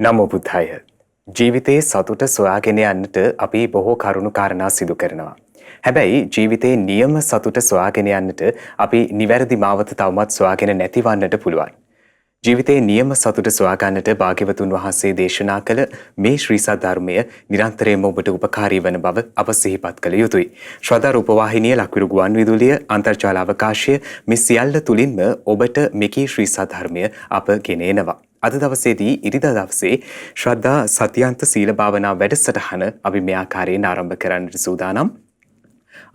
නමෝ බුද්ධාය. ජීවිතයේ සතුට සොයාගෙන යන්නට අපි බොහෝ කරුණු කාරණා සිදු කරනවා. හැබැයි ජීවිතයේ නියම සතුට සොයාගෙන යන්නට අපි නිවැරදි මාවත තවමත් සොයාගෙන නැතිවන්නට පුළුවන්. ජීවිතයේ නියම සතුට සොයා ගන්නට භාග්‍යවතුන් වහන්සේ දේශනා කළ මේ ශ්‍රී සද්ධර්මය නිරන්තරයෙන්ම ඔබට උපකාරී වන බව අප සිහිපත් කළ යුතුයි. ශ්‍රද්ධා රූපවාහිනිය ලක්විරු ගුවන්විදුලිය අන්තර්ජාල අවකාශය මේ සියල්ල තුලින්ම ඔබට මෙකී ශ්‍රී සද්ධර්මය අප ගෙන එනවා. අද දවසේදී ඉරිදා දවසේ ශ්‍රද්ධා සතියන්ත සීල භාවනා වැඩසටහන අපි මේ ආකාරයෙන් ආරම්භ කරන්නට සූදානම්.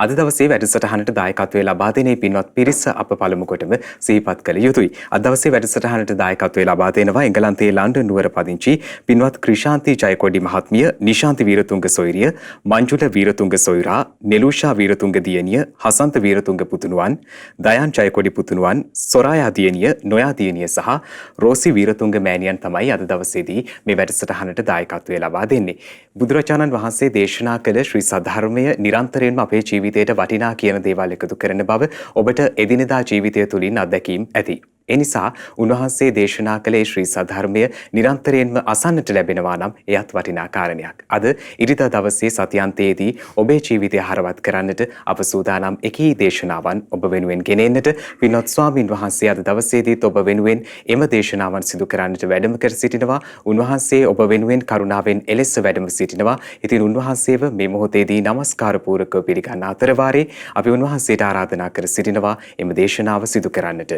අද දවසේ වැඩසටහනට දායකත්වය ලබා දෙන පින්වත් පිරිස අප පළමු කොටම සිහිපත් කළ යුතුයි. අද දවසේ වැඩසටහනට දායකත්වය ලබා දෙනවා එංගලන්තයේ ලන්ඩන් නුවර පදිංචි පින්වත් ක්‍රිෂාන්ති ජයකොඩි මහත්මිය, නිශාන්ති වීරතුංග සොයිරිය, මංජුල වීරතුංග සොයිරා, නෙලූෂා වීරතුංග දියණිය, හසන්ත වීරතුංග පුතුණුවන්, දයන් ජයකොඩි පුතුණුවන්, සොරායා දියණිය, නොයා දියණිය සහ රෝසි වීරතුංග මෑණියන් තමයි අද දවසේදී මේ වැඩසටහනට දායකත්වය ලබා දෙන්නේ. බුදුරජාණන් වහන්සේ දේශනා කළ ශ්‍රී සද්ධර්මය නිරන්තරයෙන්ම අපේ ජීවිතයට වටිනා කියන දේවල් එකතු කරන බව ඔබට එදිනෙදා ජීවිතය තුළින් අත්දැකීම් ඇති. එනිසා උන්වහන්සේ දේශනා කළේ ශ්‍රී සද්ධර්මය නිරන්තරයෙන්ම අසන්නට ලැබෙනවා නම් එයත් වටිනා කාරණයක්. අද ඉරිදා දවසේ සතියන්තයේදී ඔබේ ජීවිතය හරවත් කරන්නට අප සූදානම් එකී දේශනාවන් ඔබ වෙනුවෙන් ගෙනෙන්නට පින්වත් ස්වාමින් වහන්සේ අද දවසේදීත් ඔබ වෙනුවෙන් එම දේශනාවන් සිදු කරන්නට වැඩම කර සිටිනවා. උන්වහන්සේ ඔබ වෙනුවෙන් කරුණාවෙන් එලෙස වැඩම සිටිනවා. ඉතින් උන්වහන්සේව මේ මොහොතේදී নমස්කාර පූරකව පිළිගන්න අතරවාරේ අපි උන්වහන්සේට ආරාධනා කර සිටිනවා එම දේශනාව සිදු කරන්නට.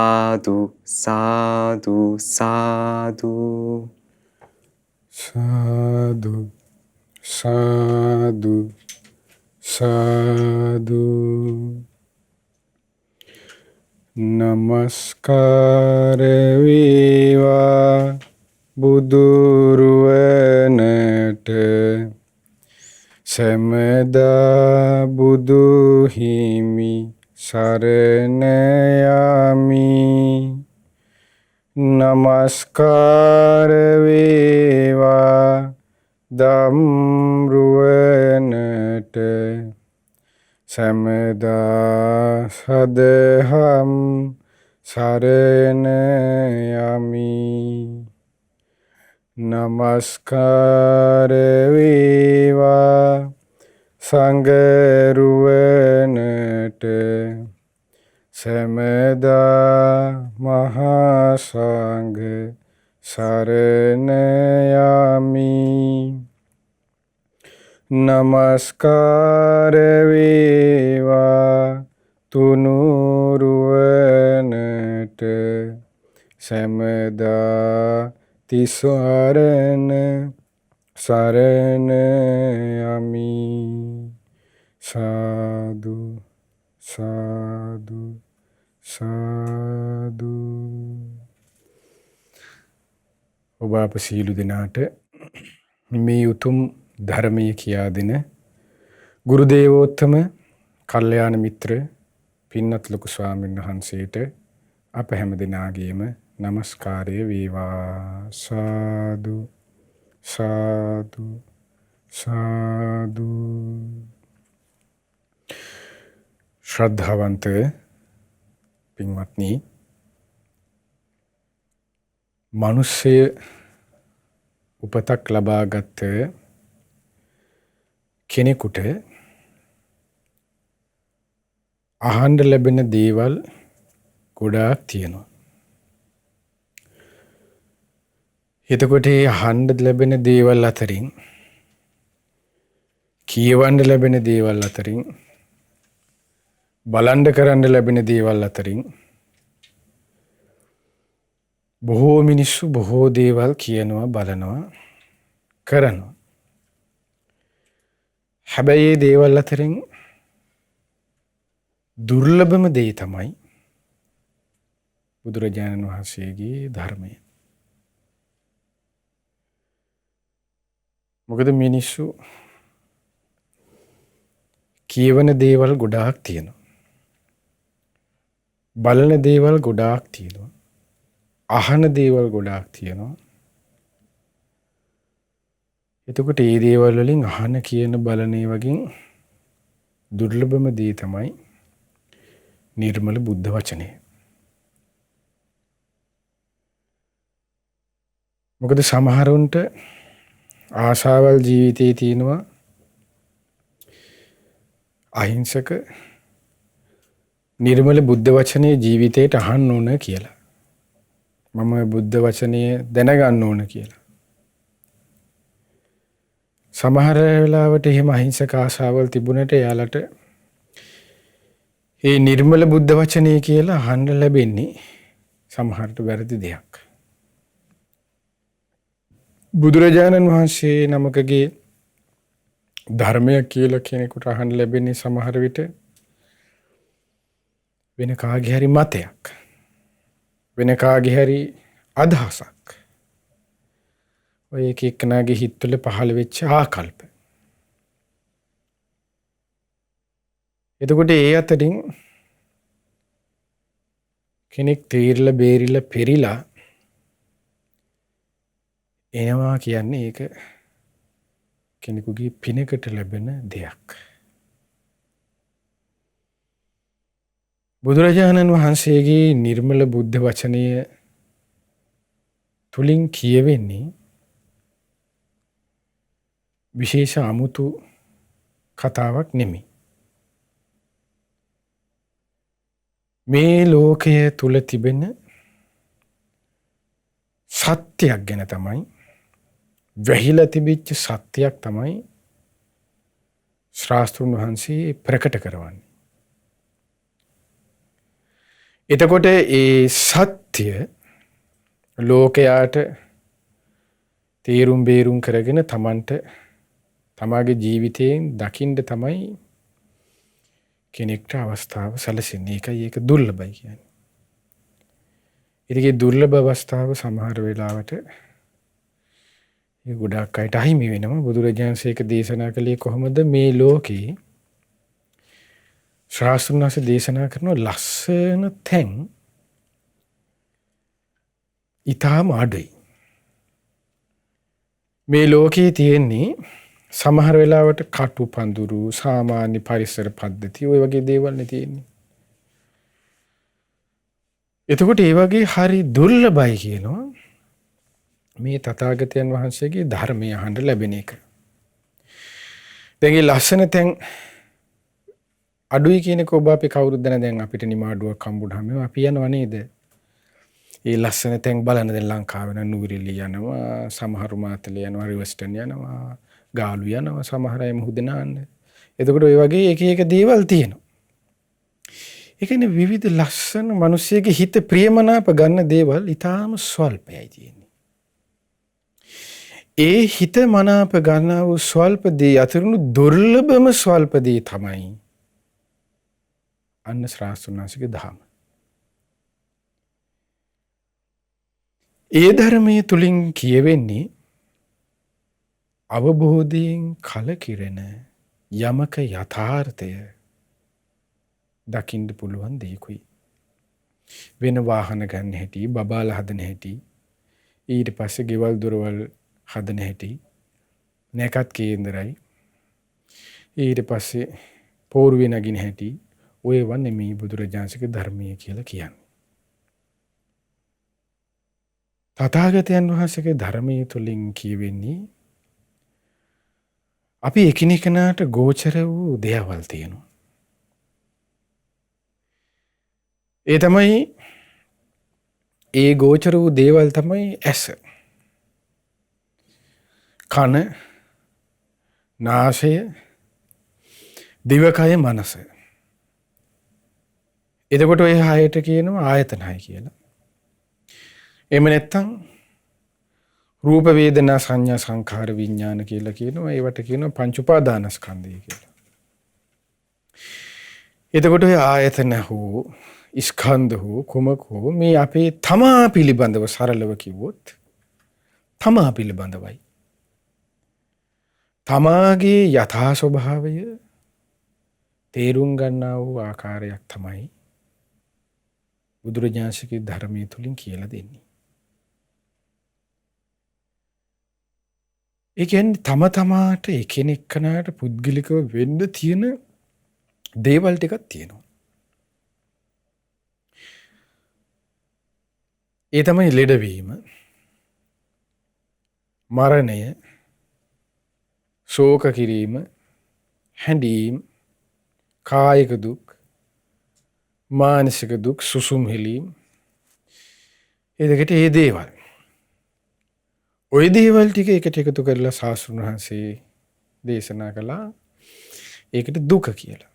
Sadhu, sadhu, sadhu. Sadhu, sadhu, sadhu. Namaskara veva buduruvanata samada buduhimi saranayami. Namaskara veva damruvanata samada sadham saranayami. Namaskara veva sangaruvanata samada mahasangha saranayami. Namaskara veva tunuruvanata samada tisarana saranayami. Sadhu, sadhu, sadhu. ඔබ අප සියලු දෙනාට මේ උතුම් ධර්මය කියා දෙන ගුරු දේවෝත්තම කල්යාණ මිත්‍ර පින්වත් ලොකු ස්වාමීන් වහන්සේට අප හැම දෙනාගේම নমස්කාරය වේවා. සාදු සාදු සාදු. ශ්‍රද්ධාවන්ත පින්වත්නි, මනුෂ්‍ය උපතක් ලබාගත් කෙනෙකුට අහන්න ලැබෙන දේවල් ගොඩාක් තියෙනවා. එතකොට මේ අහන්න ලැබෙන දේවල් අතරින්, කියවන්න ලැබෙන දේවල් අතරින්, බලන්න කරන්න ලැබෙන දේවල් අතරින් බොහෝ මිනිස්සු බොහෝ දේවල් කියනවා, බලනවා, කරනවා. හැබැයි මේ දේවල් අතරින් දුර්ලභම දේ තමයි බුදුරජාණන් වහන්සේගේ ධර්මය. මොකද මිනිස්සු කියවන දේවල් ගොඩාක් තියෙනවා. බලන දේවල් ගොඩාක් තියෙනවා. අහන දේවල් ගොඩාක් තියෙනවා. එතකොට මේ දේවල් වලින් අහන කියන බලන වගේ දුර්ලභම දේ තමයි නිර්මල බුද්ධ වචනය. මොකද සමහරුන්ට ආශාවල් ජීවිතයේ තියෙනවා අහිංසක නිර්මල බුද්ධ වචනේ ජීවිතයට අහන්න ඕන කියලා. මම බුද්ධ වචනය දැනගන්න ඕන කියලා. සමහර වෙලාවට එහෙම අහිංසක ආශාවල් තිබුණට එයාලට ඒ නිර්මල බුද්ධ වචනය කියලා අහන්න ලැබෙන්නේ සමහරට වැරදි දෙයක්. බුදුරජාණන් වහන්සේ නමකගේ ධර්මය කියලා කෙනෙකුට අහන්න ලැබෙන්නේ සමහර විට වෙන කාගේ හරි මතයක්, වෙන කාගේ හරි අදහසක්, ඔය එක එක්කෙනාගේ හිතවල පහළ වෙච්ච ආකල්ප. එතකොට ඒ අතරින් කෙනෙක් තීරලා බේරිලා පෙරිලා එනවා කියන්නේ ඒක කෙනෙකුගේ පිනකට ලැබෙන දෙයක්. බුදුරජාණන් වහන්සේගේ නිර්මල බුද්ධ වචනය තුලින් කියවෙන්නේ විශේෂ අමුතු කතාවක් නෙමෙයි. මේ ලෝකය තුල තිබෙන සත්‍යයක් ගැන තමයි, වැහිලා තිබිච්ච සත්‍යයක් තමයි ශාස්ත්‍රඥ වහන්සේ ප්‍රකට කරවන්නේ. එතකොට ඒ සත්‍ය ලෝකයාට තේරුම් බේරුම් කරගෙන තමන්ට තමාගේ ජීවිතයෙන් දකින්න තමයි කෙනෙක්ට අවස්ථාව සැලසෙන්නේ. ඒක දුර්ලභයි කියන්නේ. ඉතින් දුර්ලභ අවස්ථාව සමහර වෙලාවට ඒ ගොඩක් අයට අහිමි වෙනවා. බුදුරජාණන්සේක දේශනා කළේ කොහොමද මේ ලෝකේ ශාස්ත්‍රඥාස දේශනා කරන ලස්සන තැන් ඊටාම අඩුයි. මේ ලෝකේ තියෙන්නේ සමහර වෙලාවට කටු පඳුරු, සාමාන්‍ය පරිසර පද්ධති, ওই වගේ දේවල් නේ තියෙන්නේ. එතකොට ඒ වගේ හරි දුර්ලභයි කියනවා මේ තථාගතයන් වහන්සේගේ ධර්මය අහන්න ලැබෙන එක. දැන් මේ ලස්සන තැන් අඩුයි කියන එක ඔබ අපි කවුරුද දැන් අපිට නිමාඩුවක් හම්බුනහම අපි යනවා නේද? ඒ ලස්සන තැන් බලන්න දැන් ලංකාවේ නම් නුවිරිලි යනවා, සමහරු මාතලේ යනවා, රිවර්ස්ටන් යනවා, ගාලු යනවා, සමහර අය මුහුද නාන්න. එතකොට ඔය වගේ එක එක දේවල් තියෙනවා. ඒ කියන්නේ විවිධ ලස්සන මිනිස්සෙගේ හිත ප්‍රියමනාප ගන්න දේවල් ඊටාම ස්වල්පයි තියෙන්නේ. ඒ හිත මනාප ගන්නා වූ ස්වල්ප දේ අතරුණු දුර්ලභම ස්වල්ප දේ තමයි අන්න ශාස්ත්‍රඥාසික ධර්ම. ඒ ධර්මයේ තුලින් කියවෙන්නේ අවබෝධයෙන් කලකිරෙන යමක යථාර්ථය දකින්න පුළුවන් දෙයකුයි. වෙන වාහන ගන්න හැටි, බබාලා හදන හැටි, ඊට පස්සේ ගෙවල් දොරවල් හදන හැටි, නැකත් කේන්දරයි, ඊට පස්සේ පෝරුවේ නගින හැටි, ඔය වන්නේ මේ බුදුරජාණන්සේක ධර්මයේ කියලා කියන්නේ. තථාගතයන් වහන්සේගේ ධර්මයේ තුලින් කියවෙන්නේ අපි එකිනෙකනාට ගෝචර වූ දේවල් තියෙනවා. ඒ තමයි ඒ ගෝචර වූ දේවල් තමයි ඇස, කන, නාසය, දිවකය, මනස. එතකොට ඔය හයට කියනවා ආයතන හය කියලා. එහෙම නැත්නම් රූප වේදනා සංඥා සංඛාර විඥාන කියලා කියනවා. ඒවට කියනවා පංච උපාදානස්කන්ධය කියලා. එතකොට ඔය ආයතන හෝ ස්කන්ධ හෝ කුමක හෝ මේ අපේ තමා පිළිබඳව සරලව කිව්වොත් තමා පිළිබඳවයි. තමාගේ යථා ස්වභාවය තේරුම් ගන්නා වූ ආකාරයක් තමයි බුදුරජාණන්සේගේ ධර්මයේ තුලින් කියලා දෙන්නේ. ඒ කියන්නේ තම තමාට එකිනෙකනාට පුද්ගලිකව වෙන්න තියෙන දේවල් ටිකක් තියෙනවා. ඒ තමයි ලෙඩවීම, මරණය, ශෝක කිරීම, හැඬීම්, කායික දුක්, මානසික දුක්, සුසුම් හෙලීම්, ඒ දෙකට ඒ දේවල්. ඔය දේවල් ටික එකට එකතු කරලා ශාස්ත්‍රඥ වහන්සේ දේශනා කළා. ඒකට දුක කියලා.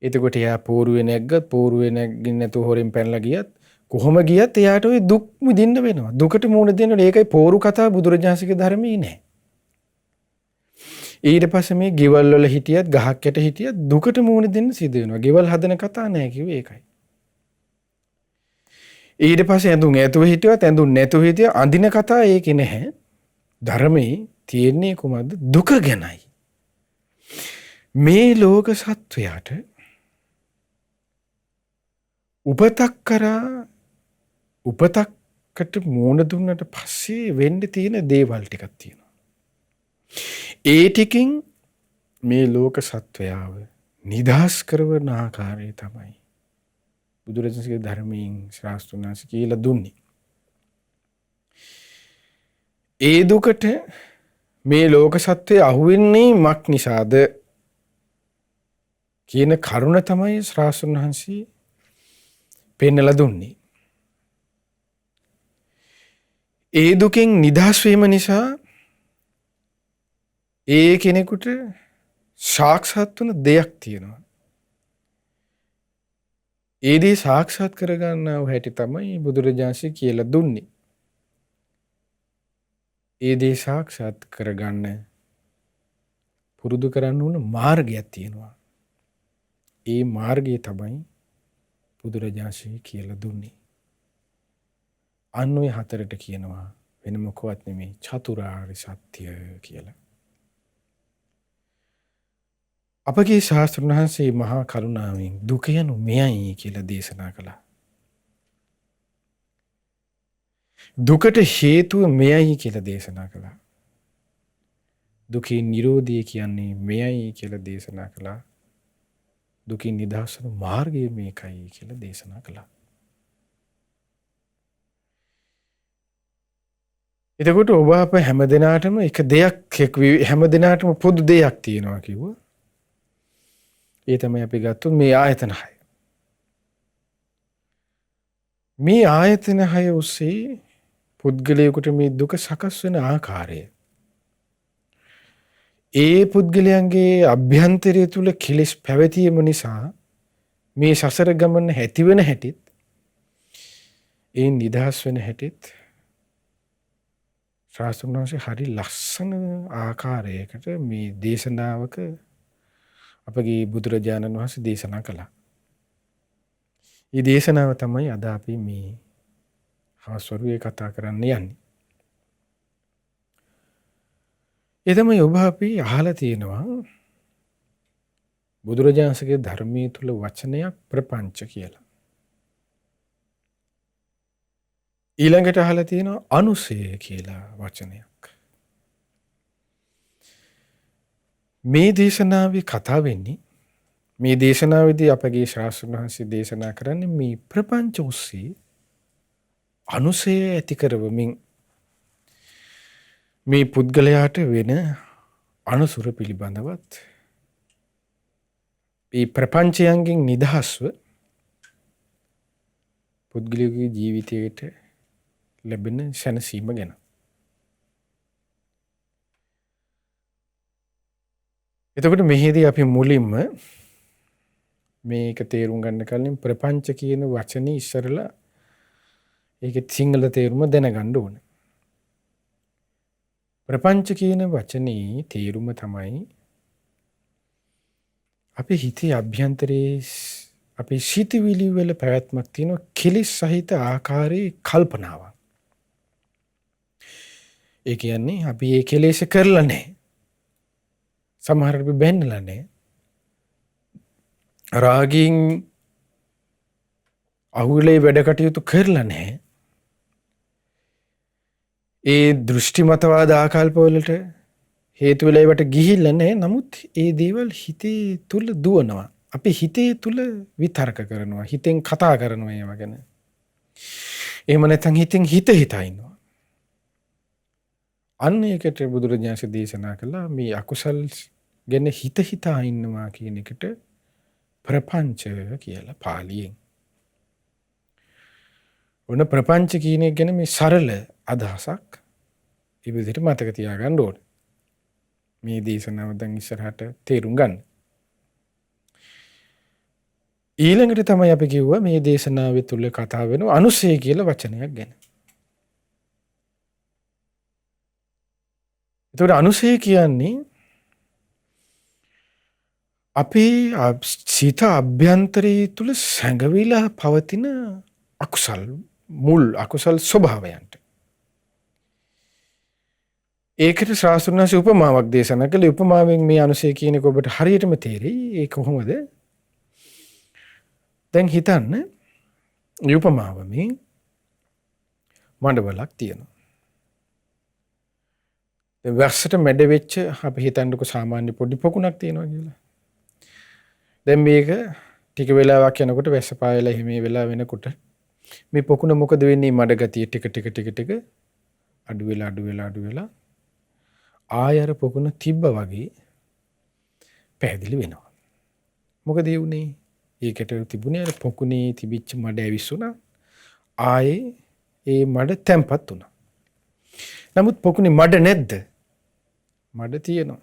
එතකොට එයා පෝරුවේ නැග්ගත්, පෝරුවේ නැගින්න නැතුව හොරෙන් පැනලා ගියත්, කොහොම ගියත් එයාට ওই දුක් විඳින්න වෙනවා. දුකට මුහුණ දෙන්න. ඒකයි පෝරු කතා බුදුරජාණන්සේගේ ධර්මයේ නෑ. ඊට පස්සේ මේ ගෙවල් වල හිටියත්, ගහක් යට හිටියත් දුකට මුහුණ දෙන්න සිද්ධ වෙනවා. ගෙවල් හදන කතා නෑ කිව්වේ ඒකයි. ඊට පස්සේ ඇඳුම් ඇතුව හිටියත්, ඇඳුම් නැතුව හිටියත් අඳින කතා ඒකේ නැහැ. ධර්මයේ තියෙන්නේ කොහොමද? දුක ගැනයි. මේ ලෝක සත්වයාට උපතක් කරා උපතකට මුහුණ දුන්නට පස්සේ වෙන්න තියෙන දේවල් ටිකක් තියෙනවා. ඒ ටිකෙන් මේ ලෝක සත්වයාව නිදහස් කරවන ආකාරය තමයි බුදුරජාණන්ගේ ධර්මයෙන් ශාස්ත්‍රඥ වහන්සේ කියලා දුන්නේ. ඒ දුකට මේ ලෝක සත්වය අහුවෙන්නේ මක් නිසාද කියන කරුණ තමයි ශාස්ත්‍රඥ වහන්සේ පෙන්නලා දුන්නේ. ඒ දුකෙන් නිදහස් වීම නිසා ඒ කෙනෙකුට සාක්ෂාත් වන දෙයක් තියෙනවා. ඒ දේ සාක්ෂාත් කරගන්නව හැටි තමයි බුදුරජාණන්සේ කියලා දුන්නේ. ඒ දේ සාක්ෂාත් කරගන්න පුරුදු කරන්න ඕන මාර්ගයක් තියෙනවා. ඒ මාර්ගය තමයි බුදුරජාණන්සේ කියලා දුන්නේ. අන්න ඔය හතරට කියනවා වෙන මොකවත් නෙමෙයි චතුරාර්ය සත්‍ය කියලා. අපගේ ශාස්ත්‍රඥ වහන්සේ මහා කරුණාවෙන් දුක යනු මෙයයි කියලා දේශනා කළා. දුකට හේතුව මෙයයි කියලා දේශනා කළා. දුකේ නිරෝධය කියන්නේ මෙයයි කියලා දේශනා කළා. දුකින් නිදහස් වන මාර්ගය මේකයි කියලා දේශනා කළා. එතකොට ඔබ අප හැමදෙනාටම එක දෙයක් හැමදෙනාටම පොදු දෙයක් තියෙනවා කිව්වා. ඒ තමයි අපි ගත්තොත් මේ ආයතන 6. මේ ආයතන 6 ඔස්සේ පුද්ගලයෙකුට මේ දුක සකස් වෙන ආකාරය, ඒ පුද්ගලයන්ගේ අභ්‍යන්තරය තුල කෙලෙස් පැවතීම නිසා මේ සසර ගමන ඇති වෙන හැටිත්, ඒ නිදහස් වෙන හැටිත් ශාස්ත්‍රඥ වහන්සේ හරි ලස්සන ආකාරයකට මේ දේශනාවක අපගේ බුදුරජාණන් වහන්සේ දේශනා කළා. මේ දේශනාව තමයි අද අපි මේ හාස්වරුවේ කතා කරන්න යන්නේ. ඒ තමයි ඔබ අපි අහලා තියෙනවා බුදුරජාණන්සේගේ ධර්මයේ තුල වචනයක් ප්‍රපංච කියලා. ඊළඟට අහලා තියෙනවා අනුසය කියලා වචනයක්. මේ දේශනාවේ කතා වෙන්නේ, මේ දේශනාවේදී අපගේ ශාස්ත්‍රඥ වහන්සේ දේශනා කරන්නේ මේ ප්‍රපංච ඔස්සේ අනුසය ඇති කරවමින් මේ පුද්ගලයාට වෙන අනුසුර පිළිබඳවත් මේ ප්‍රපංචයන්ගෙන් නිදහස්ව පුද්ගලයාගේ ජීවිතයට ලැබෙන සැනසීම ගැන. එතකොට මෙහිදී අපි මුලින්ම මේක තේරුම් ගන්න කලින් ප්‍රපංච කියන වචනේ ඉස්සරලා ඒකේ සිංහල තේරුම දැනගන්න ඕන. ප්‍රපංච කියන වචනේ තේරුම තමයි අපේ හිතේ අභ්‍යන්තරයේ අපේ සිතවිලි වල පැවැත්මක් තියෙන කෙලෙස් සහිත ආකාරයේ කල්පනාවක්. ඒ කියන්නේ අපි ඒ කෙලෙස් කරලා නැහැ. සමහර අපි බැන්නලා නැහැ. රාගයෙන් අහුලේ වැඩ කටයුතු කරලා නැහැ. ඒ දෘෂ්ටි මතවාද ආකල්පවලට හේතු වෙලා ඒවට ගිහිල්ලා නැහැ. නමුත් ඒ දේවල් හිතේ තුල දුවනවා. අපි හිතේ තුල විතර්ක කරනවා. හිතෙන් කතා කරනවා ඒවා ගැන. එහෙම නැත්නම් හිතෙන් හිතා ඉන්නවා. අන්න ඒකට බුදුරජාණන් දේශනා කළා මේ අකුසල් ගැන හිත හිතා ඉන්නවා කියන එකට ප්‍රපංච කියලා පාලියෙන්. ඔන්න ප්‍රපංච කියන එක ගැන මේ සරල අදහසක් ඒ විදිහට මතක තියාගන්න ඕනේ. මේ දේශනාව දැන් ඉස්සරහට තේරුම් ගන්න. ඊළඟට තමයි අපි කිව්වා මේ දේශනාවේ තුල කතා වෙන අනුසය කියලා වචනයක් ගැන. ඒතකොට අනුසය කියන්නේ අපේ සිත අභ්‍යන්තරයේ තුල සැඟවිලා පවතින අකුසල් මුල් අකුසල් ස්වභාවයන්ට. ඒකට ශාස්ත්‍රඥ උපමාවක් දේශනා කළේ. උපමාවෙන් මේ අනුසය කියන එක ඔබට හරියටම තේරෙයි. ඒ කොහොමද? දැන් හිතන්න උපමාව මේ මඩවලක් තියෙනවා. දැන් වැස්සට මැඩ වෙච්ච අපි හිතන්නකො සාමාන්‍ය පොඩි පොකුණක් තියෙනවා කියලා. දැන් මේක ටික වෙලාවක් යනකොට වැස්ස පායලා හිමේ වෙලා වෙනකොට මේ පොකුණ මොකද වෙන්නේ? මඩ ගතිය ටික අඩු වෙලා ආයර පොකුණ තිබ්බ වගේ පැහැදිලි වෙනවා. මොකද ඒ උනේ? ඒකට තිබුණේ අර පොකුණේ තිබිච්ච මඩ ඇවිස්සුණා. ආයේ ඒ මඩ තැම්පත් වුණා. නමුත් පොකුණේ මඩ නැද්ද? මඩ තියෙනවා.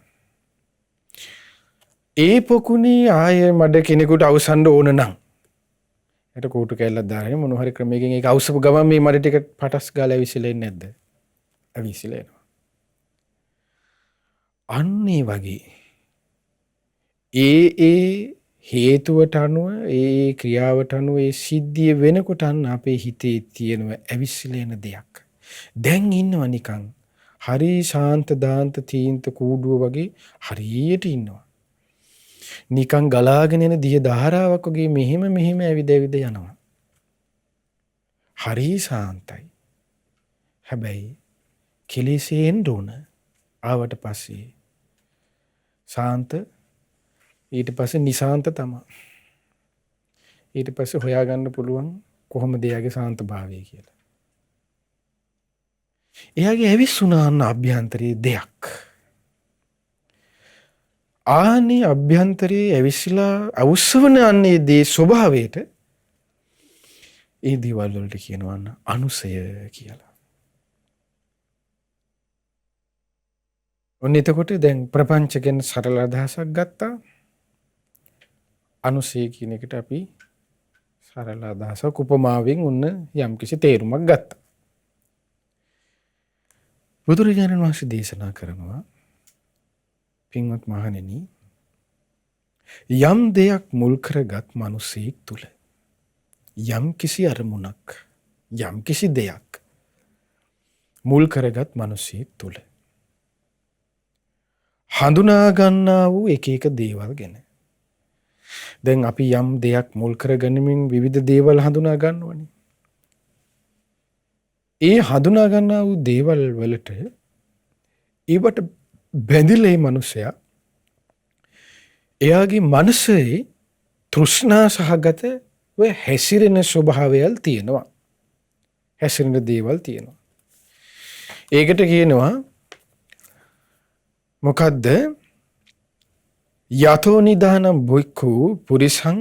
ඒ පොකුණේ ආයේ මඩ කෙනෙකුට අවසන්ඩ ඕන නම් එතකොට කෝටු කැල්ලක් දාගෙන මොන හරි ක්‍රමයකින් ඒක අවසපු ගමන් මේ මඩ ටික පටස් ගාලා ඇවිසිලා එන්නේ නැද්ද? ඇවිසිලා එනවා. අන්නේ වගේ ඒ හේතුවට අනුව ඒ ක්‍රියාවට අනුව ඒ සිද්ධිය වෙනකොට අන්න අපේ හිතේ තියෙන ඇවිසිලා එන දෙයක්. දැන් ඉන්නවා නිකන් හරි ශාන්ත දාන්ත තීන්ත කූඩුව වගේ හරියට ඉන්නවා. නිකන් ගලාගෙන එන දිය ධාරාවක් වගේ මෙහෙම ඇවිද යනවා. හරි ශාන්තයි. හැබැයි කෙලෙසෙන් දෝන ආවට පස්සේ ශාන්ත ඊට පස්සේ නිශාන්ත තමයි. ඊට පස්සේ හොයාගන්න පුළුවන් කොහොමද එයාගේ ශාන්ත භාවය කියලා. එයාගේ ඇවිස්සුනාන්න අභ්‍යන්තරයේ දෙයක්. ආනේ අභ්‍යන්තරයේ ඇවිස්සලා අවශ්‍යවන අන්නේ දේ ස්වභාවයට ඒ දේවල් වලට කියනවා අනුසය කියලා. ඔන්න එතකොට දැන් ප්‍රපංච ගැන සරල අදහසක් ගත්තා. අනුසය කියන එකට අපි සරල අදහසක් උපමාවෙන් ඔන්න යම්කිසි තේරුමක් ගත්තා. බුදුරජාණන් වහන්සේ දේශනා කරනවා පින්වත් මහණෙනි යම් දෙයක් මුල් කරගත් මිනිසෙක් තුල යම් කිසි අරමුණක් යම් කිසි දෙයක් මුල් කරගත් මිනිසෙක් තුල හඳුනා ගන්නා වූ එක දේවල් ගැන. දැන් අපි යම් දෙයක් මුල් කරගනිමින් විවිධ දේවල් හඳුනා ගන්නවනේ. ඒ හඳුනා ගන්නා වූ දේවල් වලට ඒවට බැඳිලා මේ මිනිසයා එයාගේ මනසේ තෘෂ්ණා සහගත ඔය හැසිරෙන ස්වභාවයල් තියෙනවා. හැසිරෙන දේවල් තියෙනවා. ඒකට කියනවා මොකද්ද? යතෝ නිදානම් බුක්ඛු පුරිසං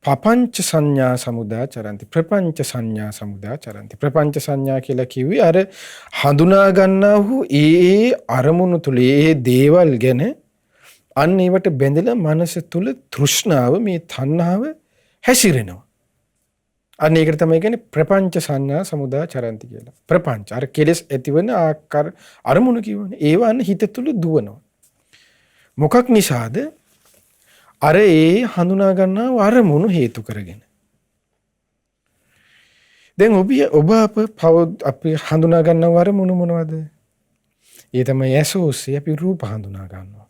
පපංච සංඥා සමුදා චරಂತಿ ප්‍රපංච සංඥා සමුදා චරಂತಿ. ප්‍රපංච සංඥා කියලා කිව්වේ අර හඳුනා ගන්නා වූ ඒ අරමුණු තුල ඒ දේවල් ගැන අන්න ඒවට බැඳලා මනස තුල තෘෂ්ණාව මේ තණ්හාව හැසිරෙනවා. අන්න ඒකට තමයි කියන්නේ ප්‍රපංච සංඥා සමුදා චරಂತಿ කියලා. ප්‍රපංච අර කෙලස් ඇතිවන ආකාර අරමුණු කියවනේ ඒවා අන්න හිත තුල දුවනවා. මොකක් නිසාද? අර ඒ හඳුනා ගන්නා අරමුණු හේතු කරගෙන. දැන් ඔබ අපි හඳුනා ගන්නා අරමුණු මොනවද? ඒ තමයි ඇසෝසේ අපි රූප හඳුනා ගන්නවා.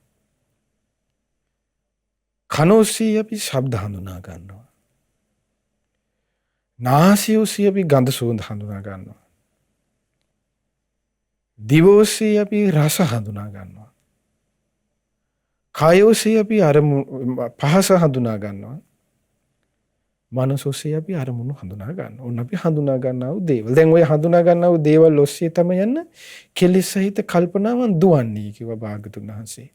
කනෝසේ අපි ශබ්ද හඳුනා ගන්නවා. නාසයෝසේ අපි ගන්ධ සුවඳ හඳුනා ගන්නවා. දිවෝසේ අපි රස හඳුනා ගන්නවා. කායෝසේ අපි පහස හඳුනා ගන්නවා. මනස ඔස්සේ අපි අරමුණු හඳුනා ගන්න. ඕන අපි හඳුනා ගන්නා වූ දේවල්. දැන් ඔය හඳුනා ගන්නා වූ දේවල් ඔස්සේ තමයි යන්න කෙලෙස් සහිත කල්පනාවන් දුවන්නේ කිව්වා භාගතුන් වහන්සේ.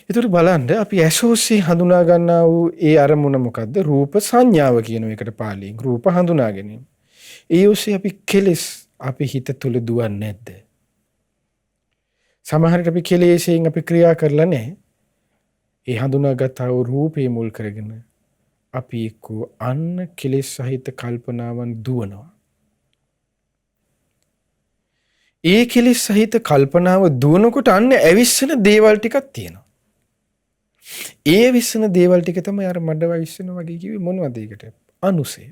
ඒතර බලන්න අපි ඇස ඔස්සේ හඳුනා ගන්නා වූ ඒ අරමුණ මොකද්ද? රූප සංඥාව කියන එකට පාලියෙන් රූප හඳුනා ගැනීම. ඒ ඔස්සේ අපි කෙලෙස් අපි හිත තුල දුවන්නේ නැද්ද? සමහරට අපි කෙලෙසෙන් අපි ක්‍රියා කරලා නැහැ. ඒ හඳුනාගත් ආ රූපේ මුල් කරගෙන අපි එක්ක අන්න කෙලෙස් සහිත කල්පනාවන් දුවනවා. ඒ කෙලෙස් සහිත කල්පනාව දුවනකොට අන්න ඇවිස්සෙන දේවල් ටිකක් තියෙනවා. ඒ විස්සන දේවල් ටික තමයි අර මඩ වයිස්සන වගේ කිව්වේ මොනවද ඒකට? අනුසය.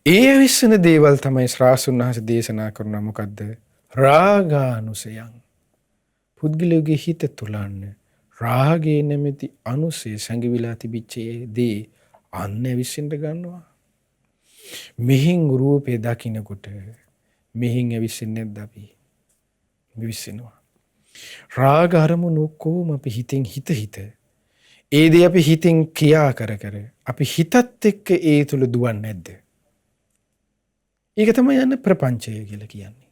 ඒ විස්සන දේවල් තමයි ශ්‍රාසුන්වහන්ස දේශනා කරන මොකද්ද? රාගානුසයන්. පුද්ගලයාගේ හිත තුලන්න රාගේ නැමැති අනුසය සංගවිලා තිබිච්ච දේ අන්න විශ්ින්ද ගන්නවා. මෙහින් රූපේ දකින්නකොට මෙහින් ඇවිස්සෙන්නේ නැද්ද අපි? විශ්ිනවා. රාග අරමුණු කොහොම අපි හිතෙන් හිත ඒ දේ අපි හිතෙන් ක්‍රියා කර අපි හිතත් එක්ක ඒ තුල දුවන්නේ නැද්ද? ඒක තමයි යන්නේ ප්‍රපංචය කියලා කියන්නේ.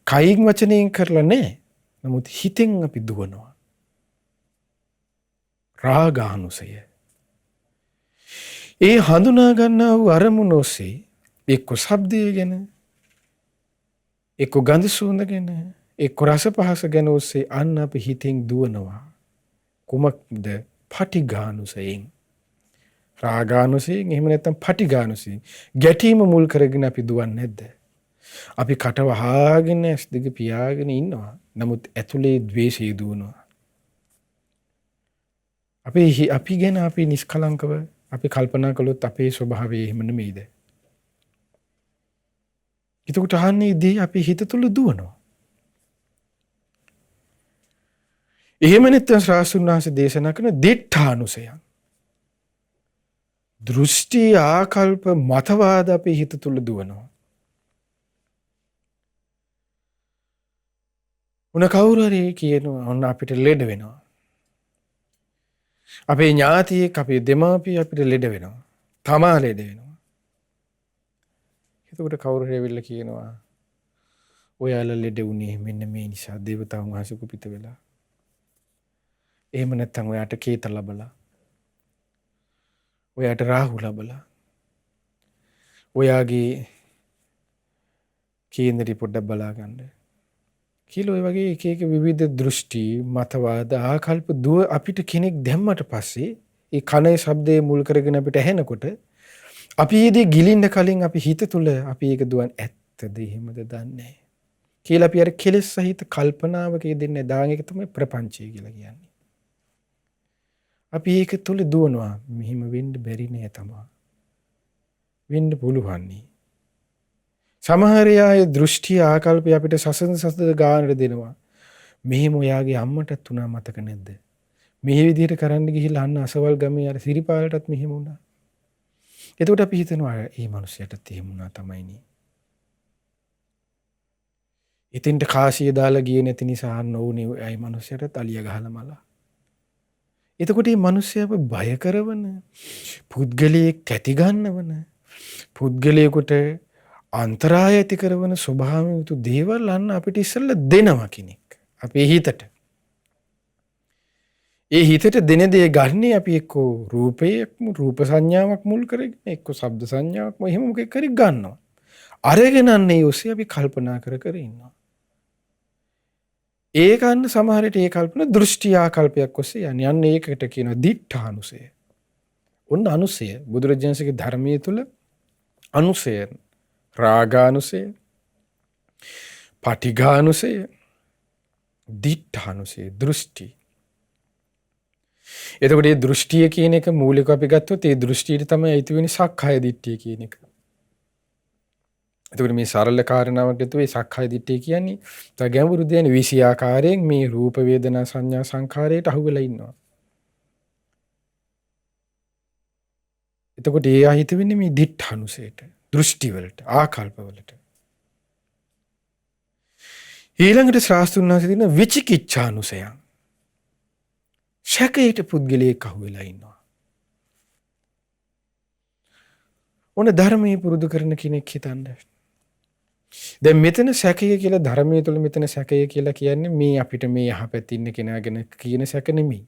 කයින් වචනයෙන් කරලා නැහැ. නමුත් හිතෙන් අපි දුවනවා. රාගානුසය. ඒ හඳුනා ගන්නා වූ අරමුණ ඔස්සේ එක්ක ශබ්දය ගැන, එක්ක ගඳ සුවඳ ගැන, එක්ක රස පහස ගැන ඔස්සේ අන්න අපි හිතෙන් දුවනවා. කුමක්ද? පටිඝානුසයෙන්. රාගානුසයෙන් එහෙම නැත්නම් පටිඝානුසයෙන් ගැටීම මුල් කරගෙන අපි දුවන්නේ නැද්ද? අපි කට වහාගෙන ඇස් දෙක පියාගෙන ඉන්නවා. නමුත් ඇතුලේ ද්වේෂය දුවනවා. අපි ගැන අපි නිෂ්කලංකව අපි කල්පනා කළොත් අපේ ස්වභාවය එහෙම නෙමෙයිද? එතකොට අහන්නේ දී අපි හිත තුල දුවනවා. එහෙම නැත්නම් ශ්‍රාසුන් වහන්සේ දේශනා කරන දිඨානුසයන්. දෘෂ්ටි ආකල්ප මතවාද අපේ හිත තුල දුවනවා. උන කවුරු හරි කියනවා ඔන්න අපිට ලෙඩ වෙනවා. අපේ ඥාතියෙක් අපේ දෙමාපිය අපිට ලෙඩ වෙනවා. තමා ලෙඩ වෙනවා. එතකොට කවුරු හරි ඇවිල්ලා කියනවා ඔයාලා ලෙඩ වුණේ මෙන්න මේ නිසා දේවතාවුන් වහන්සේ කුපිත වෙලා. එහෙම නැත්නම් ඔයාට කේත ලැබලා. ඔයාට රාහු ලැබලා. ඔයාගේ කේන්දරි පොඩ්ඩක් බලා ගන්න. කියලා ඔය වගේ එක විවිධ දෘෂ්ටි මතවාද ආකල්ප දුව අපිට කෙනෙක් දැම්මට පස්සේ ඒ කනේ ශබ්දයේ මුල් කරගෙන අපිට ඇහෙනකොට අපි ඊදී ගිලින්න කලින් අපි හිත තුල අපි ඒක දුවන් ඇත්තද එහෙමද දන්නේ නැහැ. කියලා අපි අර කෙලෙස් සහිත කල්පනාවක යෙදෙන්නේ දාන එක තමයි ප්‍රපංචය කියලා කියන්නේ. අපි ඒක තුල දුවනවා. මෙහිම වෙන්න බැරි නෑ තමයි. වෙන්න පුළුවන් නේ. සමහර අය දෘෂ්ටි ආකල්පය අපිට සසඳ ගානට දෙනවා. මෙහෙම ඔයාගේ අම්මටත් උනා මතක නැද්ද? මේ විදිහට කරන්න ගිහිල්ලා අන්න අසවල් ගමේ අර සිරිපාලටත් මෙහෙම වුණා. එතකොට අපි හිතනවා මේ මිනිහයටත් එහෙම වුණා තමයිනේ. ඉතින්ට කාසිය දාලා ගියේ නැති නිසා අන්න ඕනේ අය මිනිහයටත් අලිය ගහලා මලා. එතකොට මේ මිනිහයව බය කරවන, පුද්ගලයෙක් කැටි ගන්නවන, පුද්ගලයෙකුට අන්තරාය ඇති කරන ස්වභාවයතු දේවල් අන්න අපිට ඉස්සෙල්ලා දෙනවා කෙනෙක්. අපේ හිතට. ඒ හිතට දෙන දේ ගන්නේ අපි එක්ක රූප සංඥාවක් මුල් කරගෙන එක්ක ශබ්ද සංඥාවක් එහෙම මොකෙක් හරි ගන්නවා. අරගෙන අන්නේ ඔස්සේ අපි කල්පනා කර ඉන්නවා. ඒක අන්න සමහරට ඒ කල්පන දෘෂ්ටි ආකල්පයක් ඔස්සේ යන්නේ ඒකට කියනවා දිඨානුසය. ඔන්න අනුසය බුදුරජාණන්සේගේ ධර්මයේ තුල අනුසය රාගානුසය, පටිඝානුසය, දිඨානුසය, දෘෂ්ටි. එතකොට මේ දෘෂ්ටිය කියන එක මූලිකව අපි ගත්තොත් ඒ දෘෂ්ටියට තමයි අයිති වෙන්නේ සක්කාය දිට්ඨිය කියන එක. එතකොට මේ සරල කාරණාවක් ඇතුළේ සක්කාය දිට්ඨිය කියන්නේ තව ගැඹුරු දෙයක් 20 ආකාරයෙන් මේ රූප වේදනා සංඥා සංඛාරයට අහු වෙලා ඉන්නවා. එතකොට ඒ අහිත වෙන්නේ මේ දිඨානුසයට. දෘෂ්ටි වලට ආකල්ප වලට ඊළඟට ශාස්ත්‍රුන් වහන්සේ දින විචිකිච්ඡානුසයන් සැකයට පුද්ගලයෙක් අහු වෙලා ඉන්නවා. ඔන්න ධර්මයේ පුරුදු කරන කෙනෙක් හිතන්න. දැන් මෙතන සැකය කියලා ධර්මයේ තුල මෙතන සැකය කියලා කියන්නේ මේ අපිට මේ යහපැත්තේ ඉන්න කෙනා ගැන කියන සැක නෙමෙයි.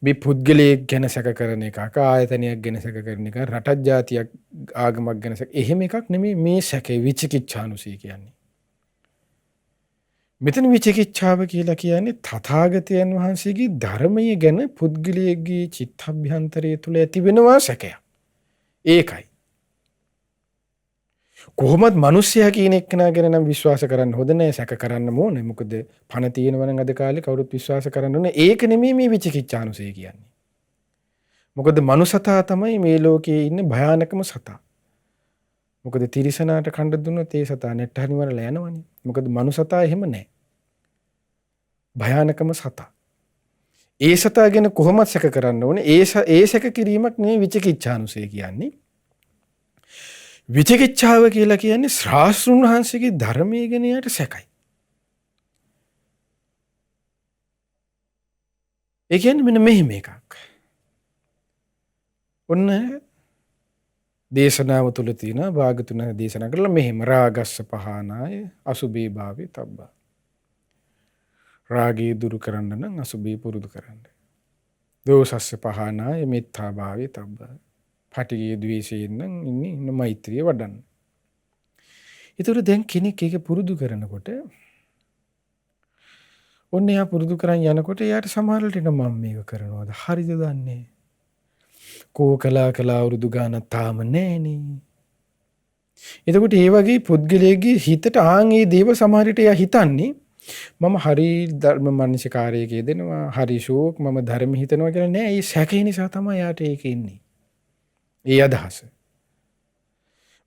මේ පුද්ගලයෙක් ගැන සැක කරන එකක්, ආයතනයක් ගැන සැක කරන එක, රටක් ජාතියක් ආගමක් ගැන සැක. එහෙම එකක් නෙමෙයි මේ සැකේ විචිකිච්ඡානුසය කියන්නේ. මෙතන විචිකිච්ඡාව කියලා කියන්නේ තථාගතයන් වහන්සේගේ ධර්මය ගැන පුද්ගලයෙක්ගේ චිත්තඅභ්‍යන්තරය තුල ඇති වෙනවා සැකයක්. ඒකයි. කොහොමද මිනිස්සයා කියන එක්කෙනා ගැන නම් විශ්වාස කරන්න හොඳ නැහැ, සැක කරන්න ඕනේ. මොකද පණ තියෙනවා නම් අද කාලේ කවුරුත් විශ්වාස කරන්න ඕනේ. ඒක නෙමෙයි මේ විචිකිච්ඡානුසය කියන්නේ. මොකද මනුසතා තමයි මේ ලෝකයේ ඉන්න භයානකම සතා. මොකද තිරිසනාට කණ්ඩ දුන්නොත් ඒ සතා නැට්ට හරි මරලා යනවනේ. මොකද මනුසතා එහෙම නැහැ. භයානකම සතා. ඒ සතා ගැන කොහොමද සැක කරන්න ඕනේ? ඒ සැක කිරීමක් නෙමෙයි විචිකිච්ඡානුසය කියන්නේ. විචිකිච්ඡාව කියලා කියන්නේ ශාස්ත්‍රුන් වහන්සේගේ ධර්මයේ ගැන යට සැකයි. ඒ කියන්නේ මෙන්න මෙහෙම එකක්. ඔන්න දේශනාව තුළ තියෙන භාගතුන දේශනා කරලා මෙහෙම රාගස්ස පහනාය අසුභී භාවේ තබ්බා. රාගය දුරු කරන්න නම් අසුභී පුරුදු කරන්න. දෝසස්ස පහනාය මෙත්තා භාවේ තබ්බා. පටිගය ද්වේෂයෙන් නම් ඉන්න මෛත්‍රිය වඩන්න. ඒතර දැන් කෙනෙක් ඒක පුරුදු කරනකොට ඔන්න එයා පුරුදු කරන් යනකොට එයාට සමහරවිට මම මේක කරනවද හරිද දන්නේ කලා අවුරුදු ගානක් තාම නැහනේ. එතකොට ඒ වගේ පුද්ගලයෙක්ගේ හිතට ඒ දේව සමහරවිට එයා හිතන්නේ මම හරි ධර්ම මනසිකාරයක යෙදෙනවා, හරි ශෝක් මම ධර්ම හිතනවා කියලා නෑ. ඒ සැකේ නිසා තමයි යාට ඒක ඉන්නේ. ඒ අදහස.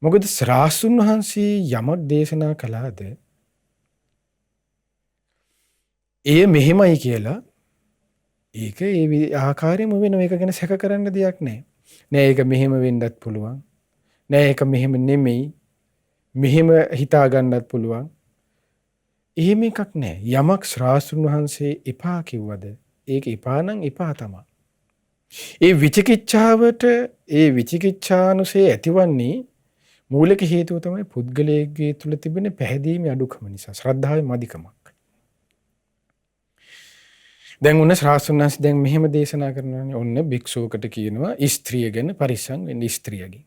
මොකද ශ්‍රාස්තුන් වහන්සේ යමක් දේශනා කළාද ඒ මෙහෙමයි කියලා ඒක ඒ ආකාරයෙන්ම වෙන එක ගැන සැක කරන්න දෙයක් නැහැ. නෑ ඒක මෙහෙම වෙන්නත් පුළුවන්. නෑ ඒක මෙහෙම නෙමෙයි. මෙහෙම හිතා ගන්නත් පුළුවන්. එහෙම එකක් නෑ. යමක් ශ්‍රාස්තුන් වහන්සේ එපා කිව්වද ඒක එපා නම් එපා තමයි. ඒ විචිකිච්ඡාවට ඒ විචිකිච්ඡානුසය ඇතිවන්නේ මූලික හේතුව තමයි පුද්ගලයෙක්ගේ තුල තිබෙන පැහැදීමේ අඩුකම නිසා, ශ්‍රද්ධාවේ මදිකමක්. දැන් ඔන්න ශ්‍රාස්තුන්වහන්ස දැන් මෙහෙම දේශනා කරනවානේ. ඔන්න භික්ෂුවකට කියනවා ස්ත්‍රිය ගැන පරිස්සම් වෙන්න ස්ත්‍රියගේ.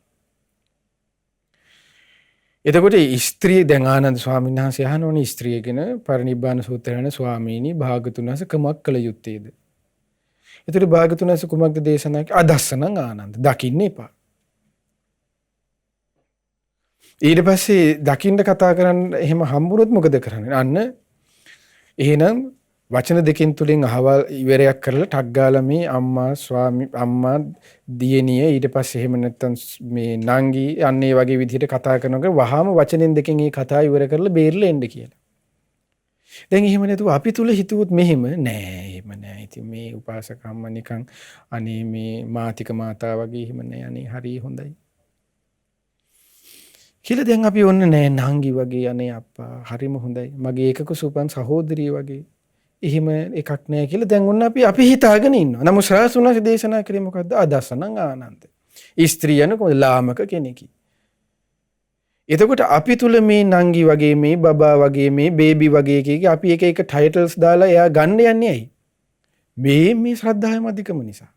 එතකොට ස්ත්‍රිය දැන් ආනන්ද ස්වාමීන් වහන්සේ අහනෝනේ ස්ත්‍රිය ගැන පරිනිබ්බාන සූත්‍රයන ස්වාමීනි භාගතුන් වහන්සේ කුමක් කළ යුත්තේද? එතකොට භාගතුන් වහන්සේ කුමක්ද දේශනා කළේ? අදස්සනං ආනන්ද දකින්න එපා. ඊට පස්සේ දකින්න කතා කරන්න එහෙම හම්බුනොත් මොකද කරන්නේ? අන්න එහෙනම් වචන දෙකෙන් තුලින් අහවල් ඉවරයක් කරලා ටක් ගාලා මේ අම්මා දියණිය ඊට පස්සේ එහෙම නැත්තම් මේ නංගි අන්න ඒ වගේ විදිහට කතා කරනකොට වහාම වචනෙන් දෙකෙන් මේ කතාව ඉවර කරලා බේරලා එන්න කියලා. දැන් එහෙම නැතුව අපි තුල හිතුවොත් මෙහෙම එහෙම නෑ. ඉතින් මේ උපාසක අම්මා නිකන් අනේ මේ මාතික මාතා වගේ එහෙම නෑ. අනේ හරි හොඳයි. කියලා දැන් අපි ඔන්න නෑ නංගි වගේ අනේ අප්පා හරිම හොඳයි. මගේ ඒකක සුපන් සහෝදරිය වගේ. එහෙම එකක් නෑ කියලා දැන් ඔන්න අපි හිතාගෙන ඉන්නවා. නමුත් ශ්‍රාස්තුන් වහන්සේ දේශනා කරේ මොකද්ද? අදස්සනං ආනන්ද. ස්ත්‍රියන කොහොමද ලාමක කෙනෙකි. එතකොට අපි තුල මේ නංගි වගේ මේ බබා වගේ මේ බේබි වගේ කීකී අපි එක එක ටයිටල්ස් දාලා එයා ගන්න යන්නේ ඇයි? මේ ශ්‍රද්ධාවම අධිකම නිසා.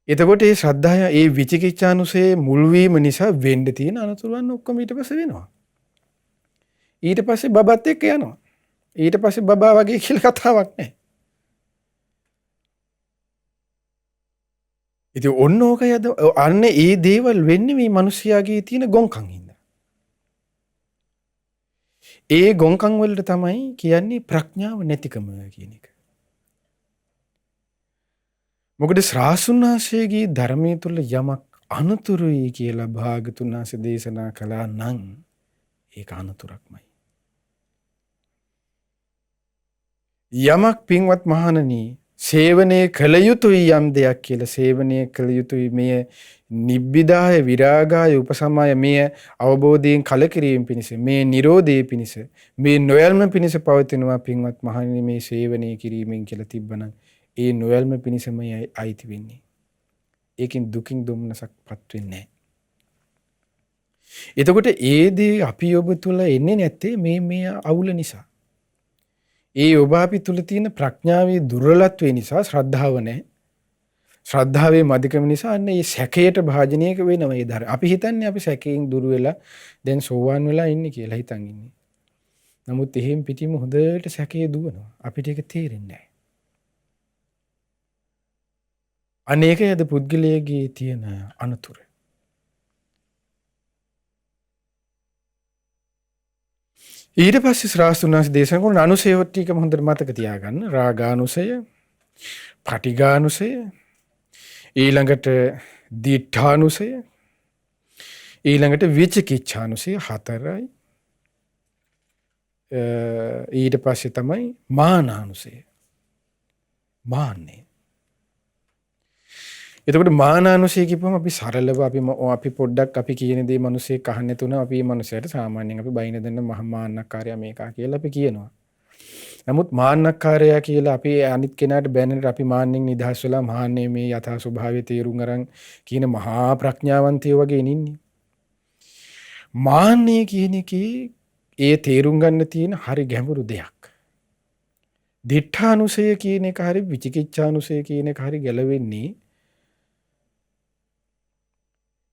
එතකොට මේ ශ්‍රද්ධාව ඒ විචිකිච්ඡානුසයේ මුල් වීම නිසා වෙන්න තියෙන අනතුරුවන් ඔක්කොම ඊට පස්සේ වෙනවා. ඊට පස්සේ බබත් එක්ක යනවා. ඊට පස්සේ බබා වගේ කියලා කතාවක් නැහැ. ඉතින් ඔන්න ඕකයි අන්න ඒ දේවල් වෙන්නේ මේ මිනිස්යාගේ තියෙන ගොංකම් හින්දා. ඒ ගොංකම් වලට තමයි කියන්නේ ප්‍රඥාව නැතිකම කියන එක. මොකද ශ්‍රාස්තුන් වහන්සේගේ ධර්මයේ තුල යමක් අනතුරුයි කියලා භාගතුන් වහන්සේ දේශනා කළා නම් ඒක අනතුරක්මයි. යමක් පින්වත් මහණනි සේවනය කළ යුතුයි යම් දෙයක් කියලා සේවනය කළ යුතුයි මෙය නිබ්බිදාය විරාගාය උපසමාය මෙය අවබෝධයෙන් කලකිරීම පිණිස මේ නිරෝධය පිණිස මේ නොයල්ම පිණිස පවතිනවා පින්වත් මහණෙනි මේ සේවනය කිරීමෙන් කියලා තිබ්බනම් ඒ නොයල්ම පිණිසමයි අයිති වෙන්නේ. ඒකෙන් දුකින් දුම්නසක්පත් වෙන්නේ නැහැ. එතකොට ඒ දේ අපි ඔබ තුල එන්නේ නැත්තේ මේ අවුල නිසා. ඒ ඔබ අපි තුල තියෙන ප්‍රඥාවේ දුර්වලත්වය නිසා ශ්‍රද්ධාව නැහැ. ශ්‍රද්ධාවේ මදිකම නිසා අන්න මේ සැකයට භාජනයක වෙනවා ඒ ධර්ම. අපි හිතන්නේ අපි සැකයෙන් දුර වෙලා දැන් සෝවාන් වෙලා ඉන්නේ කියලා හිතන් ඉන්නේ. නමුත් එහෙන් පිටින්ම හොඳට සැකේ දුවනවා. අපිට ඒක තේරෙන්නේ නැහැ. අනේකයද පුද්ගලයාගේ තියෙන අනතුර. ඊට පස්සේ ශ්‍රාස්තුන් වහන්සේ දේශනා කරන අනුසය ටිකම හොඳට මතක තියාගන්න. රාගානුසය, පටිඝානුසය, ඊළඟට දිඨානුසය, ඊළඟට විචිකිච්ඡානුසය 4යි. ඊට පස්සේ තමයි මානානුසය. මාන්නේ. එතකොට මානානුසය කියපුවම අපි සරලව අපි පොඩ්ඩක් අපි කියන දේ මිනිස්සේ කහන්නේ තුන අපි මේ මිනිසයාට සාමාන්‍යයෙන් අපි බයින දෙන්න මහා මාන්නක්කාරයා මේකා කියලා අපි කියනවා. නමුත් මාන්නක්කාරයා කියලා අපි අනිත් කෙනාට බැනනට අපි මාන්නෙන් නිදහස් වෙලා මාන්නේ මේ යථා ස්වභාවය තේරුම් අරන් කියන මහා ප්‍රඥාවන්තයෝ වගේ ඉන්නේ. මාන්නේ කියන එකේ ඒ තේරුම් ගන්න තියෙන හරි ගැඹුරු දෙයක්. දිඨානුසය කියන එක හරි විචිකිච්ඡානුසය කියන එක හරි ගැලවෙන්නේ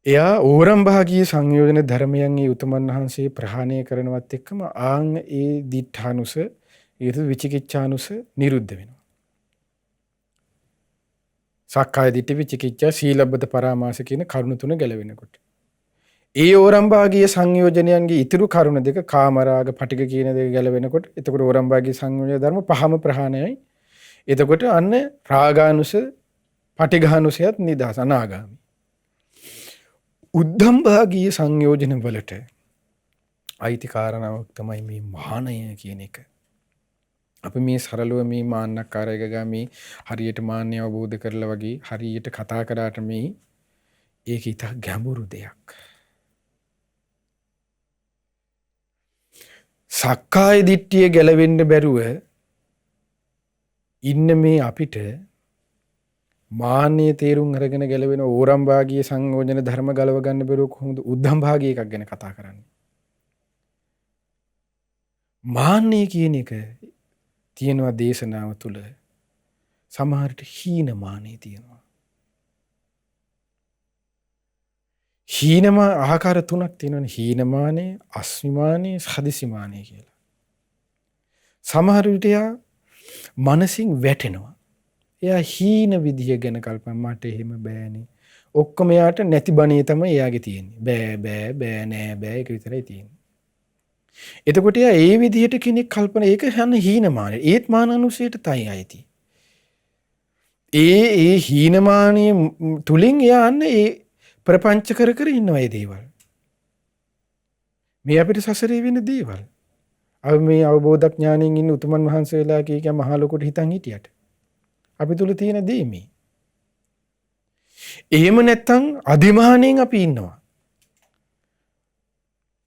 එයා ඕරම් භාගීය සංයෝජන ධර්මයන් ඒ උතුමන් වහන්සේ ප්‍රහාණය කරනවත් එක්කම ආන් ඒ දිඨානුස ඊට විචිකිච්ඡානුස නිරුද්ධ වෙනවා. සක්කාය දිට්ඨි විචිකිච්ඡා සීලබ්බත පරාමාස කියන කරුණු තුන ගැලවෙනකොට ඒ ඕරම් භාගීය සංයෝජනයන්ගේ ඉතුරු කරුණ දෙක කාමරාග පටිඝ කියන දෙක ගැලවෙනකොට එතකොට ඕරම් භාගීය සංයෝජන ධර්ම පහම ප්‍රහාණයයි. එතකොට අන්න රාගානුස පටිඝානුසයත් නිදහස අනාගාමී. උද්ධම් භාගීය සංයෝජන වලට අයිති කාරණාවක් තමයි මේ මානය කියන එක. අපි මේ සරලව මේ මාන්නක්කාරයක ගාමී හරියට මාන්නය අවබෝධ කරලා වගේ හරියට කතා කරාට මේ ඒක ඉතා ගැඹුරු දෙයක්. සක්කාය දිට්ඨිය ගැලවෙන්න බැරුව ඉන්න මේ අපිට මාන්නේ තේරුම් අරගෙන ගැලවෙන ඕරම් භාගීය සංයෝජන ධර්ම ගලව ගන්න බැරුව කොහොමද උද්ධම් භාගීය එකක් ගැන කතා කරන්නේ. මාන්නේ කියන එක තියෙනවා දේශනාව තුළ සමහරට හීනමානේ තියෙනවා. හීනමා ආකාර තුනක් තියෙනවනේ. හීනමානේ, අස්මිමානේ, සදිසිමානේ කියලා. සමහර විට යා මනසින් වැටෙනවා. එයා හීන විදිය ගැන කල්පනා මට එහෙම බෑනේ. ඔක්කොම යාට නැති බණේ තමයි එයාගේ තියෙන්නේ. බෑ නෑ බෑ ඒක විතරයි තියෙන්නේ. එතකොට එයා ඒ විදිහට කෙනෙක් කල්පනා ඒක යන හීනමානේ. ඒත් මානනුසයට තයි ඇති. ඒ හීනමානී තුලින් එයා අන්න ඒ ප්‍රපංච කර කර ඉන්නවා ඒ දේවල්. මේ අපිට සසරේ වෙන දේවල්. අපි මේ අවබෝධ ඥාණයෙන් ඉන්න උතුමන් වහන්සේලා කිය මහා ලොකුට හිතන් හිටියට අපි තුල තියෙන දේ මේ. එහෙම නැත්තම් අධිමානෙන් අපි ඉන්නවා.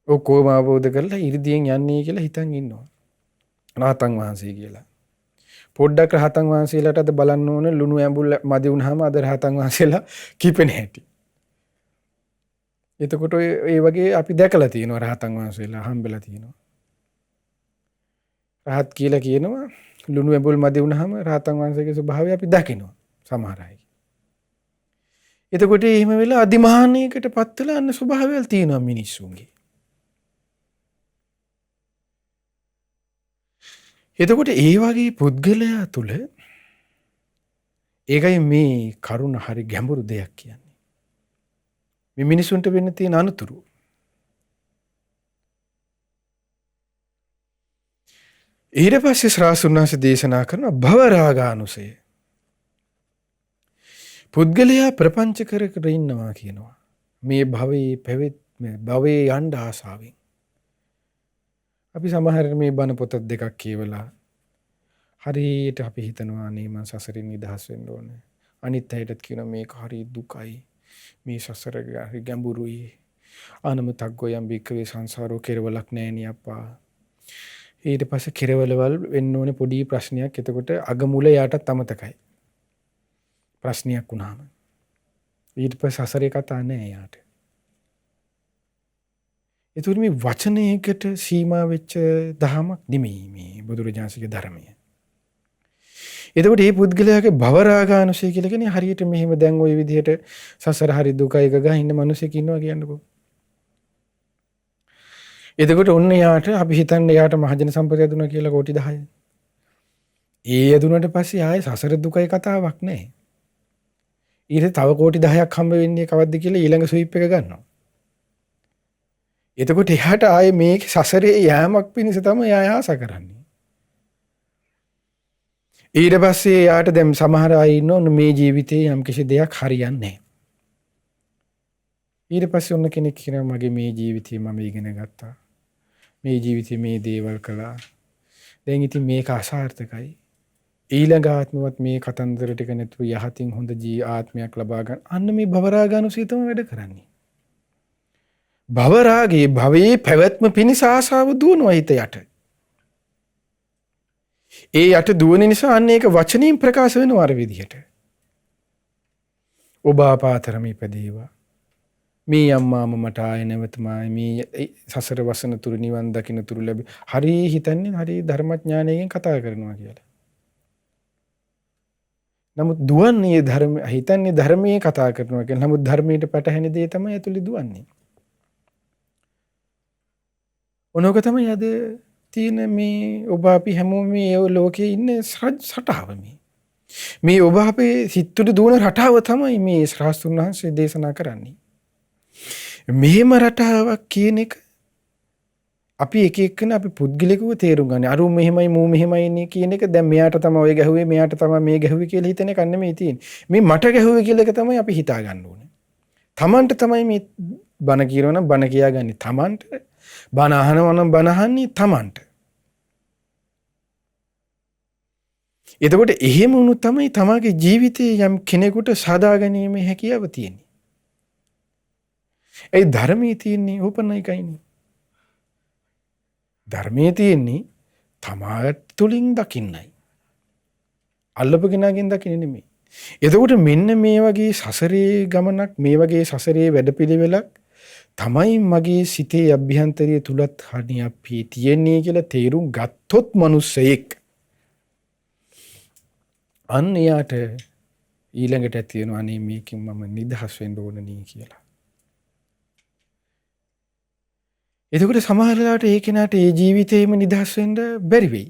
ඔක්කොම අවබෝධ කරලා 이르දියෙන් යන්නේ කියලා හිතන් ඉන්නවා. රහතන් වහන්සේ කියලා. පොඩ්ඩක් රහතන් වහන්සේලාට අද බලන්න ඕන ලුණු ඇඹුල් මදි වුණාම අද රහතන් වහන්සේලා කිපෙන හැටි. එතකොට ඒ වගේ අපි දැකලා තියෙනවා රහතන් වහන්සේලා හම්බෙලා තියෙනවා. රහත් කියලා කියනවා ලුණු ඇඹුල් මදි වුණාම රහතන් වහන්සේගේ ස්වභාවය අපි දකිනවා සමහර අය. එතකොට එහෙම වෙලා අධිමහානයකටපත් වෙලා අන්න ස්වභාවයල් තියෙනවා මිනිස්සුන්ගේ. එතකොට ඒ වගේ පුද්ගලයා තුල ඒකයි මේ කරුණ හරි ගැඹුරු දෙයක් කියන්නේ. මේ මිනිසුන්ට වෙන්න තියෙන අනුතුරු. ඊට පස්සේ ශ්‍රාවකයන් වහන්සේ දේශනා කරන භවරාගානුසය. පුද්ගලයා ප්‍රපංච කර කර ඉන්නවා කියනවා. මේ භවයේ යන්න ආසාවෙන්. අපි සමහර මේ බණ පොත දෙකක් කියවලා හරියට අපි හිතනවා අනේ මං සසරින් නිදහස් වෙන්න ඕනේ. අනිත් අයටත් කියනවා මේක හරි දුකයි. මේ සසර හරි ගැඹුරුයි. අනමතග්ගෝ යම් බික්කවේ සංසාරෝ කෙරවලක් නෑනේ අප්පා. ඊට පස්සේ කෙරවලවල් වෙන්න ඕනේ පොඩි ප්‍රශ්නයක්. එතකොට අගමුල යාටත් අමතකයි. ප්‍රශ්නයක් වුණාම. ඊට පස්සේ සසරේ කතා නෑ යාට. ඒතුළු මේ වචනයකට සීමා වෙච්ච දහමක් නෙමෙයි මේ බුදුරජාණන්සේගේ ධර්මය. එතකොට මේ පුද්ගලයාගේ භවරාගානුසය කියලා කියන්නේ හරියට මෙහෙම දැන් ওই විදිහට සසර හරි දුකයි ගගා ඉන්න මිනිසෙක් ඉන්නවා කියන්නකෝ. එතකොට ඔන්න යාට අපි හිතන්නේ යාට මහජන සම්පතය දුන්නා කියලා කෝටි 10. ඒ දුන්නට පස්සේ ආයේ සසර දුකයි කතාවක් නැහැ. ඊට තව කෝටි 10ක් හම්බ වෙන්නේ කවද්ද කියලා ඊළඟ ස්විප් එක ගන්නවා. එතකොට එයාට ආයේ මේ සසරේ යෑමක් පිණිස තමයි එයා ආස කරන්නේ. ඊට පස්සේ යාට දැන් සමහර අය ඉන්නෝ මේ ජීවිතේ යම් කිසි දෙයක් හරියන්නේ නැහැ. ඊට පස්සේ ඔන්න කෙනෙක් කියනවා මගේ මේ ජීවිතේ මම ඉගෙන ගත්තා. මේ ජීවිතේ මේ දේවල් කළා. දැන් ඉතින් මේක අසාර්ථකයි. ඊළඟ ආත්මවත් මේ කතන්දර ටික නැතුව යහතින් හොඳ ආත්මයක් ලබා ගන්න. අන්න මේ භවරාගානුසය තමයි වැඩ කරන්නේ. භවරාගේ භවයේ පැවැත්ම පිණිස ආසාව දුවනවා හිත යට. ඒ යට දුවන නිසා අන්න ඒක වචනින් ප්‍රකාශ වෙනවා අර විදිහට. ඔබ ආපාතරම ඉපදේවා. මේ අම්මාම මට ආය නැවතමයි මේ සසර වසන තුරු නිවන් දකින්න තුරු ලැබි. හරි හිතන්නේ හරි ධර්මඥානයෙන් කතා කරනවා කියලා. නමුත් දුවන්නේ ධර්ම හිතන්නේ ධර්මයේ කතා කරනවා කියලා. නමුත් ධර්මයට පැටහෙන දේ තමයි ඇතුලේ දුවන්නේ. ඔනෝක තමයි අද තියෙන මේ ඔබ අපි හැමෝම මේ ලෝකයේ ඉන්න රටාව මේ ඔබ අපේ සිත්තුට දුවන රටාව තමයි මේ ශාස්ත්‍රඥ වහන්සේ දේශනා කරන්නේ. මෙහෙම රටාවක් කියන එක අපි එක එක්කන අපි පුද්ගලිකව තේරුම් ගන්න. අරු මෙහෙමයි මූ මෙහෙමයි කියන එක දැන් මෙයාට තමයි ඔය ගැහුවේ මෙයාට තමයි මේ ගැහුවේ කියලා හිතන එක නෙමෙයි තියෙන්නේ. මේ මට ගැහුවේ කියලා එක තමයි අපි හිතා ගන්න ඕනේ. Tamanට තමයි මේ බණ කියනවනම් බණ කියාගන්නේ Tamanට. බණ අහනවනම් බණ අහන්නේ Tamanට. එතකොට එහෙම වුණු තමයි තමාගේ ජීවිතයේ යම් කෙනෙකුට සාදා ගැනීමේ හැකියාව තියෙන්නේ. ඒ ධර්මයේ තියෙන්නේ ඕපනයිකයිනේ. ධර්මයේ තියෙන්නේ තමා තුලින් දකින්නයි. අල්ලපු කෙනාගෙන් දකින්නේ නෙමෙයි. එතකොට මෙන්න මේ වගේ සසරේ ගමනක් මේ වගේ සසරේ වැඩපිළිවෙලක් තමයි මගේ සිතේ අභ්‍යන්තරයේ තුලත් හණි අපි තියෙන්නේ කියලා තේරුම් ගත්තොත් මිනිස්සෙක් අන්න යාට ඊළඟට තියෙනවා අනේ මේකෙන් මම නිදහස් වෙන්න ඕන නේ කියලා. එතකොට සමහර වෙලාවට ඒ කෙනාට ඒ ජීවිතේම නිදහස් වෙන්න බැරි වෙයි.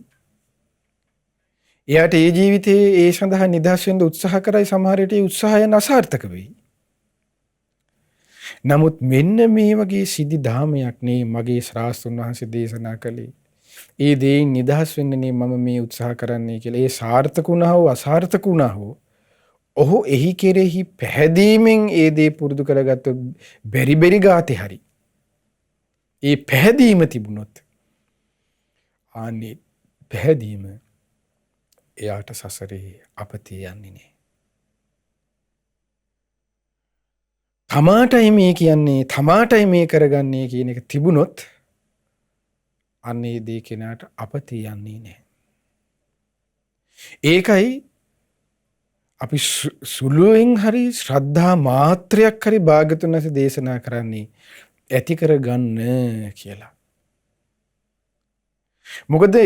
එයාට ඒ ජීවිතේ ඒ සඳහා නිදහස් වෙන්න උත්සාහ කරයි සමහර විට ඒ උත්සාහය අසාර්ථක වෙයි. නමුත් මෙන්න මේ වගේ සිද්ධි ධාමයක් නේ මගේ ශාස්ත්‍රඥ වහන්සේ දේශනා කළේ. ඒ දේෙන් නිදහස් වෙන්න නේ මම මේ උත්සාහ කරන්නේ කියලා. ඒ සාර්ථක වුණා හෝ අසාර්ථක වුණා හෝ ඔහු එහි කෙරෙහි පැහැදීමෙන් ඒ දේ පුරුදු කරගත්තොත් බැරි ගාතේ හරි ඒ පැහැදීම තිබුණොත් ආන්නේ පැහැදීම එයාට සසරේ අපතේ යන්නේ නෑ. තමාටයි මේ කියන්නේ තමාටයි මේ කරගන්නේ කියන එක තිබුණොත් අන්නේ දේ කෙනාට අපතේ යන්නේ නෑ. ඒකයි අපි සුළුවෙන් හරි ශ්‍රද්ධා මාත්‍රයක් හරි භාග්‍යතුන් වහන්සේ දේශනා කරන්නේ ඇති කරගන්න කියලා. මොකද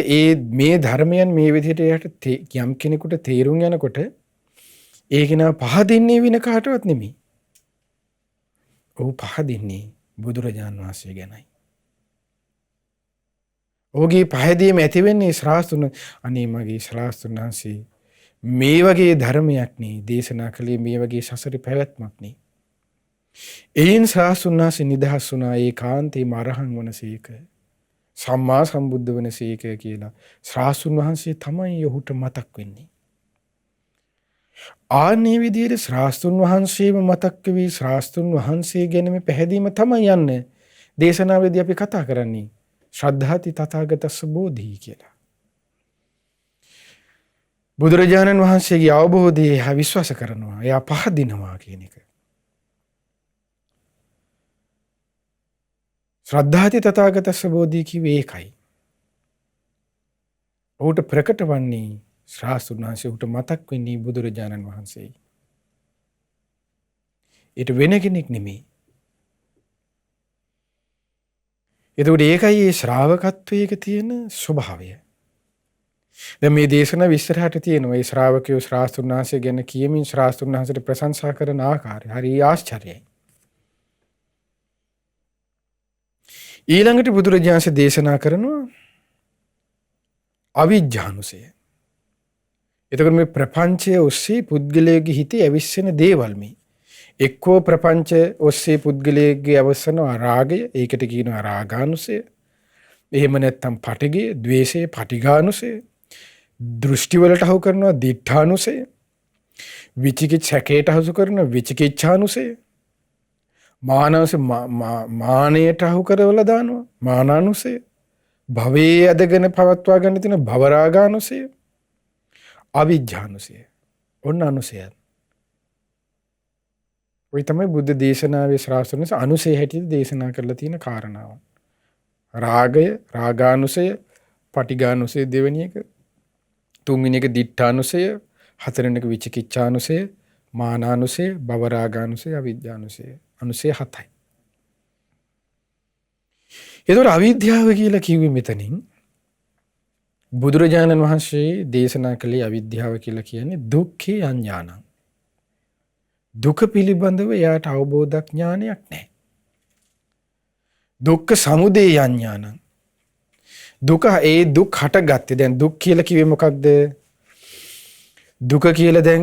මේ ධර්මයන් මේ විදිහට යම් කෙනෙකුට තේරුම් යනකොට ඒක නා පහදින්නේ වෙන කාටවත් නෙමෙයි. ඔහු පහදින්නේ බුදුරජාන් වහන්සේ ගැනයි. ඔහුගේ පහදීම ඇති වෙන්නේ ශ්‍රාස්තුන අනේ මගේ ශ්‍රාස්තුන් වහන්සේ මේ වගේ ධර්මයක් නේ දේශනා කළේ මේ වගේ සසරේ පැවැත්මක් නේ. එයින් ශාස්ත්‍රඥ වහන්සේ නිදහස් වුණා ඒකාන්තේම අරහන් වනසේක සම්මා සම්බුද්ධ වනසේක කියලා ශාස්ත්‍රඥ වහන්සේ තමයි ඔහුට මතක් වෙන්නේ. ආන්නේ විදිහට ශාස්ත්‍රඥ වහන්සේම මතක් වෙවි ශාස්ත්‍රඥ වහන්සේ ගැනම පැහැදීම තමයි යන්නේ. දේශනාවේදී අපි කතා කරන්නේ ශ්‍රද්ධාති තථාගතස්ස බෝධි කියලා. බුදුරජාණන් වහන්සේගේ අවබෝධය එහා විශ්වාස කරනවා. එයා පහදිනවා කියන එක. ශ්‍රද්ධාති තථාගතස්ස බෝධි කිව්වේ ඒකයි. ඔහුට ප්‍රකට වන්නේ ශාස්ත්‍රඥ වහන්සේ, ඔහුට මතක් වෙන්නේ බුදුරජාණන් වහන්සේයි. ඊට වෙන කෙනෙක් නෙමෙයි. එතකොට ඒකයි මේ ශ්‍රාවකත්වයක තියෙන ස්වභාවය. දැන් මේ දේශනාව විස්තරයට තියෙනවා. මේ ශ්‍රාවකයෝ ශාස්ත්‍රඥ වහන්සේ ගැන කියමින් ශාස්ත්‍රඥ වහන්සේට ප්‍රශංසා කරන ආකාරය හරි ආශ්චර්යයි. ඊළඟට බුදුරජාණන් දේශනා කරනවා අවිජ්ජානුසය. එතකොට මේ ප්‍රපංචය ඔස්සේ පුද්ගලයාගේ හිතේ ඇවිස්සෙන දේවල් මේ. එක්කෝ ප්‍රපංච ඔස්සේ පුද්ගලයාගේ අවසනවා රාගය, ඒකට කියනවා රාගානුසය. එහෙම නැත්නම් පටිගය, ද්වේෂය, පටිඝානුසය. දෘෂ්ටි වලට අහු කරනවා දිඨානුසය. විචිකිච්ඡකේට අහු කරනවා විචිකිච්ඡානුසය. මානස මානයට අහු කරවලා දානවා මානානුසය. භවයේ ඇදගෙන පවත්වා ගන්න තියෙන භවරාගානුසය. අවිජ්ජානුසය. ඔන්න අනුසයන්. ඔය තමයි බුද්ධ දේශනාවේ ශාස්ත්‍රඥ අනුසය හැටියට දේශනා කරලා තියෙන කාරණාව. රාගය, රාගානුසය, පටිඝානුසය දෙවෙනි එක, තුන්වෙනි එක දිඨානුසය, හතරවෙනි එක විචිකිච්ඡානුසය, මානානුසය, භවරාගානුසය, අවිජ්ජානුසය. අනුසය 7යි. ඒතකොට අවිද්‍යාව කියලා කිව්වේ මෙතනින් බුදුරජාණන් වහන්සේ දේශනා කළේ අවිද්‍යාව කියලා කියන්නේ දුක්ඛේ අඥානං. දුක පිළිබඳව එයාට අවබෝධ ඥානයක් නැහැ. දුක්ඛ සමුදය අඥානං. දුක දුක් හටගත්තේ. දැන් දුක් කියලා කිව්වේ මොකක්ද? දුක කියලා දැන්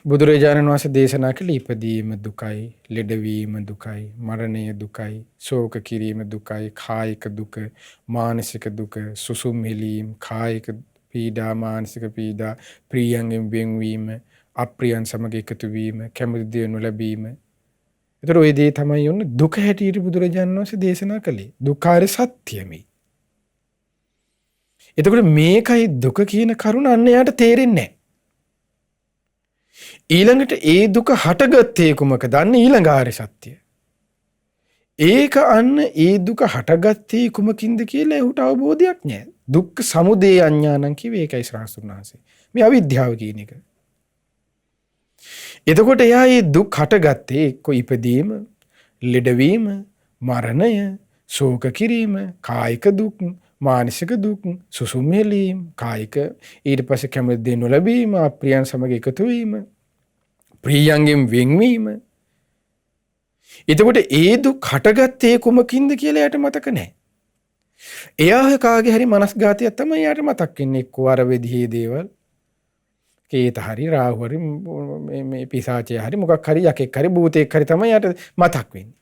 බුදුරජාණන් වහන්සේ දේශනා කළේ ඉපදීම දුකයි, ලෙඩවීම දුකයි, මරණය දුකයි, ශෝක කිරීම දුකයි, කායික දුක, මානසික දුක, සුසුම් හෙලීම්, කායික පීඩා, මානසික පීඩා, ප්‍රියයන්ගෙන් වෙන්වීම, අප්‍රියයන් සමග එකතු වීම, කැමති දේ නොලැබීම. ඒතර ওই දේ තමයි යන්නේ දුක හැටියට බුදුරජාණන් වහන්සේ දේශනා කළේ. දුක්ඛාර සත්‍යමයි. එතකොට මේකයි දුක කියන කරුණ අන්න යාට තේරෙන්නේ නැහැ. ඊළඟට ඒ දුක හටගත්තේ කුමකද? අන්න ඊළඟ ආර්ය සත්‍ය. ඒක අන්න ඒ දුක හටගත්තේ කුමකින්ද කියලා එහුට අවබෝධයක් නැහැ. දුක්ඛ සමුදය අඥානං කිව්වේ ඒකයි ශාස්ත්‍රඥ වහන්සේ. මේ අවිද්‍යාව කියන එක. එතකොට එයා මේ දුක් හටගත්තේ එක්ක ඉපදීම, ලෙඩවීම, මරණය, ශෝක කිරීම, කායික දුක්, මානසික දුක්, සුසුම් හෙලීම්, කායික ඊට පස්සේ කැමති දේ නොලැබීම, අප්‍රියයන් සමග එකතු වීම, ප්‍රියයන්ගෙන් වෙන්වීම. එතකොට ඒ දුක් හටගත්තේ කුමකින්ද කියලා එයාට මතක නැහැ. එයා කාගේ හරි මනස්ගාතයක් තමයි එයාට මතක් වෙන්නේ. එක්කෝ අර විදිහේ දේවල්, කේත හරි, රාහු හරි, මේ පිසාචය හරි, මොකක් හරි, යකෙක් හරි, භූතෙක් හරි තමයි එයාට මතක් වෙන්නේ.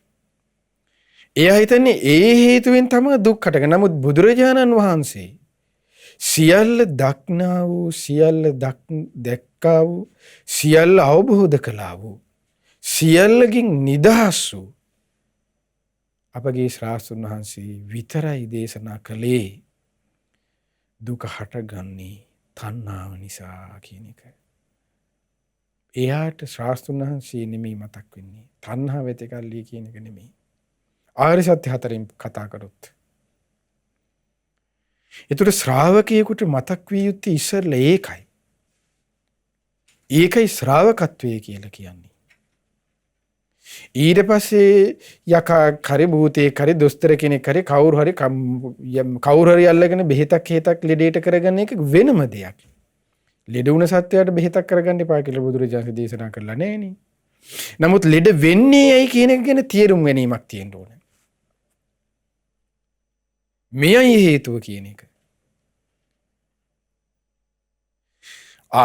එයා හිතන්නේ ඒ හේතුවෙන් තමයි දුක් හටගන්නේ. නමුත් බුදුරජාණන් වහන්සේ සියල්ල දක්නා වූ, සියල්ල දැක්කා වූ, සියල්ල අවබෝධ කළා වූ, සියල්ලකින් නිදහස් වූ අපගේ ශාස්ත්‍රඥ වහන්සේ විතරයි දේශනා කළේ දුක හටගන්නේ තණ්හාව නිසා කියන එක. එයාට ශාස්ත්‍රඥ වහන්සේ නෙමෙයි මතක් වෙන්නේ. තණ්හාව වෙත කල්ලි කියන එක නෙමෙයි. ආර්ය සත්‍ය හතරෙන් කතා කරොත්. ඒතර ශ්‍රාවකයෙකුට මතක් විය යුත්තේ ඉස්සෙල්ලා ඒකයි. ඒකයි ශ්‍රාවකත්වය කියලා කියන්නේ. ඊට පස්සේ යකා කරි, භූතේ කරි, දොස්තර කෙනෙක් කරි, කවුරු හරි අල්ලගෙන බෙහෙතක් හේතක් ලෙඩේට කරගන්න එක වෙනම දෙයක්. ලෙඩ වුණ සත්වයාට බෙහෙතක් කරගන්න එපා කියලා බුදුරජාණන් දේශනා කළා නෑනේ. නමුත් ලෙඩ වෙන්නේ ඇයි කියන එක ගැන තේරුම් ගැනීමක් තියෙන්න ඕන. මෙයයි හේතුව කියන එක.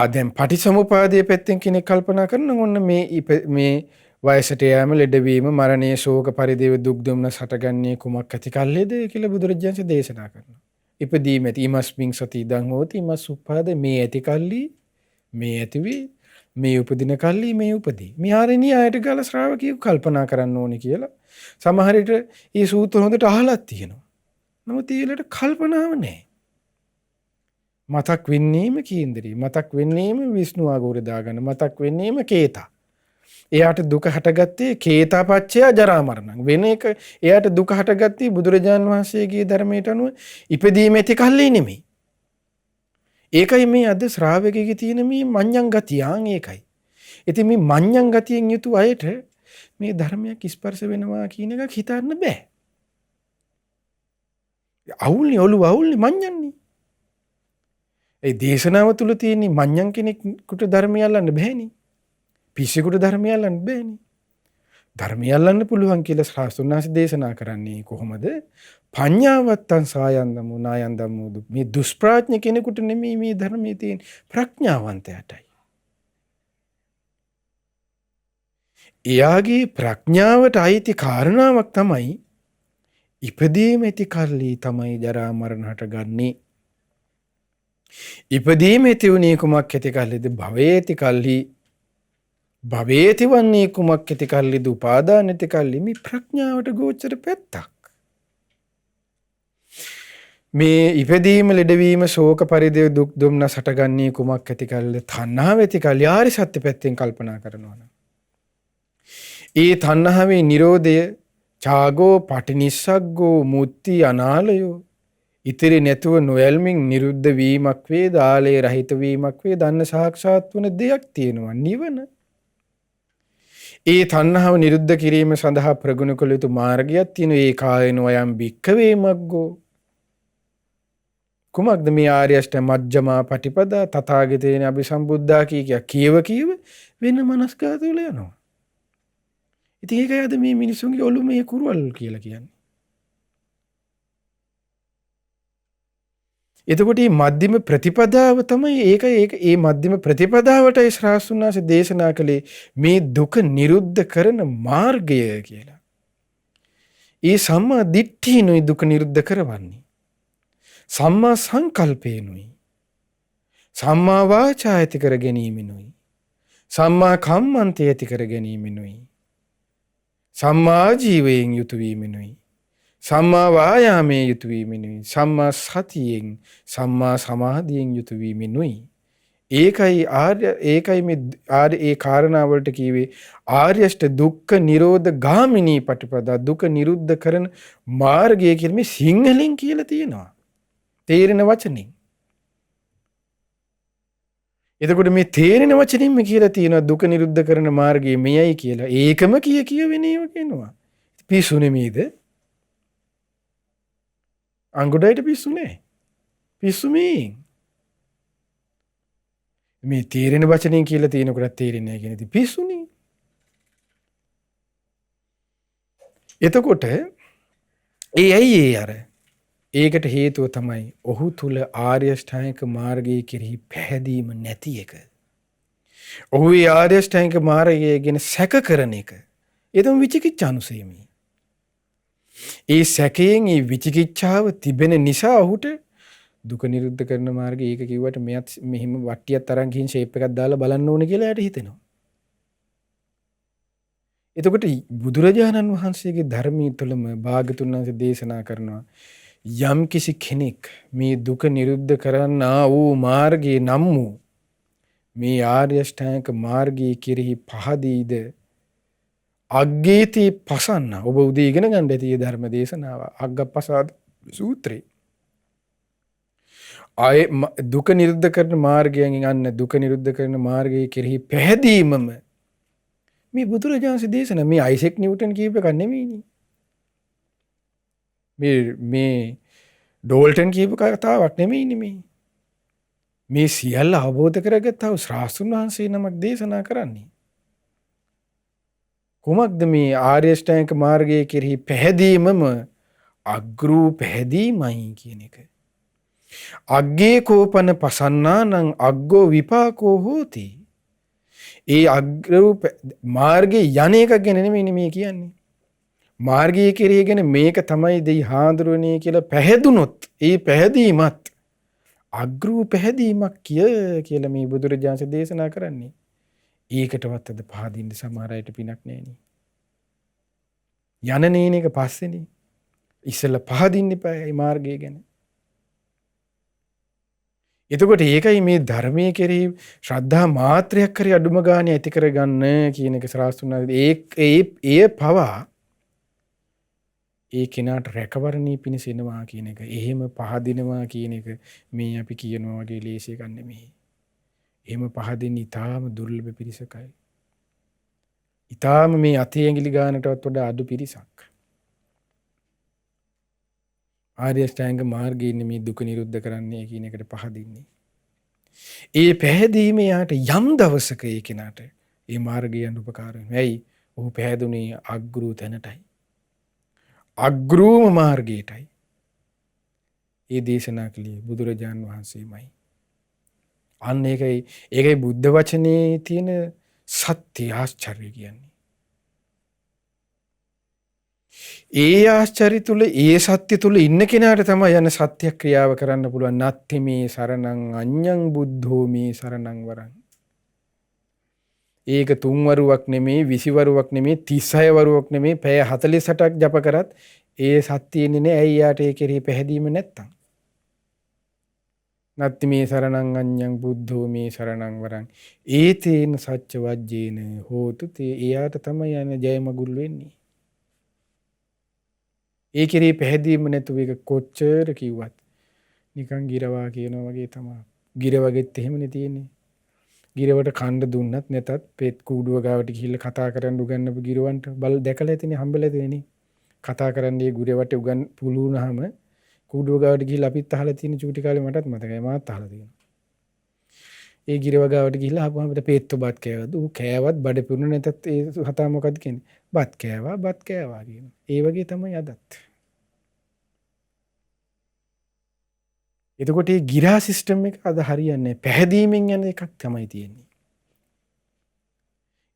දැන් පටිසමුපාදයේ පැත්තෙන් කෙනෙක් කල්පනා කරනවා ඔන්න මේ වයසට යෑම, ලෙඩවීම, මරණය, ශෝක පරිදේව, දුක් දුම්නස් හටගන්නේ කුමක් ඇති කල්ලිද කියලා බුදුරජාණන් දේශනා කරනවා. ඉපදීම ඇති ඉමස්මින් සති ඉදං හෝති ඉමස් උප්පාද, මේ ඇති කල්ලි මේ ඇතිවි, මේ උපදින කල්ලි මේ උපදී. මේ ආරණිය ආයත ගල ශ්‍රාවකයෙකු කල්පනා කරන්න ඕනේ කියලා සමහර විට මේ සූත්‍ර හොඳට අහලත් තියෙනවා. නමුත් ඊළඟට කල්පනාව නැහැ. මතක් වෙන්නේම කේන්දරී, මතක් වෙන්නේම විෂ්ණු ආගෝරේ දාගන්න, මතක් වෙන්නේම කේතා. එයාට දුක හටගත්තේ කේතාපච්චය ජරා මරණං. වෙන එක එයාට දුක හටගත්තේ බුදුරජාන් වහන්සේගේ ධර්මයට අනුව ඉපදීම ඇති කල්ලි නෙමෙයි. ඒකයි මේ අද ශ්‍රාවකයෙක්ගේ තියෙන මේ මඤ්ඤං ගතියන් ඒකයි. ඉතින් මේ මඤ්ඤං ගතියෙන් යුතු අයට මේ ධර්මයක් ස්පර්ශ වෙනවා කියන එක හිතන්න බෑ. අවුල්නේ ඔළුව අවුල්නේ මඤ්ඤන්නේ. ඒ දේශනාව තුල තියෙන මඤ්ඤං කෙනෙකුට ධර්මය අල්ලන්න බෑනේ. පිස්සෙකුට ධර්මය අල්ලන්න බෑනේ. ධර්මය අල්ලන්න පුළුවන් කියලා ශාස්ත්‍රඥාන්ස දේශනා කරන්නේ කොහොමද? පඤ්ඤාවත්තං සායන්දමු නායන්දමු මේ දුෂ්ප්‍රඥ කෙනෙකුට නෙමෙයි මේ ධර්මයේ තියෙන ප්‍රඥාවන්තයටයි. එයාගේ ප්‍රඥාවට අයිති කාරණාවක් තමයි ඉපදීම ඇති කල්ලි තමයි ජරා මරණ හටගන්නේ. ඉපදීම ඇති වුණේ කුමක් ඇති කල්ලිද? භවයේ ඇති කල්ලි. භවයේ ඇති වන්නේ කුමක් ඇති කල්ලිද? උපාදාන ඇති කල්ලි. මේ ප්‍රඥාවට ගෝචර පැත්තක්. මේ ඉපදීම ලෙඩවීම ශෝක පරිදේව දුක් දුම්නස හටගන්නේ කුමක් ඇති කල්ලිද? තණ්හාව ඇති කල්ලි. ආරි සත්‍ය පැත්තෙන් කල්පනා කරනවා නම් ඒ තණ්හාවේ නිරෝධය ඡාගෝ පටිනිස්සග්ගෝ මුත්‍ති අනාලයෝ ඉතිරි නැතුව නොයල්මින් නිරුද්ධ වීමක් වේ, දාලේ රහිත වීමක් වේ, දන්න සාක්ෂාත් වන දෙයක් තියෙනවා නිවන. ඒ තණ්හාව නිරුද්ධ කිරීම සඳහා ප්‍රගුණ කළ යුතු මාර්ගයක් තියෙනවා. ඒ කායනෝ යම් භික්ඛවේ මග්ගෝ. කුමක්ද මේ ආර්ය අෂ්ටාංග මජ්ක්‍ධිමා පටිපදා තථාගතේන අභිසම්බුද්ධා කියව වෙන මනස්ගත වල යනවා. ඉතින් ඒකයි අද මේ මිනිසුන්ගේ ඔළුව මේ කුරුවල් කියලා කියන්නේ. එතකොට මේ මධ්‍යම ප්‍රතිපදාව තමයි ඒ මධ්‍යම ප්‍රතිපදාවටයි ශ්‍රාවකයන්ස දේශනා කළේ මේ දුක නිරුද්ධ කරන මාර්ගය කියලා. ඒ සම්මා දිට්ඨියනොයි දුක නිරුද්ධ කරවන්නේ. සම්මා සංකල්පේනොයි. සම්මා වාචා ඇති කර ගැනීමෙනොයි. සම්මා කම්මන්තය ඇති කර ගැනීමෙනොයි. සම්මා ජීවයෙන් යුතු වීමෙනොයි. සම්මා වායාමයේ යුතු වීමෙනුයි. සම්මා සතියෙන් සම්මා සමාධියෙන් යුතු වීමෙනුයි. ඒකයි මේ ආර්ය ඒ කාරණා වලට කියවේ ආර්ය අෂ්ට දුක්ඛ නිරෝධ ගාමිනී පටිපදා දුක නිරුද්ධ කරන මාර්ගය කියලා මේ සිංහලෙන් කියලා තියෙනවා. තේරෙන වචනින්. එතකොට මේ තේරෙන වචනින්ම කියලා තියෙනවා දුක නිරුද්ධ කරන මාර්ගය මෙයයි කියලා. ඒකම කියවෙනේව කියනවා. පිස්සු නෙමෙයිද? අංගොඩයිට පිස්සු නෑ. පිස්සු මේ තේරෙන වචනෙන් කියලා තියෙනකොට තේරෙන්නේ නැහැ කියන ඉතින් පිස්සුනේ. එතකොට ඒකට හේතුව තමයි ඔහු තුල ආර්ය අෂ්ටාංගික මාර්ගයේ කෙරෙහි පැහැදීම නැති එක. ඔහු ඒ ආර්ය අෂ්ටාංගික මාර්ගය ගැන සැක කරන එක. ඒ තමයි විචිකිච්ඡානුසයමි. ඒ සැකයෙන් ඒ විචිකිච්ඡාව තිබෙන නිසා ඔහුට දුක නිරුද්ධ කරන මාර්ගය ඒක කිව්වට මෙයත් මෙහිම වට්ටියක් තරම් ගිහින් ෂේප් එකක් දාලා බලන්න ඕනේ කියලා එයාට හිතෙනවා. එතකොට බුදුරජාණන් වහන්සේගේ ධර්මයේ තුලම භාගතුන් වහන්සේ දේශනා කරනවා යම් කිසි කෙනෙක් මේ දුක නිරුද්ධ කරන්නා වූ මාර්ගයේ නම් වූ මේ ආර්ය අෂ්ටාංගික මාර්ගයේ කෙරෙහි පහදීද අග්ගේති පසන්න. ඔබ උදේ ඉගෙන ගන්න ඇති ධර්ම දේශනාව අග්ගප්පසාද සූත්‍රේ. ආයේ දුක නිරුද්ධ කරන මාර්ගයෙන් යන්න දුක නිරුද්ධ කරන මාර්ගයේ කෙරෙහි පැහැදීමම මේ බුදුරජාණන් දේශනා මේ අයිසෙක් නිව්ටන් කියප එක නෙමෙයිනේ. මේ ඩෝල්ටන් කියපු කතාවක් නෙමෙයිනේ මේ. මේ සියල්ල අවබෝධ කරගත්තා වූ ශ්‍රාවකයන් වහන්සේ නමක් දේශනා කරන්නේ. කුමක්ද මේ ආර්ය අෂ්ටාංගික මාර්ගයේ කෙරෙහි පැහැදීමම අග්‍රූ පැහැදීමයි කියන එක. අග්ගේ කෝපන පසන්නානං අග්ගෝ විපාකෝ හෝති. ඒ අග්‍රූ මාර්ගයේ යන්නේක ගැන නෙමෙයි මේ කියන්නේ. මාර්ගයේ කෙරෙහිගෙන මේක තමයි දෙයි හාඳුරන්නේ කියලා පැහැදුනොත් ඒ පැහැදීමත් අග්‍රූ පැහැදීමක් කියලා මේ බුදුරජාණන් දේශනා කරන්නේ. ඒකටවත් අද පහදින්න සමහර අයට පිනක් නැහෙනි. යන නේන එක පස්සේනේ. ඉස්සෙල්ලා පහදින්න එපා මේ මාර්ගය ගැන. එතකොට ඒකයි මේ ධර්මයේ කෙරෙහි ශ්‍රද්ධා මාත්‍රයක් හරි අඩුම ගානේ ඇති කරගන්න කියන එක ශාස්ත්‍රඥ ඒ පවා ඒ කෙනාට රැකවරණී පිණිස එනවා කියන එක. එහෙම පහදිනවා කියන එක මේ අපි කියනවා වගේ ලේසි එකක් නෙමෙයි. එහෙම පහදින්නේ ඊටාම දුර්ලභ පිරිසකයි. ඊටාම මේ අතේ ඇඟිලි ගානටවත් වඩා අඩු පිරිසක්. ආර්ය අෂ්ටාංග මාර්ගයේ ඉන්නේ මේ දුක නිරුද්ධ කරන්නේ කියන එකට පහදින්නේ. ඒ පැහැදීම යාට යම් දවසක ඒ කෙනාට ඒ මාර්ගය යන උපකාර වෙනවා. ඇයි? ඔහු පැහැදුනේ අග්‍රු තැනටයි. අග්‍රූම මාර්ගයටයි. ඒ දේශනා කළේ බුදුරජාන් වහන්සේමයි. අන්න ඒකයි බුද්ධ වචනේ තියෙන සත්‍ය ආශ්චර්ය කියන්නේ. ඒ ආශ්චර්ය තුල ඒ සත්‍ය තුල ඉන්න කෙනාට තමයි යන සත්‍ය ක්‍රියාව කරන්න පුළුවන්. නත්ති මේ සරණං අඤ්ඤං බුද්ධෝ මේ සරණං වරං. ඒක 3 වරුවක් නෙමෙයි 20 වරුවක් නෙමෙයි 36 වරුවක් නෙමෙයි පැය 48ක් ජප කරත් ඒ සත්‍යෙන්නේ නෑ. ඇයි යාට ඒ කෙරෙහි පැහැදීම නැත්තම්? නත්ති මේ සරණං අඤ්ඤං බුද්ධෝ මේ සරණං වරං ඒතේන සච්ච වජ්ජේන හෝතු තේ. එයාට තමයි යන ජයමගුල් වෙන්නේ. ඒ කෙරෙහි පැහැදීම නැතුව ඒක කොච්චර කිව්වත් නිකන් ගිරවා කියනවා වගේ තමයි. ගිරවගෙත් එහෙමනේ තියෙන්නේ. ගිරවට කණ්ඩ දුන්නත් නැතත් පෙත් කූඩුව ගාවට ගිහිල්ලා කතා කරන්න උගන්නපු ගිරවන්ට බල දැකලා ඇතිනේ හම්බෙලා තියෙන්නේ. කතා කරන්නේ ගුරවට උගන් පුළුණාම කූඩුව ගාවට ගිහිල්ලා අපිත් අහලා තියෙන චූටි කාලේ මටත් මතකයි මාත් අහලා තියෙනවා. ඒ ගිරව ගාවට ගිහිල්ලා ආපුවම අපිට පෙත්තු බත් කෑවද? ඌ කෑවත් බඩ පිරුණ නැතත් ඒ හතා මොකද්ද කියන්නේ? බත් කෑවා කියනවා. ඒ වගේ තමයි අදත්. එතකොට මේ ගිරා සිස්ටම් එක අද හරියන්නේ පැහැදීමෙන් යන එකක් තමයි තියෙන්නේ.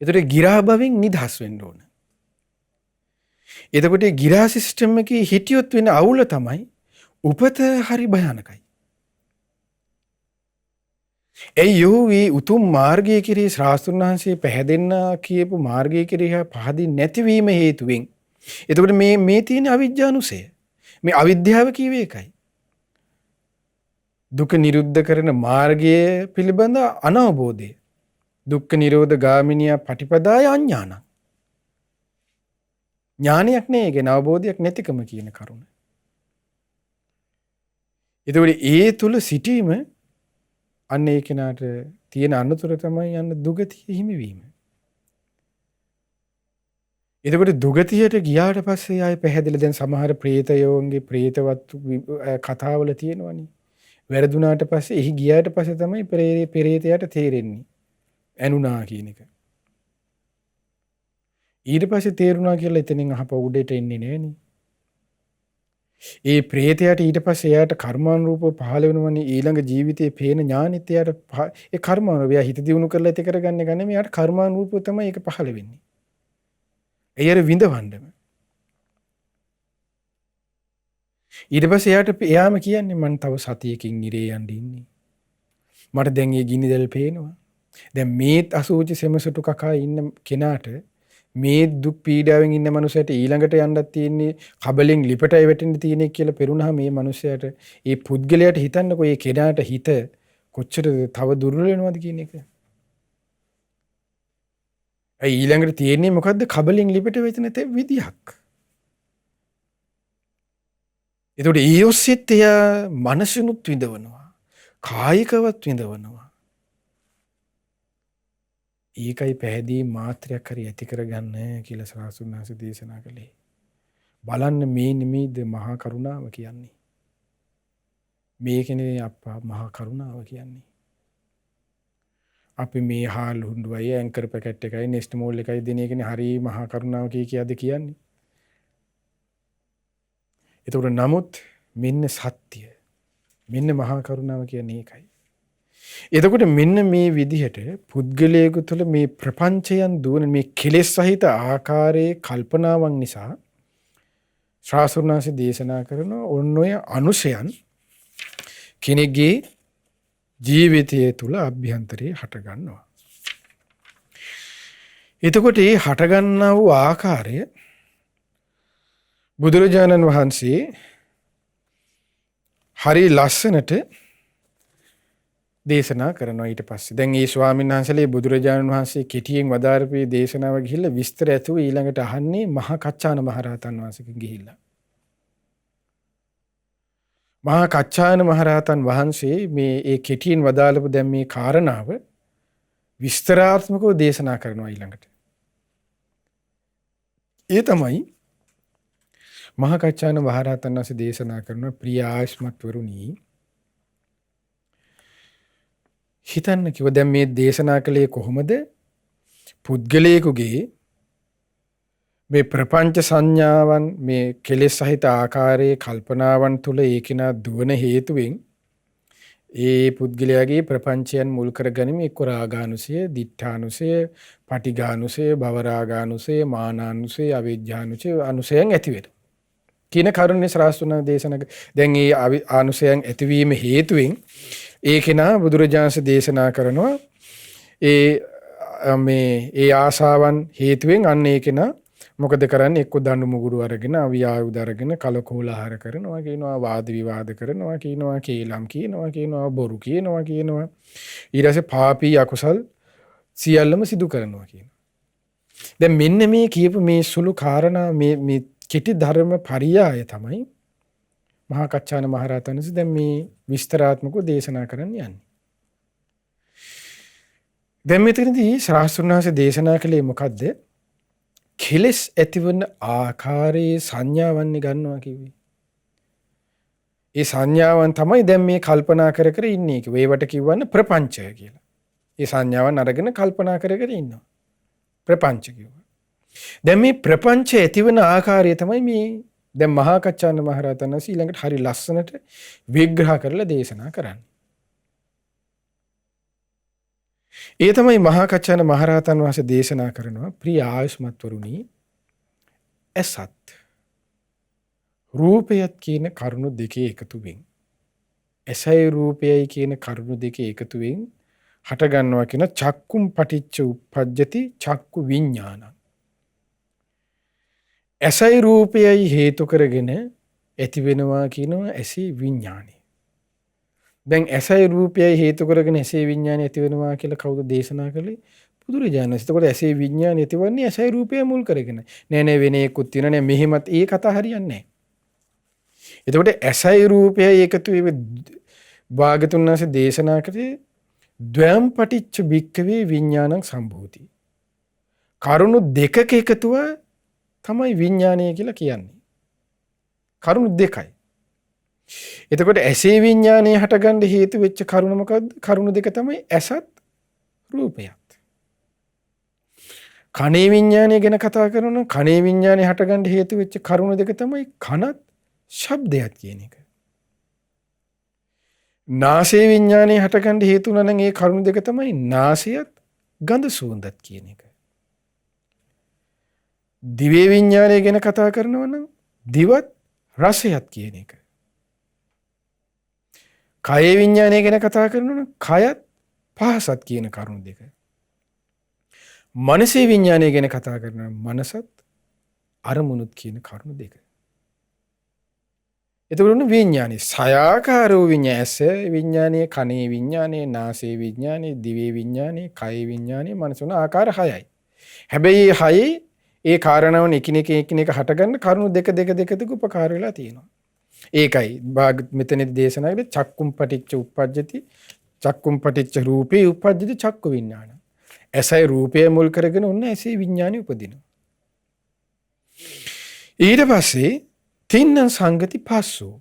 එතකොට ගිරා බවෙන් නිදහස් වෙන්න ඕන. එතකොට මේ ගිරා සිස්ටම් එකේ හිටියොත් වෙන අවුල තමයි උපත හරි භයානකයි. යෝ මේ උතුම් මාර්ගයේ කෙරෙහි ශාස්ත්‍රඥ වහන්සේ පැහැදෙන්න කියපු මාර්ගයේ කෙරෙහි පහදින් නැතිවීම හේතුවෙන් එතකොට මේ තියෙන අවිජ්ජානුසය මේ අවිද්‍යාව කියවේ එකයි. දුක නිරුද්ධ කරන මාර්ගය පිළිබඳ අනවබෝධය. දුක්ඛ නිරෝධ ගාමිනිය පටිපදාය අඥාන. ඥානයක් නෑ ඒක අවබෝධයක් නැතිකම කියන කරුණ. එතකොට ඒ තුල සිටීම අන්න ඒ කෙනාට තියෙන අනුතර තමයි යන දුගතිය හිමිවීම. එතකොට දුගතියට ගියාට පස්සේ ආයේ පැහැදිලි දැන් සමහර ප්‍රේතයෝන්ගේ ප්‍රේතවත් කතාවල තියෙනවනේ. වැරදුනාට පස්සේ එහි ගියාට පස්සේ තමයි පෙරේතයාට තේරෙන්නේ ඇනුනා කියන එක. ඊට පස්සේ තේරුණා කියලා එතනින් අහප උඩට එන්නේ නෑනේ. ඒ ප්‍රේතයාට ඊට පස්සේ එයාට කර්මානුරූපව පහළ වෙනවනේ ඊළඟ ජීවිතේ පේන ඥානෙත් එයාට ඒ කර්මානුරූපව එයා හිත දියුණු කරලා ඇති කරගන්න එක නෙමෙයි එයාට කර්මානුරූපව තමයි ඒක පහළ වෙන්නේ. එයාට විඳවන්නම. ඊට පස්සේ එයාම කියන්නේ මං තව සතියකින් නිරේ යන්න ඉන්නේ. මට දැන් ඒ ගිනි දැල් පේනවා. දැන් මේත් අසූචි සෙමසුටු කකා ඉන්න කෙනාට මේ දුක් පීඩාවෙන් ඉන්න මනුස්සයට ඊළඟට යන්නත් තියෙන්නේ කබලෙන් ලිපටයි වැටෙන්න තියෙන්නේ කියලා පෙරුණාම මේ මනුස්සයාට ඒ පුද්ගලයාට හිතන්නකෝ ඒ කෙනාට හිත කොච්චර තව දුර්වල වෙනවද කියන එක. ඒ ඊළඟට තියෙන්නේ මොකද්ද? කබලෙන් ලිපට වැටෙන විදියක්. එතකොට ඒ ඔස්සෙත් එයා මනසිනුත් විඳවනවා. කායිකවත් විඳවනවා. ඒකයි පැහැදී මාත්‍රයක් හරි ඇති කරගන්න කියලා ශාස්ත්‍රඥ වහන්සේ දේශනා කළේ. බලන්න මේ නිමේද මහා කරුණාව කියන්නේ. මේකනේ අප්පා මහා කරුණාව කියන්නේ. අපි මේ හාල් හුඬුවයි ඇන්කර් පැකට් එකයි නෙස්ට් මෝල් එකයි දෙන එකනේ හරි මහා කරුණාව කියද කියන්නේ. ඒතකොට නමුත් මෙන්න සත්‍ය. මෙන්න මහා කරුණාව කියන්නේ ඒකයි. එතකොට මෙන්න මේ විදිහට පුද්ගලයෙකු තුළ මේ ප්‍රපංචයන් දුවන මේ කෙලෙස් සහිත ආකාරයේ කල්පනාවන් නිසා ශාස්ත්‍රඥාන්සේ දේශනා කරන ඔන්න ඔය අනුශයන් කෙනෙක්ගේ ජීවිතය තුළ අභ්‍යන්තරයේ හට ගන්නවා. එතකොට මේ හට ගන්නා වූ ආකාරය බුදුරජාණන් වහන්සේ හරි ලස්සනට දේශනා කරනවා ඊට පස්සේ. දැන් මේ ස්වාමීන් වහන්සේලා බුදුරජාණන් වහන්සේ කෙටියෙන් වදාරපේ දේශනාව ගිහිල්ලා විස්තර ඇතුව ඊළඟට අහන්නේ මහා කච්චාන මහරහතන් වහන්සේගෙන් ගිහිල්ලා. මහා කච්චායන මහරහතන් වහන්සේ මේ ඒ කෙටියෙන් වදාළපු දැන් මේ කාරණාව විස්තරාත්මකව දේශනා කරනවා ඊළඟට. ඒ තමයි මහා කච්චායන මහරහතන් වහන්සේ දේශනා කරන ප්‍රිය ආයස්මත් වරුනි, හිතන්න කිව්ව දැන් මේ දේශනා කළේ කොහොමද? පුද්ගලයෙකුගේ මේ ප්‍රපංච සංඥාවන් මේ කෙලෙස් සහිත ආකාරයේ කල්පනාවන් තුළ ඒකිනා දුවන හේතුවෙන් ඒ පුද්ගලයාගේ ප්‍රපංචයන් මුල් කරගනිමින් එක්ක රාගානුසය, දිඨානුසය, පටිඝානුසය, භවරාගානුසය, මානානුසය, අවිජ්ජානුසය අනුසයන් ඇති වෙන කියන කරුණේ ශාස්ත්‍රණ දේශනක. දැන් මේ ආනුසයන් ඇතිවීම හේතුවෙන් ඒකිනා බුදුරජාණන් දේශනා කරනවා ඒ ආසාවන් හේතුවෙන් අන්න ඒකිනා මොකද කරන්නේ? එක්ක දඬු මුගුරු අරගෙන අවියායුධ අරගෙන කලකෝලහාර කරනවා කියනවා, වාද විවාද කරනවා කියනවා, කේලම් කියනවා, බොරු කියනවා, ඊට පස්සේ පාපී අකුසල් සියල්ලම සිදු කරනවා කියනවා. දැන් මෙන්න මේ කියපු මේ සුළු කාරණා මේ කෙටි ධර්ම පරියාය තමයි මහා කච්චායන මහරහතන් වහන්සේ දැන් මේ විස්තරාත්මකව දේශනා කරන්න යන්නේ. දැන් මෙතනදී ශාස්ත්‍රඥ වහන්සේ දේශනා කළේ මොකද්ද? කෙලෙස් ඇතිවන ආකාරයේ සංඥාවන් ගන්නවා කිව්වේ. ඒ සංඥාවන් තමයි දැන් මේ කල්පනා කර කර ඉන්නේ කිව්වේ. ඒවට කියවන්නේ ප්‍රපංචය කියලා. ඒ සංඥාවන් අරගෙන කල්පනා කර කර ඉන්නවා. ප්‍රපංච කිව්වා. දැන් මේ ප්‍රපංච ඇතිවන ආකාරය තමයි මේ දැන් මහා කච්චායන මහරහතන් වහන්සේ ඊළඟට හරි ලස්සනට විග්‍රහ කරලා දේශනා කරන්නේ. ඒ තමයි මහා කච්චායන මහරහතන් වහන්සේ දේශනා කරනවා ප්‍රිය ආයුෂ්මත් වරුනි, ඇසත් රූපයත් කියන කරුණු දෙකේ එකතුවෙන්, ඇසයි රූපයයි කියන කරුණු දෙකේ එකතුවෙන් හට ගන්නවා කියන චක්කුම් පටිච්ච උප්පජ්ජති චක්කු විඥානං. ඇසයි රූපයයි හේතු කරගෙන ඇති වෙනවා කියනවා ඇසේ විඥානය. දැන් ඇසයි රූපයයි හේතු කරගෙන ඇසේ විඥානය ඇති වෙනවා කියලා කවුද දේශනා කළේ? බුදුරජාණන් වහන්සේ. එතකොට ඇසේ විඥානය ඇතිවන්නේ ඇසයි රූපය මුල් කරගෙන. නෑ වෙන එකකුත් තියෙනවා නෑ මෙහෙමත් ඒ කතා හරියන්නේ නෑ. එතකොට ඇසයි රූපයයි එකතු වෙ භාග්‍යතුන් වහන්සේ දේශනා කළේ ද්වයම් පටිච්ච භික්ඛවේ විඥානං සම්භූති. කරුණු දෙකක එකතුව තමයි විඥානය කියලා කියන්නේ. කරුණු දෙකයි. එතකොට ඇසේ විඥානය හටගන්න හේතු වෙච්ච කරුණ මොකද්ද? කරුණු දෙක තමයි ඇසත් රූපයත්. කනේ විඥානය ගැන කතා කරනවා. කනේ විඥානය හටගන්න හේතු වෙච්ච කරුණු දෙක තමයි කනත් ශබ්දයක් කියන එක. නාසයේ විඥානය හටගන්න හේතු වුණා නම් ඒ කරුණු දෙක තමයි නාසයත් ගඳ සුවඳත් කියන එක. දිවේ විඥානය ගැන කතා කරනවා නම් දිවත් රසයත් කියන එක. කය විඥානය ගැන කතා කරනවා නම් කයත් පහසත් කියන කරුණු දෙක. මනසේ විඥානය ගැන කතා කරනවා මනසත් අරමුණුත් කියන කරුණු දෙක. එතකොට විඥානය සයාකාර වූ ඇස විඥානය, කනේ විඥානය, නාසයේ විඥානය, දිවේ විඥානය, කය විඥානය, මනස වන ආකාර 6යි. හැබැයි 6 ඒ කාරණාවන් එකිනෙක හටගන්න කරුණු දෙක උපකාර වෙලා තියෙනවා. ඒකයි මෙතනදී දේශනා කළේ චක්කුම් පටිච්ච උප්පජ්ජති චක්කුම් පටිච්ච රූපේ උප්පජ්ජති චක්කු විඥාන. ඇසයි රූපය මුල් කරගෙන ඔන්න ඇසේ විඥානය උපදිනවා. ඊට පස්සේ තින්න සංගති පස්සෝ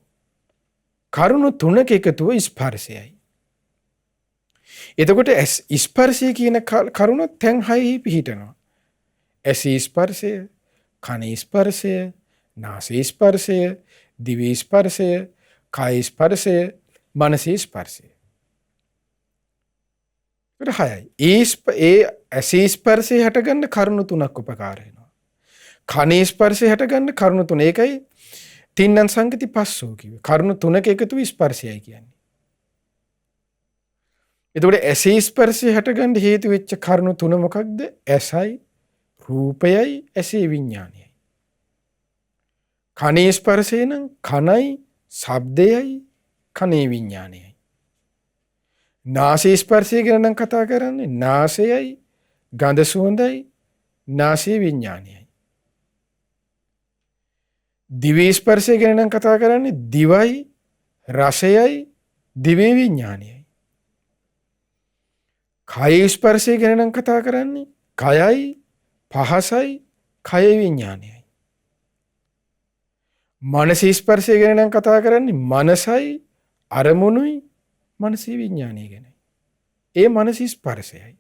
කරුණු තුනක එකතුව ස්පර්ශයයි. එතකොට ස්පර්ශය කියන කරුණ තැන් 6 පිහිටනවා. ඇසේ ස්පර්ශය, කනේ ස්පර්ශය, නාසයේ ස්පර්ශය, දිවේ ස්පර්ශය, කාය ස්පර්ශය, මනසේ ස්පර්ශය. ඒකට 6යි. ඒ ඇසේ ස්පර්ශය හටගන්න කරුණු තුනක් උපකාර වෙනවා. කනේ ස්පර්ශය හටගන්න කරුණු තුන. ඒකයි තින්නන් සංගති පස්සෝ කිව්වේ. කරුණු තුනක එකතු ස්පර්ශයයි කියන්නේ. එතකොට ඇසේ ස්පර්ශය හටගන්න හේතු වෙච්ච කරුණු තුන මොකක්ද? ඇසයි, රූපයයි, ඇසේ විඥානයයි. කනේ ස්පර්ශය නම් කනයි, ශබ්දයයි, කනේ විඥානයයි. නාසය ස්පර්ශය ගැන නම් කතා කරන්නේ. නාසයයි ගඳ සුවඳයි නාසය විඥානයයි. දිවේ ස්පර්ශය ගැන නම් කතා කරන්නේ. දිවයි රසයයි දිවේ විඥානයයි. කය ස්පර්ශය ගැන නම් කතා කරන්නේ. කයයි පහසයි කය විඥානයයි. මනස ස්පර්ශය ගැන නම් කතා කරන්නේ. මනසයි අරමුණුයි මනසේ විඥානය ගැනයි. ඒ මනස ස්පර්ශයයි.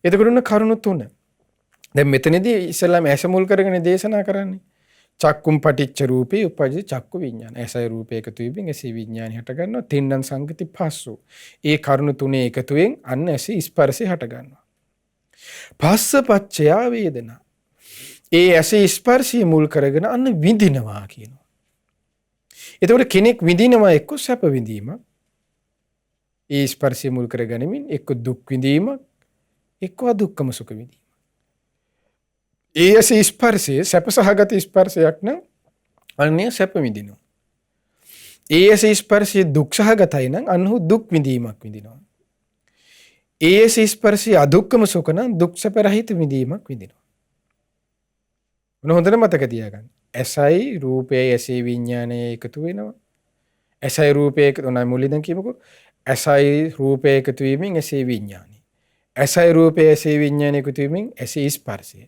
එතකොට උන කරුණු තුන. දැන් මෙතනදී ඉස්සෙල්ලාම ඇස මුල් කරගෙන දේශනා කරන්නේ. චක්කුම් පටිච්ච රූපේ උපජ්ජ චක්කු විඥාන. ඇසයි රූපේ එකතු වීමෙන් ඇසේ විඥානය හට ගන්නවා. තින්නම් සංගති පස්සෝ. ඒ කරුණු තුනේ එකතුවෙන් අන්න ඇසේ ස්පර්ශය හට ගන්නවා. පස්ස පච්චයා වේදනා. ඒ ඇසේ ස්පර්ශය මුල් කරගෙන අන්න විඳිනවා කියනවා. එතකොට කෙනෙක් විඳිනවා එක්ක සැප විඳීමක්. ඒ ස්පර්ශය මුල් කරගනිමින් එක්ක දුක් විඳීමක් එක්ක අදුක්කම සුඛ විඳීමක්. ඒ ඇසේ ස්පර්ශය සැප සහගත ස්පර්ශයක් නම් අන්නේ සැප විඳිනවා. ඒ ඇසේ ස්පර්ශය දුක් සහගතයි නම් අන්නහු දුක් විඳීමක් විඳිනවා. ඒ ඇසේ ස්පර්ශය අදුක්කම සුඛ නම් දුක් සැප රහිත විඳීමක් විඳිනවා. මොන හොඳට මතක තියාගන්න. ඇසයි රූපයයි ඇසේ විඥානය එකතු වෙනවා. ඇසයි රූපය එකතු වෙනවා මුලින්ම කියමුකෝ. ඇසයි රූපය එකතු වීමෙන් ඇසේ විඥානය. ඇසයි රූපය ඇසේ විඥානය එකතු වීමෙන් ඇසේ ස්පර්ශය.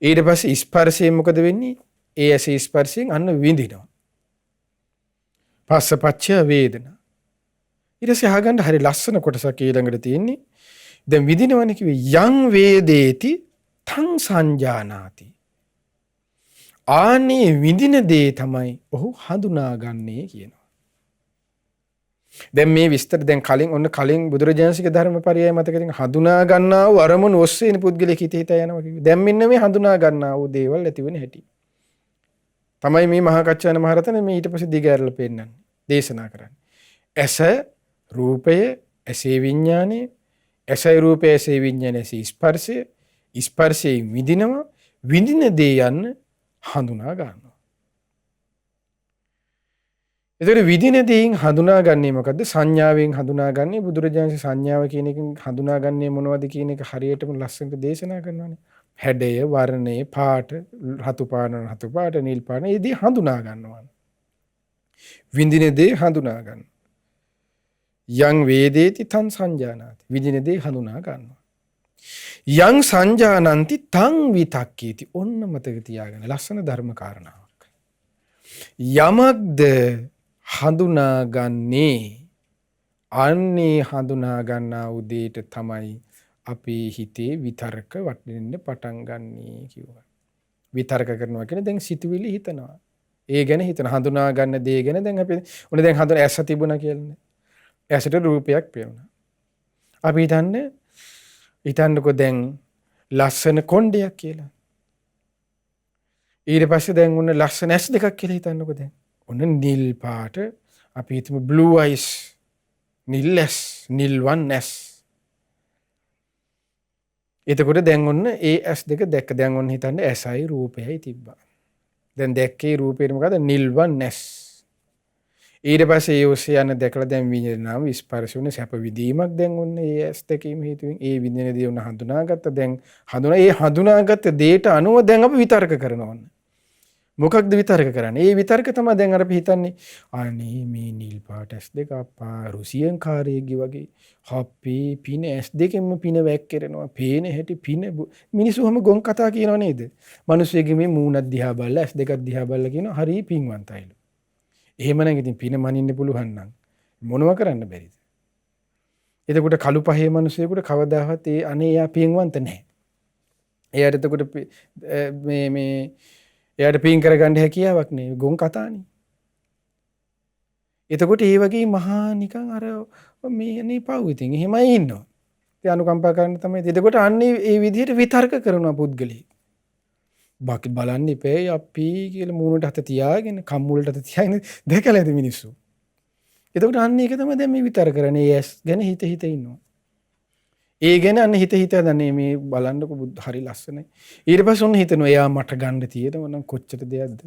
ඊට පස්සේ ස්පර්ශයෙන් මොකද වෙන්නේ? ඒ ඇසේ ස්පර්ශයෙන් අන්න විඳිනවා. පස්සපච්චය වේදනා. ඊට පස්සේ අහගන්න හරි ලස්සන කොටසක් ඊළඟට තියෙන්නේ. දැන් විඳිනවනේ කිව්වේ යං වේදේති තං සංජානාති. ආනේ විඳින දේ තමයි ඔහු හඳුනාගන්නේ කියනවා. දැන් මේ විස්තර දැන් කලින් බුදුරජාණන්සේගේ ධර්මපරයය මතකයෙන් හඳුනා ගන්නා වූ අරමුණු ඔස්සේනේ පුද්ගලෙක් හිත යනවා කිව්වේ. දැන් මෙන්න මේ හඳුනා ගන්නා වූ දේවල් ඇති වෙන හැටි. තමයි මේ මහා කච්චායන මහරතන මේ ඊට පස්සේ දිගහැරලා පෙන්නන්නේ. දේශනා කරන්නේ. ඇස රූපය ඇසේ විඥානය ඇසයි රූපය ඇසේ විඥානය ඇසේ ස්පර්ශය ස්පර්ශයෙන් විඳිනවා විඳින දේ යන්න හඳුනා ගන්නවා. එතකොට විදින දේෙන් හඳුනාගන්නේ මොකද්ද? සංඥාවෙන් හඳුනාගන්නේ. බුදුරජාණන් සංඥාව කියන එකෙන් හඳුනාගන්නේ මොනවද කියන එක හරියටම ලස්සනට දේශනා කරනවානේ. හැඩය, වර්ණය, පාට, රතු පාට, නිල් පාට, මේ දේ හඳුනා ගන්නවා. විඳින දේ හඳුනා ගන්නවා. යං වේදේති තං සංජානාති. විඳින දේ හඳුනා ගන්නවා. යං සංජානಂತಿ තං විතක්කේති. ඔන්න මතක තියාගන්න ලස්සන ධර්ම කාරණාවක්. යමක්ද හඳුනාගන්නේ අන්නේ හඳුනා ගන්නා උදේට තමයි අපේ හිතේ විතර්ක වටෙන්න පටන් ගන්නේ කිව්වා. විතර්ක කරනවා කියන්නේ දැන් සිතුවිලි හිතනවා. ඒ ගැන හිතන හඳුනා ගන්න දේ ගැන දැන් අපි උනේ දැන් හඳුන ඇස තිබුණා කියන්නේ. ඇසට රූපයක් පේනවා. අපි හිතන්නකෝ දැන් ලස්සන කොණ්ඩයක් කියලා. ඊට පස්සේ දැන් උන්න ලස්සන ඇස් දෙකක් කියලා හිතන්නකෝ දැන්. ඔන්න නිල් පාට අපි හිතමු blue eyes නිල් ඇස් නිල් වන් ඇස්. එතකොට දැන් ඔන්න ඒ ඇස් දෙක දැක්ක දැන් ඔන්න හිතන්න ඇසයි රූපයයි තිබ්බා. දැන් දැක්කේ රූපේට මොකද නිල් වන් ඇස්. ඊට පස්සේ ඒ ඔස්සේ යන දැකලා දැන් විඳිනාම ස්පර්ශ වුණ සැප විදීමක් දැන් ඔන්න ඒ ඇස් දෙකේම හේතුවෙන් ඒ විඳින දේ උන හඳුනාගත්ත දැන් හඳුනාගත්ත දේට අනුව දැන් අපි විතර්ක කරනවා. මොකක්ද විතර්ක කරන්නේ? ඒ විතර්ක තමයි දැන් අර අපි හිතන්නේ අනේ මේ නිල් පාට ඇස් දෙක අප්පා රුසියන් කාර්යයේ වගේ හප්පේ පින ඇස් දෙකෙන්ම පින වැක්කිරෙනවා. පේන හැටි පින මිනිස්සු හැම ගොන් කතා කියනව නේද? මිනිස්සුගේ මේ මූණක් දිහා බලලා ඇස් දෙකක් දිහා බලලා කියනවා හරි පින්වන්තයිලු. එහෙමනම් ඉතින් පින මනින්න පුළුවන් නම් මොනව කරන්න බැරිද? එතකොට කළු පහේ මිනිස්සුෙකුට කවදාවත් ඒ අනේ යා පින්වන්ත නැහැ. එයාට එතකොට එයාට පින් කරගන්න හැකියාවක් නෑ. ගොන් කතානේ. එතකොට ඒ වගේ මහා නිකන් අර මේ නේ පව් ඉතින් එහෙමයි ඉන්නවා. ඒ අනුකම්පා කරන්න තමයි. එතකොට අන්නේ ඒ විදිහට විතර්ක කරනවා පුද්ගලෙක්. බාකි බලන්න ඉපේ අපි කියලා මූණට හත තියාගෙන කම්මුලට හත තියාගෙන දැකලා ඇති මිනිස්සු. එතකොට අන්න ඒක තමයි දැන් මේ විතර කරන්නේ. ඇස් ගැන හිත ඉන්නවා. ඒ ගැන අන්න හිත දන්නේ මේ බලන්නකො බුද්ධ හරි ලස්සනයි. ඊට පස්සේ ඔන්න හිතනවා එයා මට ගන්න තියෙනවා නම් කොච්චර දෙයක්ද?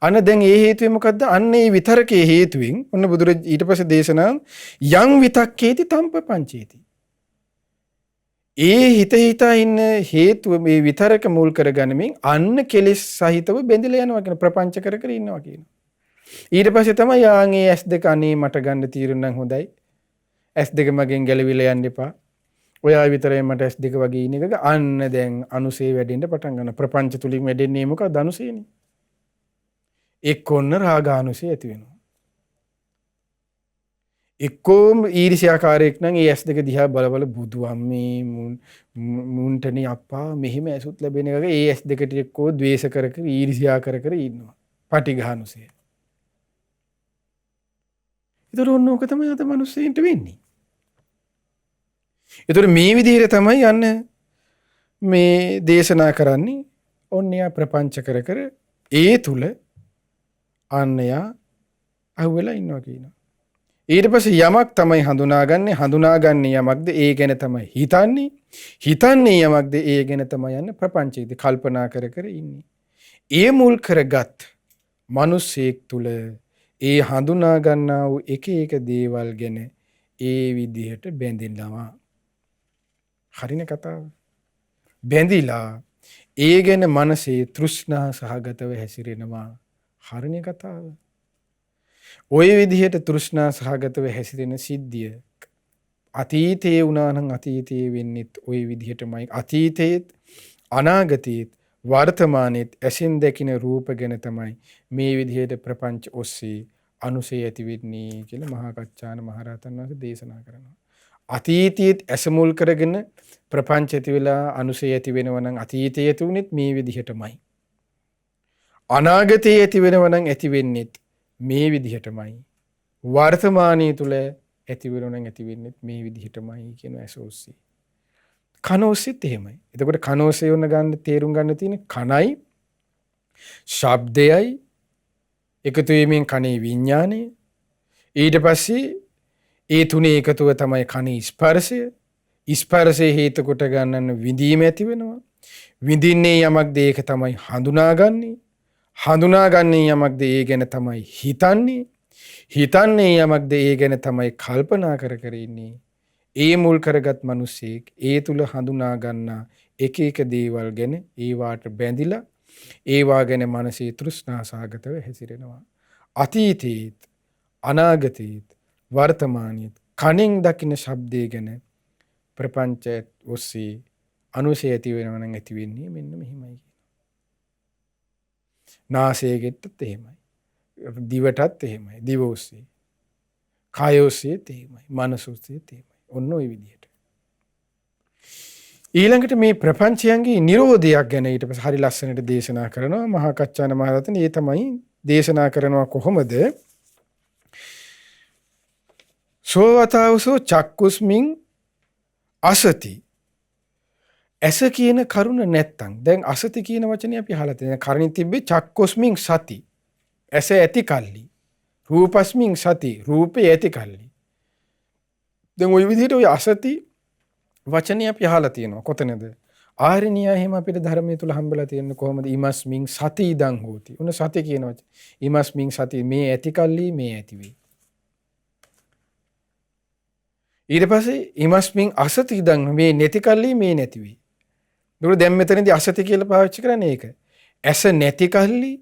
අන්න දැන් ඒ හේතුව මොකද්ද? අන්න ඒ විතරකේ හේතුවෙන් ඔන්න ඊට පස්සේ දේශනා යං විතක්කේති තම්ප පංචේති. ඒ හිතා ඉන්න හේතුව මේ විතරක මුල් කරගනිමින් අන්න කෙලෙස් සහිතව බැඳිලා යනවා කියන ප්‍රපංච කර කර ඉන්නවා කියන. ඊට පස්සේ තමයි යාගේ S2 අනේ මට ගන්න තීරුණ නම් හොඳයි. S2 මගෙන් ගැලවිලා යන්න එපා. ඔයා විතරයි මට S2 වගේ ඉන්න එක. අන්න දැන් අනුසේ වැඩෙන්න පටන් ගන්නවා. ප්‍රපංච තුලින් වැඩෙන්නේ මොකක්ද? අනුසේනේ. එක්කොන්න රාගානුසය ඇති වෙනවා. එක්කෝම ඊර්ෂ්‍යාකාරයෙක් නම් ඒ S2 දිහා බල බුදු අම්මේ මුන්ටනේ අප්පා මෙහෙම ඇසුත් ලැබෙන එක ඒ S2ට එක්කෝ ද්වේෂ කර කර ඊර්ෂ්‍යා කර කර ඉන්නවා. පටිඝානුසය. ඒතර ඕක තමයි අද මිනිස්සුන්ට වෙන්නේ. ඒතර මේ විදිහට තමයි යන්න මේ දේශනා කරන්නේ. ඔන්නයා ප්‍රපංච කර කර ඒ තුල අන්නයා අහුවෙලා ඉන්නවා කියනවා. ඊට පස්සේ යමක් තමයි හඳුනාගන්නේ යමක්ද ඒ ගැන තමයි හිතන්නේ යමක්ද ඒ ගැන තමයි යන්න ප්‍රපංචයේද කල්පනා කර කර ඉන්නේ. ඒ මුල් කරගත් මිනිසෙක් තුල ඒ හඳුනා ගන්නා වූ එක එක දේවල් ගැන ඒ විදිහට බැඳිනවා. හරිනේ කතාව. බැඳිලා ඒ ගැන මනසේ තෘෂ්ණා සහගතව හැසිරෙනවා. හරිනේ කතාව. ওই විදිහට තෘෂ්ණා සහගතව හැසිරෙන සිද්ධිය අතීතයේ වුණා නම් අතීතයේ වෙන්නෙත් ওই විදිහටමයි. අතීතයේත් අනාගතයේත් වර්තමානයේත් ඇසින් දැකින රූප ගැන තමයි මේ විදිහට ප්‍රපංච ඔස්සේ අනුසය ඇති වෙන්නේ කියලා මහා කච්චාන මහරහතන් වහන්සේ දේශනා කරනවා. අතීතයේත් ඇස මුල් කරගෙන ප්‍රපංච ඇති වෙලා අනුසය ඇති වෙනවා නම් අතීතයේ ඇති වුණෙත් මේ විදිහටමයි. අනාගතයේ ඇති වෙනවා නම් ඇති වෙන්නෙත් මේ විදිහටමයි. වර්තමානයේ තුල ඇති වෙනවා නම් ඇති වෙන්නෙත් මේ විදිහටමයි කියන ඇස ඔස්සේ. කන ඔස්සේත් එහෙමයි. එතකොට කන ඔස්සේ වුණ ගන්න තේරුම් ගන්න තියෙන කනයි ශබ්දයයි එකතු වීමෙන් කනේ විඥානය. ඊට පස්සේ ඒ තුනේ එකතුව තමයි කනේ ස්පර්ශය. ස්පර්ශය හේතු කොට ගන්නන විඳීම ඇති වෙනවා. විඳින්නේ යමක්ද ඒක තමයි හඳුනාගන්නේ. හඳුනාගන්නේ යමක්ද ඒ ගැන තමයි හිතන්නේ. හිතන්නේ යමක්ද ඒ ගැන තමයි කල්පනා කර කර ඉන්නේ. ඒ මුල් කරගත් මිනිසෙක් ඒ තුල හඳුනා ගන්නා එක එක දේවල් ගැන ඒවාට බැඳිලා ඒවා ගැන මනසේ තෘෂ්ණා සහගතව හැසිරෙනවා. අතීතයේත් අනාගතයේත් වර්තමානයේත් කණෙන් දකින ශබ්දය ගැන ප්‍රපංච ඔස්සේ අනුසය ඇති වෙනවා නම් ඇති වෙන්නේ මෙන්න මෙහිමයි. නාසයේටත් එහෙමයි. දිවටත් එහෙමයි. දිව ඔස්සේ. කය ඔස්සේත් එහෙමයි. මනස ඔස්සේත් එහෙමයි. ඔන්න ඔය විදිහට. ඊළඟට මේ ප්‍රපංචයන්ගේ නිරෝධයක් ගැන ඊට පස්සේ හරි ලස්සනට දේශනා කරනවා මහා කච්චාන මහරහතන්. ඒ තමයි දේශනා කරනවා කොහොමද? සෝවතාවසෝ චක්කුස්මින් අසති. ඇස කියන කරුණ නැත්තම් දැන් අසති කියන වචනේ අපි අහලා තියෙනවා. කර්ණින් තිබ්බේ චක්කුස්මින් සති. ඇස ඇති කල්ලි. රූපස්මින් සති. රූපේ ඇති කල්ලි. දැන් ওই විදිහට ওই අසති වචනේ අපි අහලා තියෙනවා. කොතනද? ආර්යනිය එහෙම අපිට ධර්මයේ තුල හම්බෙලා තියෙන්නේ කොහොමද? ඉමස්මින් සති ඉදං හෝති. උන සති කියන වචනේ. ඉමස්මින් සති මේ ඇති කල්ලි මේ ඇති වේ. ඊට පස්සේ ඉමස්මින් අසති ඉදං මේ නැති කල්ලි මේ නැති වේ. දුර දැන් මෙතනදී අසති කියලා පාවිච්චි කරන්නේ ඒක. ඇස නැති කල්ලි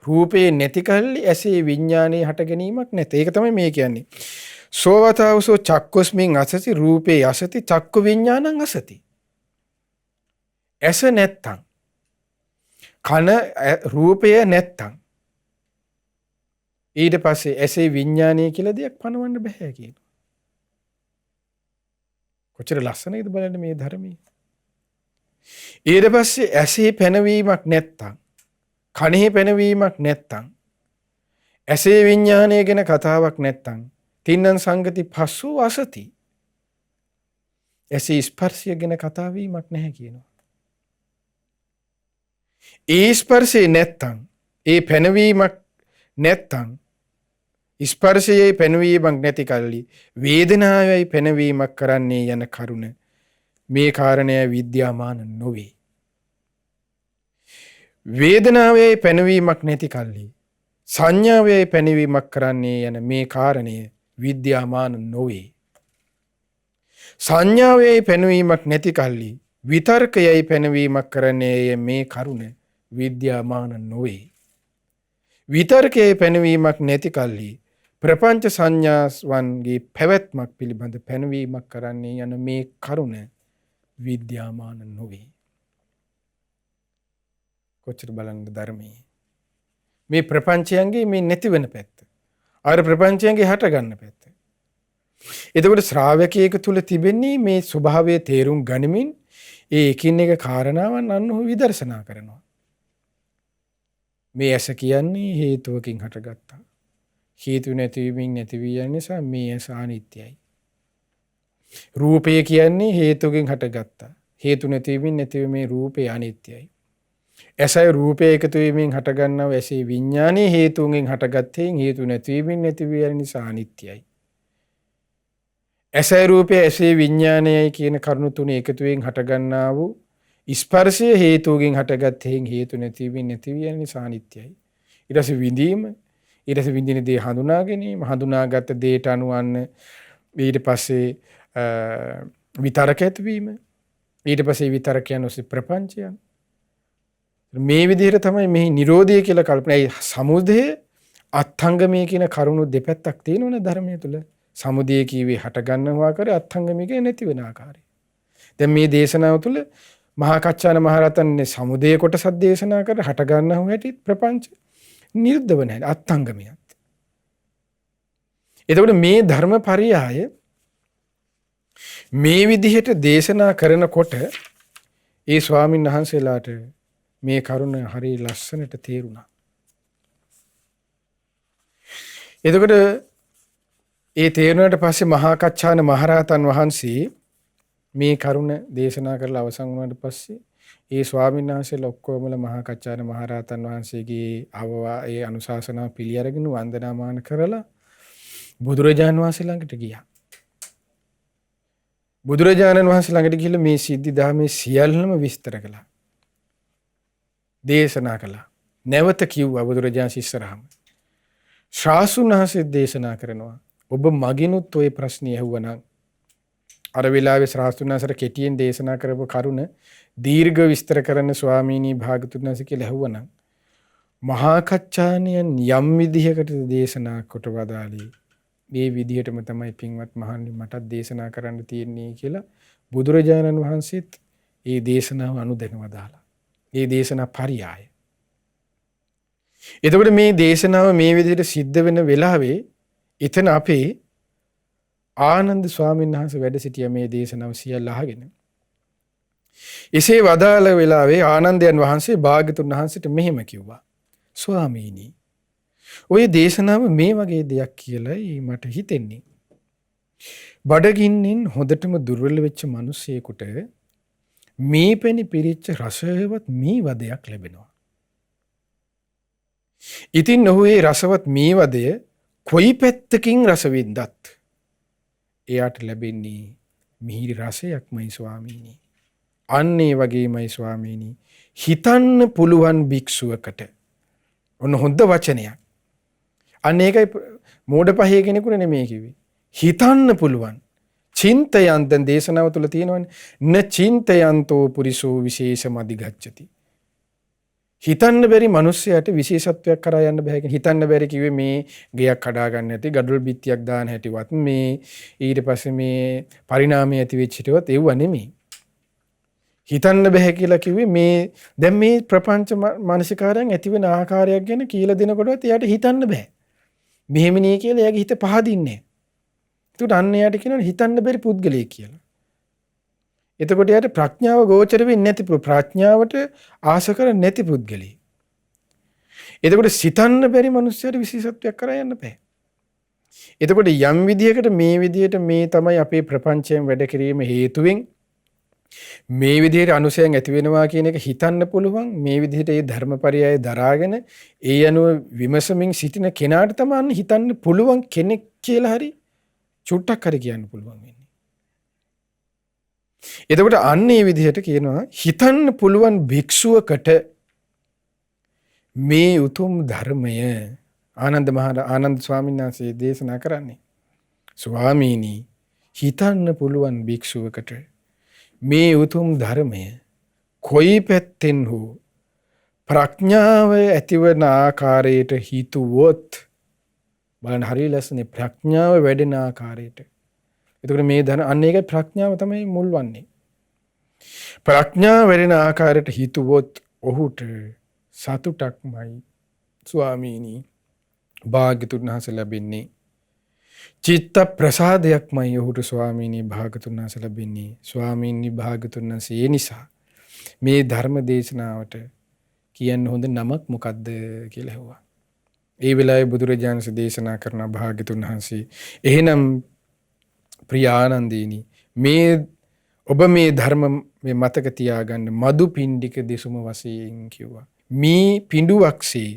රූපේ නැති කල්ලි ඇසේ විඥානයේ හට ගැනීමක් නැත. ඒක තමයි මේ කියන්නේ. සෝවතාවසෝ චක්කුස්මින් අසති රූපේ අසති චක්කු විඥානං අසති. ඇස නැත්තම් කන රූපය නැත්තම් ඊට පස්සේ ඇසේ විඥානය කියලා දෙයක් පනවන්න බෑ කියනවා. කොච්චර ලස්සනයිද බලන්න මේ ධර්මයේ. ඊට පස්සේ ඇසේ පැනවීමක් නැත්තම් කනෙහි පැනවීමක් නැත්තම් ඇසේ විඥානය ගැන කතාවක් නැත්තම් තින්නං සංගති පස්සෝ අසති. ඇසේ ස්පර්ශය ගැන කතා වීමක් නැහැ කියනවා. ඒ ස්පර්ශේ නැත්තම් ඒ පැනවීමක් නැත්තම් ස්පර්ශයේ පැනවීමක් නැති කල්ලි වේදනාවයි පැනවීමක් කරන්නේ යන කරුණ මේ කාරණය විද්‍යාමාන නොවේ. වේදනාවේ පැනවීමක් නැති කල්ලි සංඥාවේ පැනවීමක් කරන්නේ යන මේ කාරණය විද්‍යාමාන නොවේ. සංඥාවේ පැනවීමක් නැති කල්ලි විතර්කයයි පැනවීමක් කරන්නේ මේ කරුණ විද්‍යාමාන නොවේ. විතර්කයේ පැනවීමක් නැති කල්ලි ප්‍රපංච සංඥාවන්ගේ පැවැත්මක් පිළිබඳ පැනවීමක් කරන්නේ යන මේ කරුණ විද්‍යාමාන නොවේ. කොච්චර බලන්න ධර්මයේ මේ ප්‍රපංචයන්ගේ මේ නැතිවන පැත්ත. අර ප්‍රපංචයන්ගේ හට ගන්න පැත්ත. එතකොට ශ්‍රාවකයෙකු තුල තිබෙන්නේ මේ ස්වභාවය තේරුම් ගනිමින් ඒ එකින් එක කාරණාවන් අන්න ඔහු විදර්ශනා කරනවා. මේ ඇස කියන්නේ හේතුවකින් හටගත්තා. හේතු නැතිවීමෙන් නැති වී යන නිසා මේ ඇස අනිත්‍යයි. රූපය කියන්නේ හේතුවකින් හටගත්තා. හේතු නැතිවීමෙන් නැතිවීමේ රූපය අනිත්‍යයි. ඇසයි රූපය එකතු වීමෙන් හටගන්නව ඇසේ විඥානයේ හේතුන්ගෙන් හටගත්තේ හේතු නැතිවීමෙන් නැති වී යන නිසා අනිත්‍යයි. ඇසයි රූපය ඇසේ විඥානයයි කියන කරුණු තුන එකතුවෙන් හටගන්නා වූ ස්පර්ශය හේතුවකින් හටගත්තේ හේතු නැතිවීමෙන් නැති වී යන නිසා අනිත්‍යයි. ඊට පස්සේ විඳීම, ඊට පස්සේ විඳින දේ හඳුනා ගැනීම, හඳුනාගත් දේට අනුවන්න ඊට පස්සේ විතරක ඇතිවීම, ඊට පස්සේ විතරකයන් ඔස්සේ ප්‍රපංචයන්. මේ විදිහට තමයි මේ නිරෝධය කියලා කල්පනා. සමුදය අත්ංගමයේ කියන කරුණු දෙපැත්තක් තියෙනවනේ ධර්මයේ තුල. සමුදය කීවේ හට ගන්නවා ආකාරය, අත්ංගමිකේ නැති වෙන ආකාරය. දැන් මේ දේශනාව තුළ මහා කච්චාන මහරහතන් සමුදය කොටසක් දේශනා කර හට ගන්නව හැටි ප්‍රපංච නිරුද්ධව නැහැ අත්ංගමියත්. එතකොට මේ ධර්ම පරියාය මේ විදිහට දේශනා කරනකොට ඒ ස්වාමීන් වහන්සේලාට මේ කරුණ හරි ලස්සනට තේරුණා. එතකොට ඒ තේරුණාට පස්සේ මහා කච්චාන මහරහතන් වහන්සේ මේ කරුණ දේශනා කරලා අවසන් වුණාට පස්සේ ඒ ස්වාමීන් වහන්සේලා ඔක්කොමලා මහා කච්චාන මහරහතන් වහන්සේගේ ඒ අනුශාසනාව පිළි අරගෙන වන්දනාමාන කරලා බුදුරජාණන් වහන්සේ ළඟට ගියා. බුදුරජාණන් වහන්සේ ළඟට ගිහිල්ලා මේ සිද්ධි ධර්මයේ සියල්ලම විස්තර කළා. දේශනා කළා. නැවත කිව්වා බුදුරජාණන් ඉස්සරහම. ශාස්ත්‍රඥ වහන්සේ දේශනා කරනවා. ඔබ මගිනුත් ওই ප්‍රශ්නේ ඇහුවනම් අර වෙලාවේ ශාස්ත්‍රඥ වහන්සේට කෙටියෙන් දේශනා කරපු කරුණ දීර්ඝ විස්තර කරන ස්වාමීනි භාගතුන් වහන්සේ කියලා ඇහුවනම් මහා කච්චාණියන් යම් විදිහකට දේශනා කොට වදාළේ මේ විදිහටම තමයි පින්වත් මහණනි මටත් දේශනා කරන්න තියෙන්නේ කියලා බුදුරජාණන් වහන්සේත් ඒ දේශනාව අනුදැනව දාලා. ඒ දේශනා පරියාය. එතකොට මේ දේශනාව මේ විදිහට සිද්ධ වෙන වෙලාවේ එතන අපේ ආනන්ද ස්වාමීන් වහන්සේ වැඩ සිටිය මේ දේශනාව සියල්ල අහගෙන. එසේ වදාළ වෙලාවේ ආනන්දයන් වහන්සේ භාග්‍යතුන් වහන්සේට මෙහෙම කිව්වා. ස්වාමීනි, ඔය දේශනාව මේ වගේ දෙයක් කියලායි මට හිතෙන්නේ. බඩගින්නෙන් හොඳටම දුර්වල වෙච්ච මිනිසෙකුට මේ පැණි පිරිච්ච රසවත් මේ වදයක් ලැබෙනවා. ඉතින් ඔහු ඒ රසවත් මේ වදය කොයි පැත්තකින් රස වින්දත් එයාට ලැබෙන්නේ මිහිරි රසයක්මයි ස්වාමීනි. අන්න ඒ වගේමයි ස්වාමීනි හිතන්න පුළුවන් භික්ෂුවකට. ඔන්න හොඳ වචනයක්. අන්න ඒකයි මෝඩ පහේ කෙනෙකුට නෙමෙයි කිව්වේ. හිතන්න පුළුවන්. චින්තයන් දැන් දේශනාව තුළ තියෙනවනේ. න චින්තයන්තෝ පුරිසෝ විශේෂම අධිගච්ඡති. හිතන්න බැරි මිනිස්සයාට විශේෂත්වයක් කරා යන්න බෑ. හිතන්න බැරි කිව්වේ මේ ගෙයක් හදා ගන්න ඇති, ගඩොල් බිත්තියක් දාන හැටිවත් මේ ඊට පස්සේ මේ පරිණාමය ඇති වෙච්ච හිටවත් ඒව නෙමෙයි. හිතන්න බෑ කියලා කිව්වේ මේ දැන් මේ ප්‍රපංච මානසිකාරයන් ඇති වෙන ආකාරයක් ගැන කියලා දෙනකොටවත් එයාට හිතන්න බෑ. මෙහෙම නේ කියලා එයාගේ හිත පහදින්නේ. ඒකට අන්න එයාට කියනවා හිතන්න බැරි පුද්ගලයෙක් කියලා. එතකොට යාට ප්‍රඥාව ගෝචර වෙන්නේ නැති ප්‍රඥාවට ආශ කර නැති පුද්ගලෙයි. එතකොට සිතන්න බැරි මිනිස්සුන්ට විශේෂත්වයක් කරා යන්න බෑ. එතකොට යම් විදියකට මේ විදියට මේ තමයි අපේ ප්‍රපංචයෙන් වැඩ කිරීම හේතුවෙන් මේ විදියට අනුසයන් ඇති වෙනවා කියන එක හිතන්න පුළුවන්. මේ විදියට ඒ ධර්මපරයය දරාගෙන ඒ අනුව විමසමින් සිටින කෙනාට තමයි හිතන්න පුළුවන් කෙනෙක් කියලා හරි චුට්ටක් හරි කියන්න පුළුවන් වෙන්නේ. එතකොට අන්න ඒ විදිහට කියනවා හිතන්න පුළුවන් භික්ෂුවකට මේ උතුම් ධර්මය ආනන්ද ස්වාමීන් වහන්සේ දේශනා කරන්නේ ස්වාමීනි හිතන්න පුළුවන් භික්ෂුවකට මේ උතුම් ධර්මය කොයි පැත්තෙන් හෝ ප්‍රඥාව ඇතිවන ආකාරයට හිතුවොත් බලන්න හරිය ලස්සනේ ප්‍රඥාව වැඩෙන ආකාරයට. එතකොට මේ ධන අන්න ඒකයි ප්‍රඥාව තමයි මුල් වන්නේ. ප්‍රඥාව වැඩෙන ආකාරයට හිතුවොත් ඔහුට සතුටක්මයි ස්වාමීනි භාග්‍යතුන් වහන්සේ ලැබෙන්නේ. චිත්ත ප්‍රසාදයක්මයි ඔහුට ස්වාමීනි භාග්‍යතුන් වහන්සේ ලැබෙන්නේ. ස්වාමීනි භාග්‍යතුන් වහන්සේ ඒ නිසා මේ ධර්ම දේශනාවට කියන්න හොඳ නමක් මොකද්ද කියලා ඇහුවා. ඒ වෙලාවේ බුදුරජාණන් වහන්සේ දේශනා කරන භාග්‍යතුන් වහන්සේ එහෙනම් ප්‍රිය ආනන්දීනි මේ ඔබ මේ ධර්ම මේ මතක තියාගන්න මදු පිණ්ඩික දෙසුම වශයෙන් කිව්වා. මේ පිඬුවක්සේ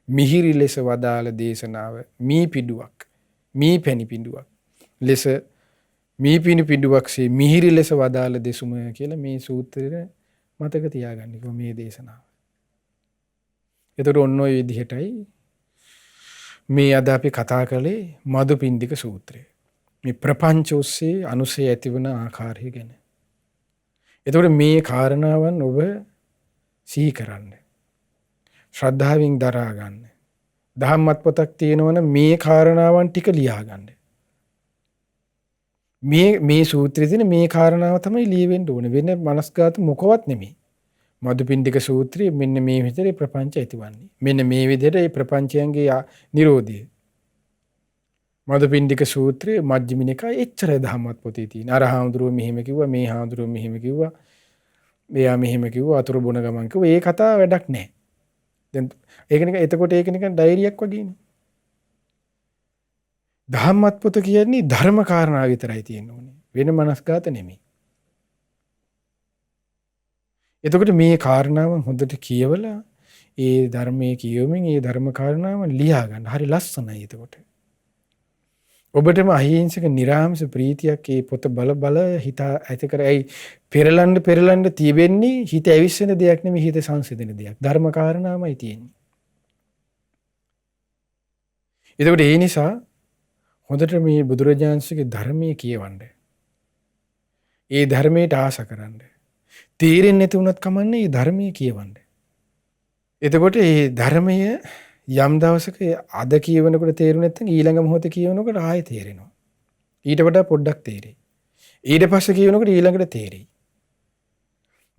මිහිරි ලෙස වදාළ දේශනාව මේ පිඬුවක් මේ පැණි පිඬුවක් ලෙස මේ පිඬුවක්සේ මිහිරි ලෙස වදාළ දෙසුම කියලා මේ සූත්‍රය මතක තියාගන්න කිව්වා මේ දේශනාව. එතකොට ඔන්න ඔය විදිහටයි මේ අද අපි කතා කළේ මදු පිණ්ඩික සූත්‍රය. මේ ප්‍රපංච ඔස්සේ අනුසය ඇතිවන ආකාරය ගැන. එතකොට මේ කාරණාවන් ඔබ සිහි කරන්න. ශ්‍රද්ධාවෙන් දරා ගන්න. දහම්මත් පොතක් තියෙනවනම් මේ කාරණාවන් ටික ලියා ගන්න. මේ සූත්‍රයේ තියෙන මේ කාරණාව තමයි ලියවෙන්න ඕනේ. වෙන මනස්ගත මොකවත් නෙමෙයි. මදුපිණ්ඩික සූත්‍රයේ මෙන්න මේ විදිහට ප්‍රපංච ඇතිවන්නේ. මෙන්න මේ විදිහට මේ ප්‍රපංචයන්ගේ නිරෝධය. මදුපිණ්ඩික සූත්‍රයේ මජ්ක්‍ධිම නිකායේ එච්චරයි දහම්මත් පොතේ තියෙන. අර හාමුදුරුවෝ මෙහෙම කිව්වා, මේ හාමුදුරුවෝ මෙහෙම කිව්වා, මෙයා මෙහෙම කිව්වා, අතුරු බොන ගමන් කිව්වා. ඒ කතාව වැඩක් නැහැ. දැන් එතකොට ඒක නිකන් ඩයරියක් වගේනේ. දහම්මත් පොත කියන්නේ ධර්ම කාරණා විතරයි තියෙන්න ඕනේ. වෙන මනස්ගත නෙමෙයි. එතකොට මේ කාරණාවන් හොඳට කියවලා ඒ ධර්මයේ කියවමින් ඒ ධර්ම කාරණාවන් ලියා ගන්න. හරි ලස්සනයි එතකොට. ඔබටම අහිංසක නිරාමස ප්‍රීතියක් ඒ පොත බල හිත ඇති කරයි පෙරලන්න තිබෙන්නේ හිත ඇවිස්සෙන දෙයක් නෙමෙයි හිත සංසිඳෙන දෙයක්. ධර්ම කාරණාමයි තියෙන්නේ. එතකොට ඒ නිසා හොඳට මේ බුදුරජාණන්සේගේ ධර්මයේ කියවන්න. ඒ ධර්මයට ආස කරන්න. තේරෙන්නේ නැති වුණත් කමන්නේ මේ ධර්මයේ කියවන්න. එතකොට මේ ධර්මය යම් දවසක අද කියවනකොට තේරුනේ නැත්නම් ඊළඟ මොහොතේ කියවනකොට ආයෙ තේරෙනවා. ඊට වඩා පොඩ්ඩක් තේරෙයි. ඊට පස්සේ කියවනකොට ඊළඟට තේරෙයි.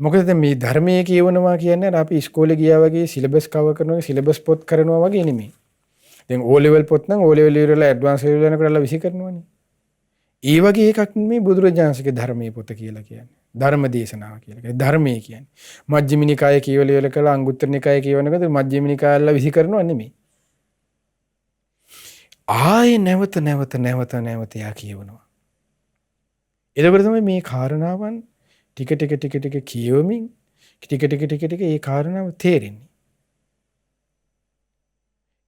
මොකද දැන් මේ ධර්මයේ කියවනවා කියන්නේ අපි ඉස්කෝලේ ගියා වගේ සිලබස් කවර් කරනවා සිලබස් පොත් කරනවා වගේ නෙමෙයි. දැන් O level පොත් නම් O level ඉවරලා ඇඩ්වාන්ස් level යනකොටලා විසි කරනවනේ. ඒ වගේ එකක් නෙමෙයි බුදුරජාණන්සේගේ ධර්මයේ පොත කියලා කියන්නේ. ධර්ම දේශනාව කියලා කියන්නේ. ධර්මයේ කියන්නේ. මජ්ක්‍ධිම නිකායේ කියවල කළා අංගුත්තර නිකායේ කියවනකොට මජ්ක්‍ධිම නිකායලා විසි කරනව නෙමෙයි. ආයේ නැවත යා කියවනවා. එතකොට තමයි මේ කාරණාවන් ටික කියවමින් ටික ඒ කාරණාව තේරෙන්නේ.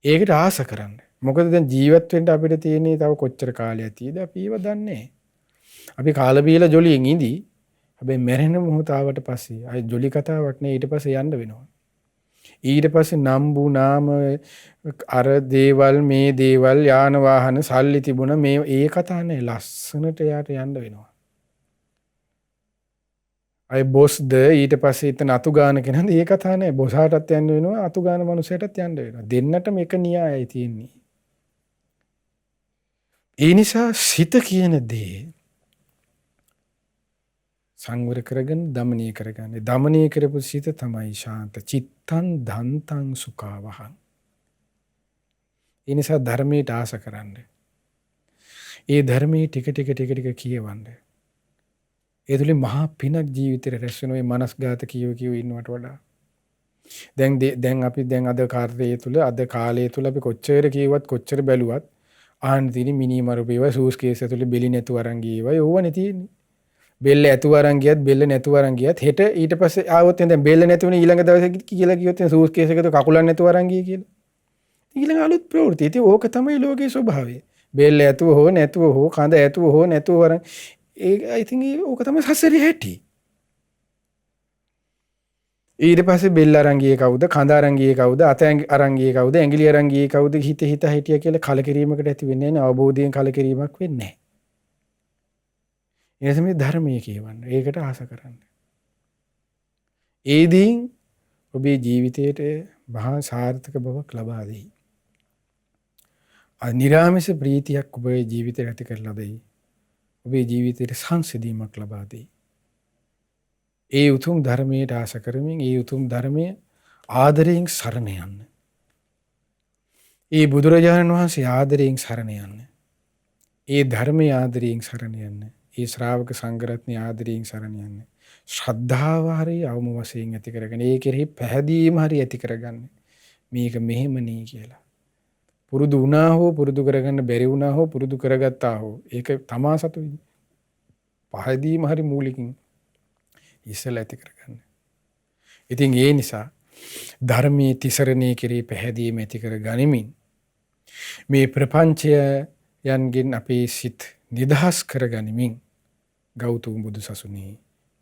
ඒකට ආස කරන්න. මොකද දැන් ජීවත් වෙන්න අපිට තියෙන්නේ තව කොච්චර කාලයක් තියෙද අපි ඒව දන්නේ නැහැ. අපි කාලා බීලා ජොලියෙන් ඉඳි. හැබැයි මැරෙන මොහොත ආවට පස්සේ අය ජොලි කතාවක් නේ ඊට පස්සේ යන්න වෙනවා. ඊට පස්සේ නම්බු නාම අර දේවල් මේ දේවල් යාන වාහන සල්ලි තිබුණ මේ ඒ කතා නේ ලස්සනට යාට යන්න වෙනවා. අය බොස්ද ඊට පස්සේ එතන අතු ගාන කෙනාද ඒ කතා නෑ. බොසාටත් යන්න වෙනවා අතු ගාන මනුස්සයටත් යන්න වෙනවා. දෙන්නටම එක න්‍යායයි තියෙන්නේ. ඒ නිසා සිත කියන දේ සංවර කරගෙන දමනය කරගන්න. දමනය කරපු සිත තමයි ශාන්ත. චිත්තං දන්තං සුඛාවහං. ඒ නිසා ධර්මයට ආස කරන්න. ඒ ධර්මයේ ටික කියවන්න. ඒ තුලින් මහා පිනක් ජීවිතේ රැස් වෙන මේ මනස්ගත කියව ඉන්නවට වඩා. දැන් අපි අද කාර්යය තුල අද කාලය තුල අපි කොච්චර කියවත් කොච්චර බැලුවත් ආන් තියෙන මිනි මරුපේව සූස් කේස් ඇතුලේ බෙලි නැතුව අරන් ගියේවා යෝවනේ තියෙන්නේ. බෙල්ල ඇතුව අරන් ගියත් බෙල්ල නැතුව අරන් ගියත් හෙට ඊට පස්සේ ආවොත් දැන් බෙල්ල නැතුවනේ ඊළඟ දවසේ කියලා කිව්වොත් සූස් කේස් එකකට කකුලක් නැතුව අරන් ගියේ කියලා. ඊළඟ අලුත් ප්‍රවෘත්ති. ඉතින් ඕක තමයි ලෝකයේ ස්වභාවය. බෙල්ල ඇතුව හෝ නැතුව හෝ කඳ ඇතුව හෝ නැතුව අරන් ඒ I think ඕක තමයි සසරේ හැටි. ඊට පස්සේ බෙල්ල අරන් ගියේ කවුද, කඳ අරන් ගියේ කවුද, අත අරන් ගියේ කවුද, ඇඟිලි අරන් ගියේ කවුද හිත හිටිය කියලා කලකිරීමකට ඇති වෙන්නේ නැහැ. අවබෝධයෙන් කලකිරීමක් වෙන්නේ නැහැ. ඒ නිසා මේ ධර්මයේ කියවන්න. ඒකට ආස කරන්න. ඒදීන් ඔබේ ජීවිතයට මහා සාර්ථක බවක් ලබා දෙයි. නිරාමිස ප්‍රීතියක් ඔබේ ජීවිතයට ඇති කරලා දෙයි. ඔබේ ජීවිතයට සංසිඳීමක් ලබා දෙයි. ඒ උතුම් ධර්මයට ආශ කරමින් ඒ උතුම් ධර්මය ආදරයෙන් සරණ යන්න. ඒ බුදුරජාණන් වහන්සේ ආදරයෙන් සරණ යන්න. ඒ ධර්මයේ ආදරයෙන් සරණ යන්න. ඒ ශ්‍රාවක සංඝරත්නය ආදරයෙන් සරණ යන්න. ශ්‍රද්ධාව හරි අවම වශයෙන් ඇති කරගන්න. ඒ කෙරෙහි පැහැදීම හරි ඇති කරගන්න. මේක මෙහෙම නේ කියලා. පුරුදු වුණා හෝ පුරුදු කරගන්න බැරි වුණා හෝ පුරුදු කරගත්තා හෝ ඒක තමා සතු වෙන්නේ. පැහැදීම හරි මූලිකින් ඉස්සෙල්ලා ඇති කරගන්න. ඉතින් ඒ නිසා ධර්මයේ තිසරණේ කෙරෙහි පැහැදීම ඇති කර ගනිමින් මේ ප්‍රපංචයන්ගෙන් අපේ සිත් නිදහස් කර ගනිමින් ගෞතම බුදු සසුනේ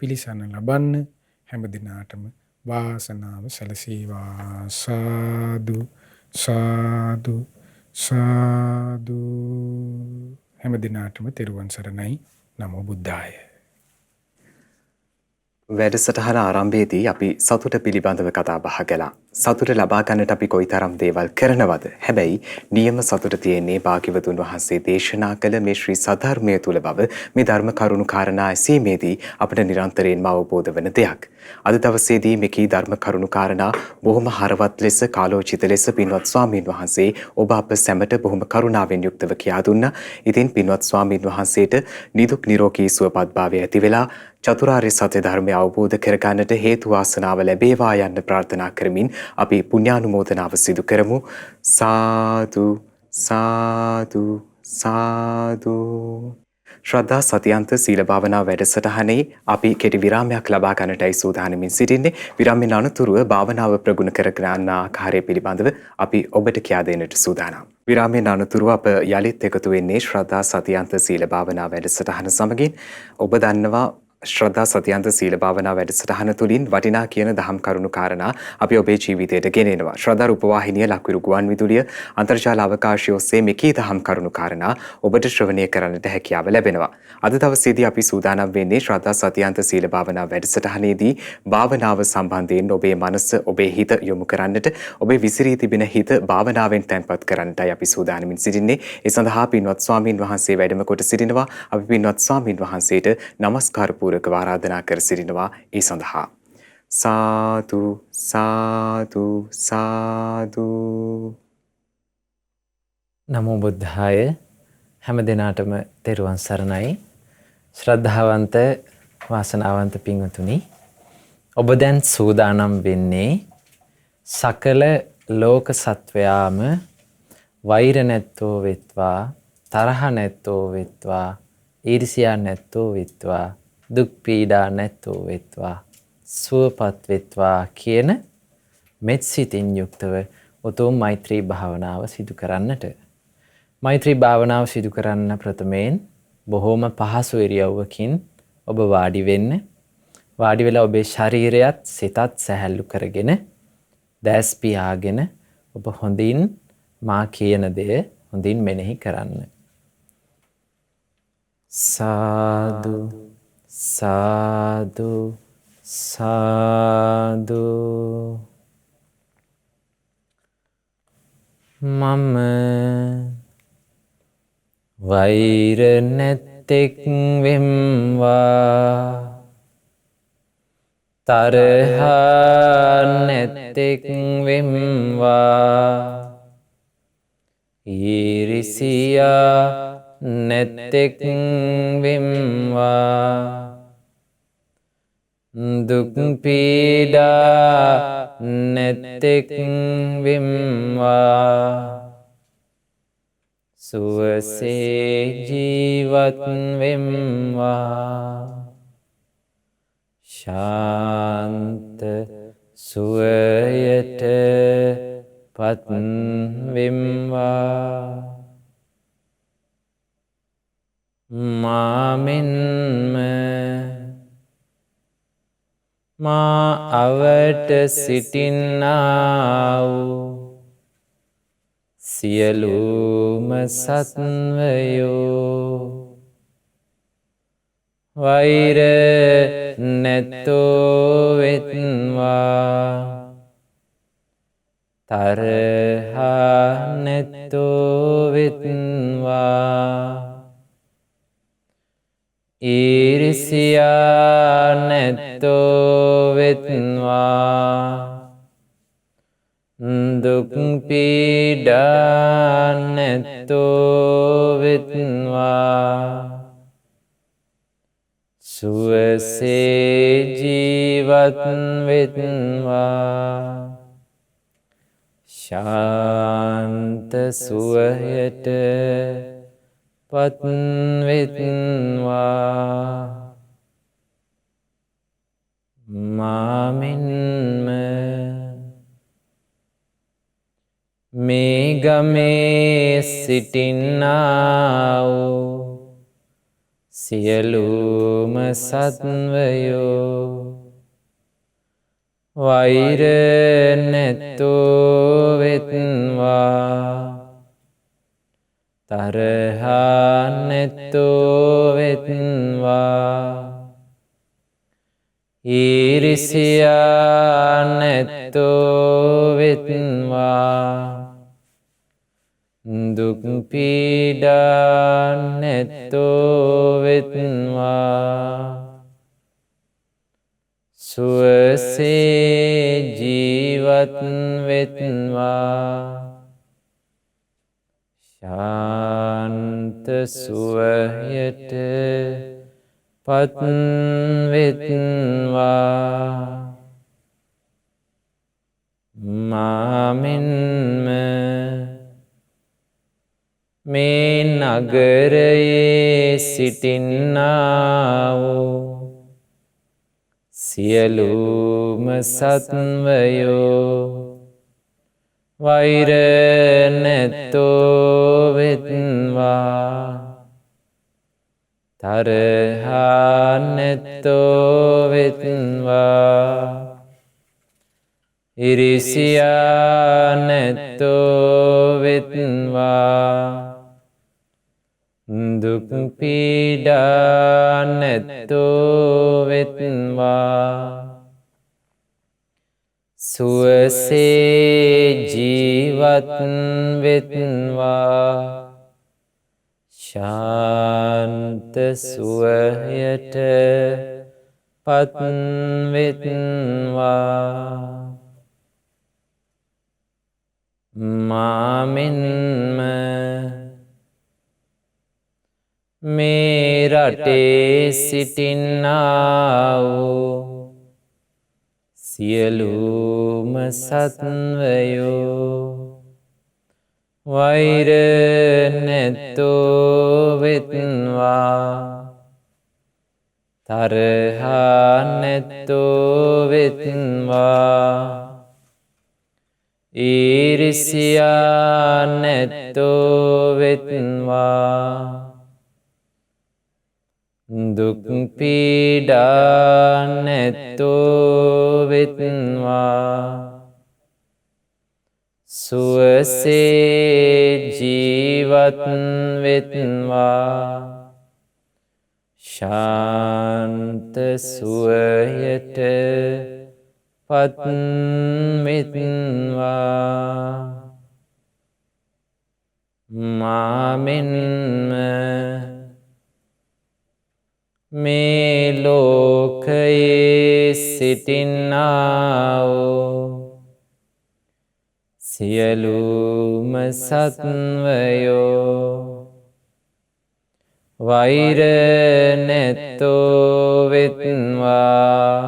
පිළිසරණ ලබන්න හැම දිනාටම වාසනාව සැලසේවා. සාදු සාදු සාදු. හැම දිනාටම තෙරුවන් සරණයි. නමෝ බුද්ධාය. වැඩසටහන ආරම්භයේදී අපි සතුට පිළිබඳව කතා බහ කළා. සතුට ලබා ගන්නට අපි කොයිතරම් දේවල් කරනවද? හැබැයි නියම සතුට තියෙන්නේ භාග්‍යවතුන් වහන්සේ දේශනා කළ මේ ශ්‍රී සද්ධර්මයේ තුල බව මේ ධර්ම කරුණු කාරණා ඇසීමේදී අපිට නිරන්තරයෙන්ම අවබෝධ වෙන දෙයක්. අද දවසේදී මේකී ධර්ම කරුණු කාරණා බොහොම හරවත් ලෙස කාලෝචිත ලෙස පින්වත් ස්වාමීන් වහන්සේ ඔබ අප සැමට බොහොම කරුණාවෙන් යුක්තව කියා දුන්නා. ඉතින් පින්වත් ස්වාමීන් වහන්සේට නිදුක් නිරෝගී සුවපත් භාවය ඇති වෙලා චතුරාර්ය සත්‍ය ධර්මය අවබෝධ කරගන්නට හේතු වාසනාව ලැබේවා යන්න ප්‍රාර්ථනා කරමින් අපි පුණ්‍යානුමෝදනාව සිදු කරමු. සාදු සාදු සාදු. ශ්‍රද්ධා සතියන්ත සීල භාවනා වැඩසටහනේ අපි කෙටි විරාමයක් ලබා ගන්නටයි සූදානමින් සිටින්නේ. විරාමයෙන් අනතුරුව භාවනාව ප්‍රගුණ කරගන්න ආකාරය පිළිබඳව අපි ඔබට කියා දෙන්නට සූදානම්. විරාමයෙන් අනතුරුව අප යලිත් එකතු වෙන්නේ ශ්‍රද්ධා සතියන්ත සීල භාවනා වැඩසටහන සමගින්. ඔබ දන්නවා ශ්‍රද්ධා සතියන්ත සීල භාවනා වැඩසටහන තුළින් වටිනා කියන දහම් කරුණු කාරණා අපි ඔබේ ජීවිතයට ගෙනෙනවා. ශ්‍රද්ධා රූපවාහිනිය ලක්විරු ගුවන් විදුලිය අන්තර්ජාල අවකාශය ඔස්සේ මෙකී දහම් කරුණු කාරණා ඔබට ශ්‍රවණය කරන්නට හැකියාව ලැබෙනවා. අද දවසේදී අපි සූදානම් වෙන්නේ ශ්‍රද්ධා සතියන්ත සීල භාවනා වැඩසටහනේදී භාවනාව සම්බන්ධයෙන් ඔබේ මනස ඔබේ හිත යොමු කරන්නට ඔබේ විසිරී තිබෙන හිත භාවනාවෙන් තැන්පත් කරන්නටයි අපි සූදානමින් සිටින්නේ. ඒ සඳහා පින්වත් ස්වාමීන් වහන්සේ වැඩම කොට සිටිනවා. අපි පින්වත් ස්වාමීන් වහන්සේට නමස්කාර පූර්වක ආරාධනා කර සිටිනවා ඒ සඳහා. සාදු සාදු සාදු. නමෝ බුද්ධාය. හැම දිනාටම තෙරුවන් සරණයි. ශ්‍රද්ධාවන්ත වාසනාවන්ත පින්වතුනි, ඔබ දැන් සූදානම් වෙන්නේ සකල ලෝක සත්වයාම වෛර නැත්තෝ වෙත්වා, තරහ නැත්තෝ වෙත්වා, ඊර්ෂ්‍යා නැත්තෝ වෙත්වා, දුක් පීඩා නැත්තෝ වෙත්වා, සුවපත් වෙත්වා කියන මෙත් සිතින් යුක්තව උතුම් මෛත්‍රී භාවනාව සිදු කරන්නට. මෛත්‍රී භාවනාව සිදු කරන්න ප්‍රථමයෙන් බොහෝම පහසු ඉරියව්වකින් ඔබ වාඩි වෙන්න. වාඩි වෙලා ඔබේ ශරීරයත් සිතත් සැහැල්ලු කරගෙන දැස් පියාගෙන ඔබ හොඳින් මා කියන දේ හොඳින් මෙනෙහි කරන්න. සාදු සාදු සාදු. මම වෛර නැත්තෙක් වෙම්වා, තරහා නැත්තෙක් වෙම්වා, ඊර්ෂ්‍යා නැත්තෙක් වෙම්වා, දුක් පීඩා නැත්තෙක් වෙම්වා, සුවසේ ජීවත් වෙම්වා, ශාන්ත සුවයට පත් වෙම්වා. මාමෙන්ම මා අවට සිටින්නා වූ සියලුම සත්වයෝ වෛර නැත්තෝ වෙත්වා තරහා නැත්තෝ වෙත්වා ඊර්ෂ්‍යා නැත්තෝ වෙත්වා දුක් පීඩා නැත්තෝ වෙත්වා සුවසේ ජීවත් වෙත්වා ශාන්ත සුවයට පත් වෙත්වා මාමින්ම මේ ගමේ සිටින්නා වූ සියලුම සත්වයෝ වෛර නැත්තෝ වෙත්වා තරහා නැත්තෝ වෙත්වා ඊර්ෂ්‍යා නැත්තෝ වෙත්වා දුක් පීඩා නැත්තෝ වෙත්වා සුවසේ ජීවත් වෙත්වා ශාන්ත සුවයට පත් වෙත්වා මාමින්ම මේ නගරයේ සිටින්නා වූ සියලුම සත්වයෝ වෛර නැත්තෝ වෙත්වා තරහා නැත්තෝ වෙත්වා ඊර්ෂ්‍යා නැත්තෝ වෙත්වා දුක් පීඩා නැත්තෝ වෙත්වා සුවසේ ජීවත් වෙත්වා ශාන්ත සුවයට පත් වෙත්වා මාමින්ම මේ රටේ සිටින්නා වූ සියලුම සත්වයෝ වෛර නැත්තෝ වෙත්වා තරහා නැත්තෝ වෙත්වා ඊර්ෂ්‍යා නැත්තෝ වෙත්වා දුක් පීඩා නැත්තෝ වෙත්වා සුවසේ ජීවත් වෙත්වා ශාන්ත සුවයට පත් වෙත්වා මාමින්ම මේ ලෝකයේ සිටින්නා වූ සියලුම සත්වයෝ වෛර නැත්තෝ වෙත්වා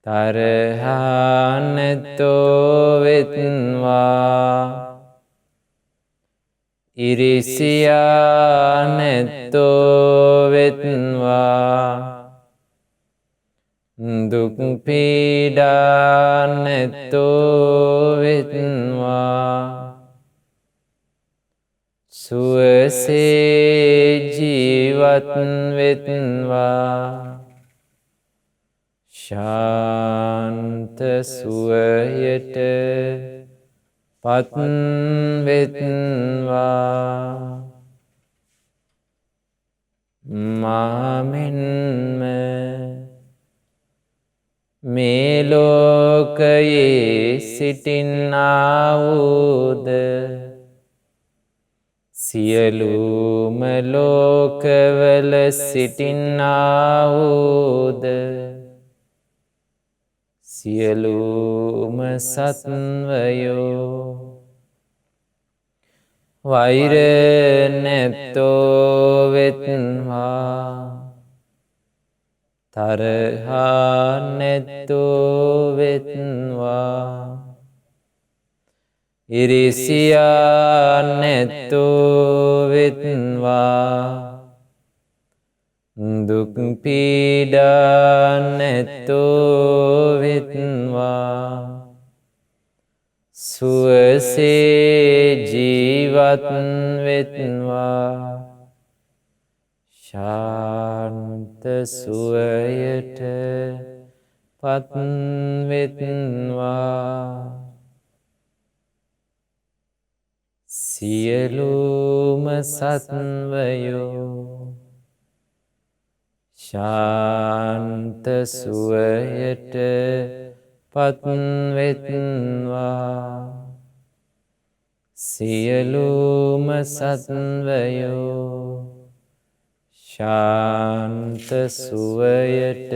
තරහා නැත්තෝ වෙත්වා ඊර්ෂ්‍යා නැත්තෝ වෙත්වා දුක් පීඩා නැත්තෝ වෙත්වා සුවසේ ජීවත් වෙත්වා ශාන්ත සුවයට පත්වෙත්වා මාමෙන්ම මේ ලෝකයේ සිටින්නාවූද සියලුම ලෝකවල සිටින්නාවූද සියලුම සත්වයෝ වෛර නැත්තෝ වෙත්වා තරහා නැත්තෝ වෙත්වා ඉරිසියා නැත්තෝ වෙත්වා දුක් පීඩා නැත්තෝ වෙත්වා සුවසේ ජීවත් වෙත්වා ශාන්ත සුවයට පත්වෙත්වා සියලුම සත්වයෝ ශාන්ත සුවයට පත්වෙත්වා සියලුම සත්වයෝ ශාන්ත සුවයට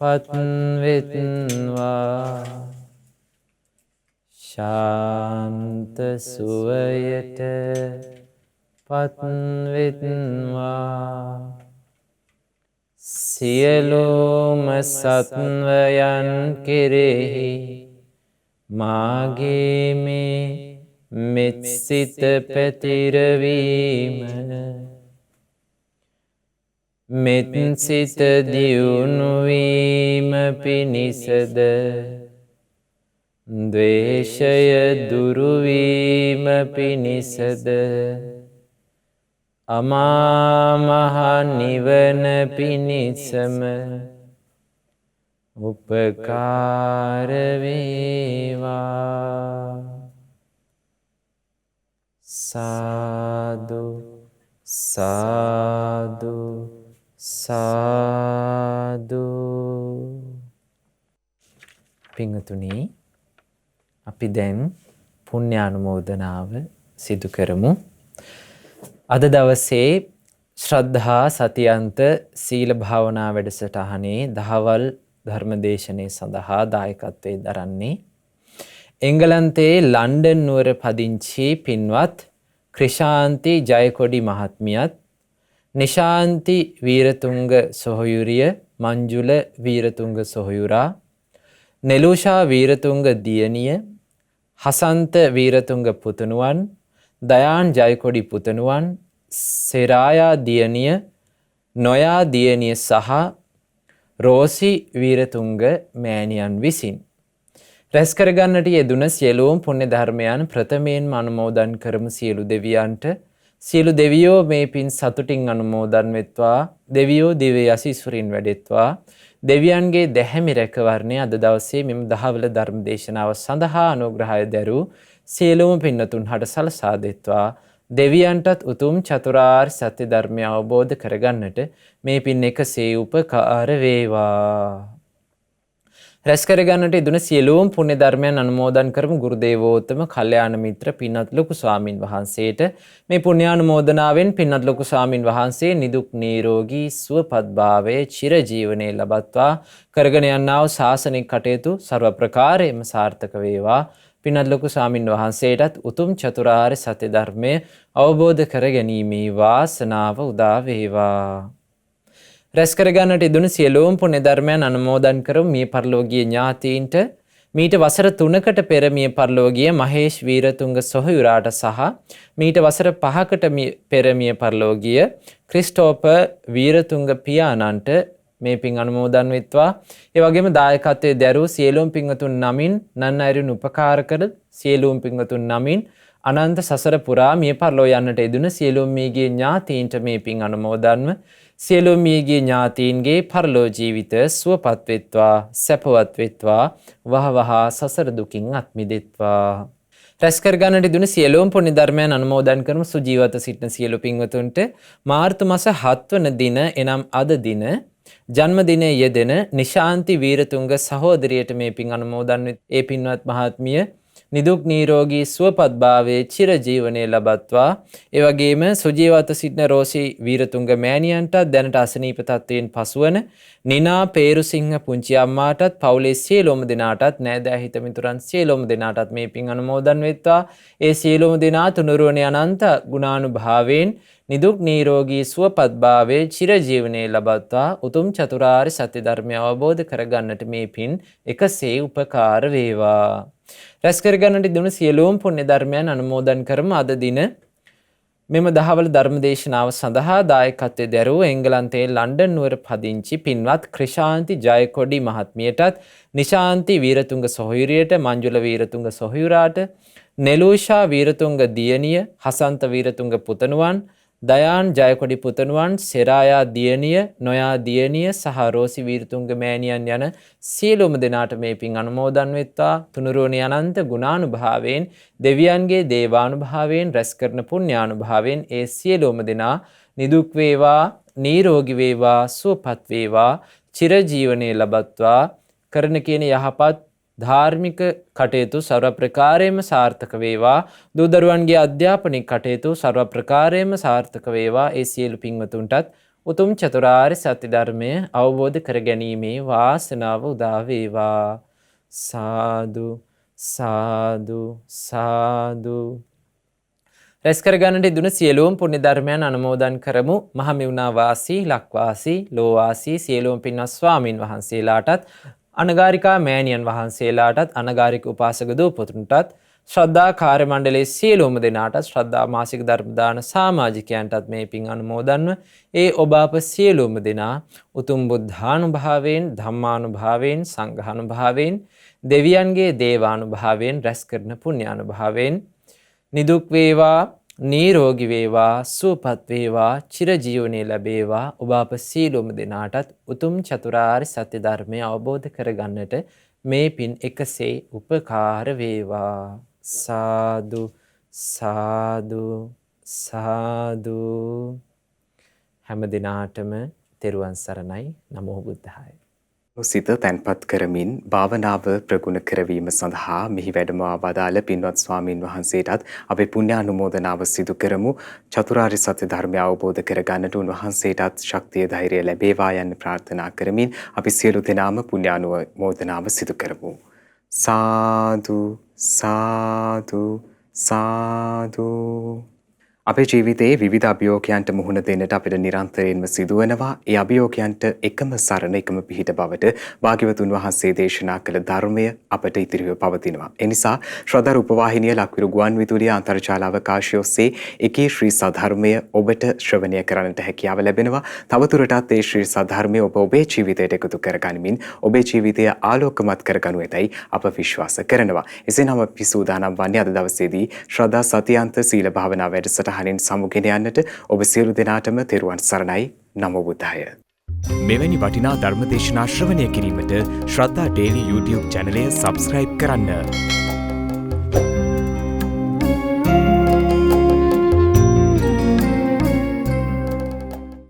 පත්වෙත්වා ශාන්ත සුවයට පත්වෙත්වා සියලුම සත්වයන් කෙරෙහි මාගේ මේ මෙත්සිත පැතිරවීම මෙත්සිත දියුණුවීම පිණිසද ද්වේෂය දුරුවීම පිණිසද අමා මහ නිවන පිණිසම උපකාර වේවා. සාදු සාදු සාදු. පින්වතුනි, අපි දැන් පුණ්‍යානුමෝදනාව සිදු කරමු. අද දවසේ ශ්‍රද්ධා සතියන්ත සීල භාවනා වැඩසටහනේ දහවල් ධර්මදේශනය සඳහා දායකත්වයෙන් දරන්නේ එංගලන්තයේ ලන්ඩන් නුවර පදිංචි පින්වත් ක්‍රිෂාන්ති ජයකොඩි මහත්මියත්, නිශාන්ති වීරතුංග සොහොයුරිය, මංජුල වීරතුංග සොහොයුරා, නෙලූෂා වීරතුංග දියණිය, හසන්ත වීරතුංග පුතණුවන්, දයාන් ජයකොඩි පුතණුවන්, සෙරායා දියණිය, නොයා දියණිය සහ රෝසි වීරතුංග මෑණියන් විසින් රැස් කරගන්නට යෙදුන සියලුම පුණ්‍ය ධර්මයන් ප්‍රථමයෙන්ම අනුමෝදන් කරමු. සියලු දෙවියන්ට සියලු දෙවියෝ මේ පින් සතුටින් අනුමෝදන් වෙත්වා. දෙවියෝ දිව්‍ය යසීසුරින් වැඩෙත්වා. දෙවියන්ගේ දැහැමි රැකවරණය අද දවසේ මෙම දහවල ධර්ම දේශනාව සඳහා අනුග්‍රහය දරූ සියලුම පින්නතුන් හට සලසා දෙත්වා. දෙවියන්ටත් උතුම් චතුරාර්ය සත්‍ය ධර්මය අවබෝධ කරගන්නට මේ පින් එකසේ උපකාර වේවා. රැස් කරගන්නට යෙදුන සියලුම පුණ්‍ය ධර්මයන් අනුමෝදන් කරමු. ගුරු දේවෝත්තම කල්යාණ මිත්‍ර පින්වත් ලොකු ස්වාමින් වහන්සේට මේ පුණ්‍යානුමෝදනාවෙන් පින්වත් ලොකු ස්වාමින් වහන්සේ නිදුක් නිරෝගී සුවපත් භාවයේ චිරජීවනයේ ලබත්වා කරගෙන යන්නා වූ ශාසනික කටයුතු ਸਰව ප්‍රකාරයෙන්ම සාර්ථක වේවා. පින්වත් ලොකු ස්වාමින් වහන්සේටත් උතුම් චතුරාර්ය සත්‍ය ධර්මය අවබෝධ කර ගැනීමේ වාසනාව උදා වේවා. රැස් කරගන්නට යෙදුණු සියලුම පුණ්‍ය ධර්මයන් අනුමෝදන් කරමු. මිය පරලෝකීය ඥාතීන්ට මීට වසර 3කට පෙර මිය පරලෝකීය මහේෂ් වීරතුංග සොහොයුරාට සහ මීට වසර 5කට පෙර මිය පරලෝකීය ක්‍රිස්ටෝපර් වීරතුංග පියාණන්ට මේ පින් අනුමෝදන් වෙත්වා. ඒ වගේම දායකත්වයේ දරූ සියලුම පින්වතුන් නමින් නන් අයුරින් උපකාර කර සියලුම පින්වතුන් නමින් අනන්ත සසර පුරා මිය පරලෝ යන්නට යෙදුන සියලුම මියගිය ඥාතීන්ට මේ පින් අනුමෝදන්ව සියලුම මියගිය ඥාතීන්ගේ පරලෝ ජීවිත සුවපත් වෙත්වා සැපවත් වෙත්වා වහවහ සසර දුකින් අත් මිදෙත්වා. රැස් කර ගන්නට දුන සියලුම පුණ්‍ය ධර්මයන් අනුමෝදන් කරමු. සුජීවත සිටින සියලු පින්වතුන්ට මාර්තු මාස 7 වන දින එනම් අද දින ජන්මදිනයේ යෙදෙන නිශාන්ති වීරතුංග සහෝදරියට මේ පින් අනුමෝදන් වෙත්. ඒ පින්වත් මහත්මිය නිදුක් නිරෝගී සුවපත් භාවයේ චිර ජීවනයේ ලබත්වා. ඒ වගේම සුජීවත සිටින රෝසි වීරතුංග මෑණියන්ට දැනට අසනීප තත්වයෙන් පසුවන නිනා පේරුසිංහ පුංචි අම්මාටත් පවුලේ සියලුම දෙනාටත් නෑදෑ හිත මිතුරන් සියලුම දෙනාටත් මේ පින් අනුමෝදන් වෙත්වා. ඒ සියලුම දෙනා තුනුරුවනේ අනන්ත ගුණානුභාවයෙන් නිදුක් නිරෝගී සුවපත් භාවයේ චිර ජීවනයේ ලබත්වා. උතුම් චතුරාර්ය සත්‍ය ධර්මය අවබෝධ කරගන්නට මේ පින් එකසේ උපකාර වේවා. රැස් කර ගන්නට දුන සියලුම පුණ්‍ය ධර්මයන් අනුමෝදන් කරමු. අද දින මෙම දහවල ධර්ම දේශනාව සඳහා දායකත්වයේ දරූ එංගලන්තයේ ලන්ඩන් නුවර පදිංචි පින්වත් ක්‍රිෂාන්ති ජයකොඩි මහත්මියටත් නිශාන්ති වීරතුංග සොහොයුරියට මංජුල වීරතුංග සොහොයුරාට නෙලූෂා වීරතුංග දියණිය හසන්ත වීරතුංග පුතණුවන් දයාන් ජයකොඩි පුතණුවන් සෙරායා දියණිය නොයා දියණිය සහ රෝසි වීරතුංග මෑණියන් යන සියලුම දෙනාට මේ පින් අනුමෝදන් වෙත්වා. තුනුරුවනේ අනන්ත ගුණානුභාවයෙන් දෙවියන්ගේ දේවානුභාවයෙන් රැස් කරන පුණ්‍යානුභාවයෙන් ඒ සියලුම දෙනා නිදුක් වේවා නිරෝගී වේවා සුවපත් වේවා චිරජීවනයේ ලබත්වා. කරන කියන යහපත් ධාර්මික කටයුතු සර්ව ප්‍රකාරයෙන්ම සාර්ථක වේවා. දූ දරුවන්ගේ අධ්‍යාපනික කටයුතු සර්ව ප්‍රකාරයෙන්ම සාර්ථක වේවා. ඒ සියලු පින්වතුන්ටත් උතුම් චතුරාර්ය සත්‍ය ධර්මය අවබෝධ කර ගැනීමේ වාසනාව උදා වේවා. සාදු සාදු සාදු. රැස් කර ගන්නට දුන සියලුම පුණ්‍ය ධර්මයන් අනුමෝදන් කරමු. මහමෙවුනා වාසී ලක්වාසී ලෝවාසී සියලුම පින්වත් ස්වාමින් වහන්සේලාටත් අනගාരികා මෑණියන් වහන්සේලාටත් අනගාരിക උපාසක දූපතුන්ටත් ශ්‍රද්ධා කාර්ය මණ්ඩලයේ සියලුම දෙනාටත් ශ්‍රද්ධා මාසික ධර්ම දාන සමාජිකයන්ටත් මේ පින් අනුමෝදන්ව ඒ ඔබ අප සියලුම දෙනා උතුම් බුද්ධානුභාවයෙන් ධම්මානුභාවයෙන් සංඝානුභාවයෙන් දෙවියන්ගේ දේවානුභාවයෙන් රැස් කරන පුණ්‍යානුභාවයෙන් නිදුක් වේවා නිරෝගී වේවා සුවපත් වේවා චිරජීවනයේ ලැබේවා. ඔබ අප සියලුම දෙනාටත් උතුම් චතුරාර්ය සත්‍ය ධර්මය අවබෝධ කරගන්නට මේ පින් එකසේ උපකාර වේවා. සාදු සාදු සාදු. හැම දිනාටම තෙරුවන් සරණයි. නමෝ බුද්ධාය. සිත තැන්පත් කරමින් භාවනාව ප්‍රගුණ කරවීම සඳහා මෙහි වැඩම වදාළ පින්වත් ස්වාමින් වහන්සේටත් අපි පුණ්‍යානුමෝදනාව සිදු කරමු. චතුරාර්ය සත්‍ය ධර්මය අවබෝධ කරගන්නට උන්වහන්සේටත් ශක්තිය ධෛර්යය ලැබේවා යන්න ප්‍රාර්ථනා කරමින් අපි සියලු දෙනාම පුණ්‍යානුමෝදනාව සිදු කරමු. සාදු සාදු සාදු. අපේ ජීවිතයේ විවිධ අභියෝගයන්ට මුහුණ දෙන්නට අපිට නිරන්තරයෙන්ම සිදුවනවා. ඒ අභියෝගයන්ට එකම සරණ එකම පිහිට බවට භාග්‍යවතුන් වහන්සේ දේශනා කළ ධර්මය අපට ඉතිරිව පවතිනවා. ඒ නිසා ශ්‍රද්ධා රූපවාහිනිය ලක්විරු ගුවන් විදුලිය අන්තර්ජාල අවකාශය ඔස්සේ එකී ශ්‍රී සද්ධර්මය ඔබට ශ්‍රවණය කරන්නට හැකියාව ලැබෙනවා. තවදුරටත් ඒ ශ්‍රී සද්ධර්මය ඔබ ඔබේ ජීවිතයට එකතු කරගනිමින් ඔබේ ජීවිතය ආලෝකමත් කරගනු ඇතැයි අප විශ්වාස කරනවා. එසේනම් අපි සූදානම් වන්නේ අද දවසේදී ශ්‍රද්ධා සතියන්ත සීල භාවනා වැඩසටහන හනින් සමුගෙන යන්නට ඔබ සියලු දෙනාටම තෙරුවන් සරණයි. නමෝ බුද්ධාය. මෙවැනි වටිනා ධර්ම දේශනා ශ්‍රවණය කිරීමට ශ්‍රද්ධා ඩේලි YouTube චැනලය සබ්ස්ක්‍රයිබ් කරන්න.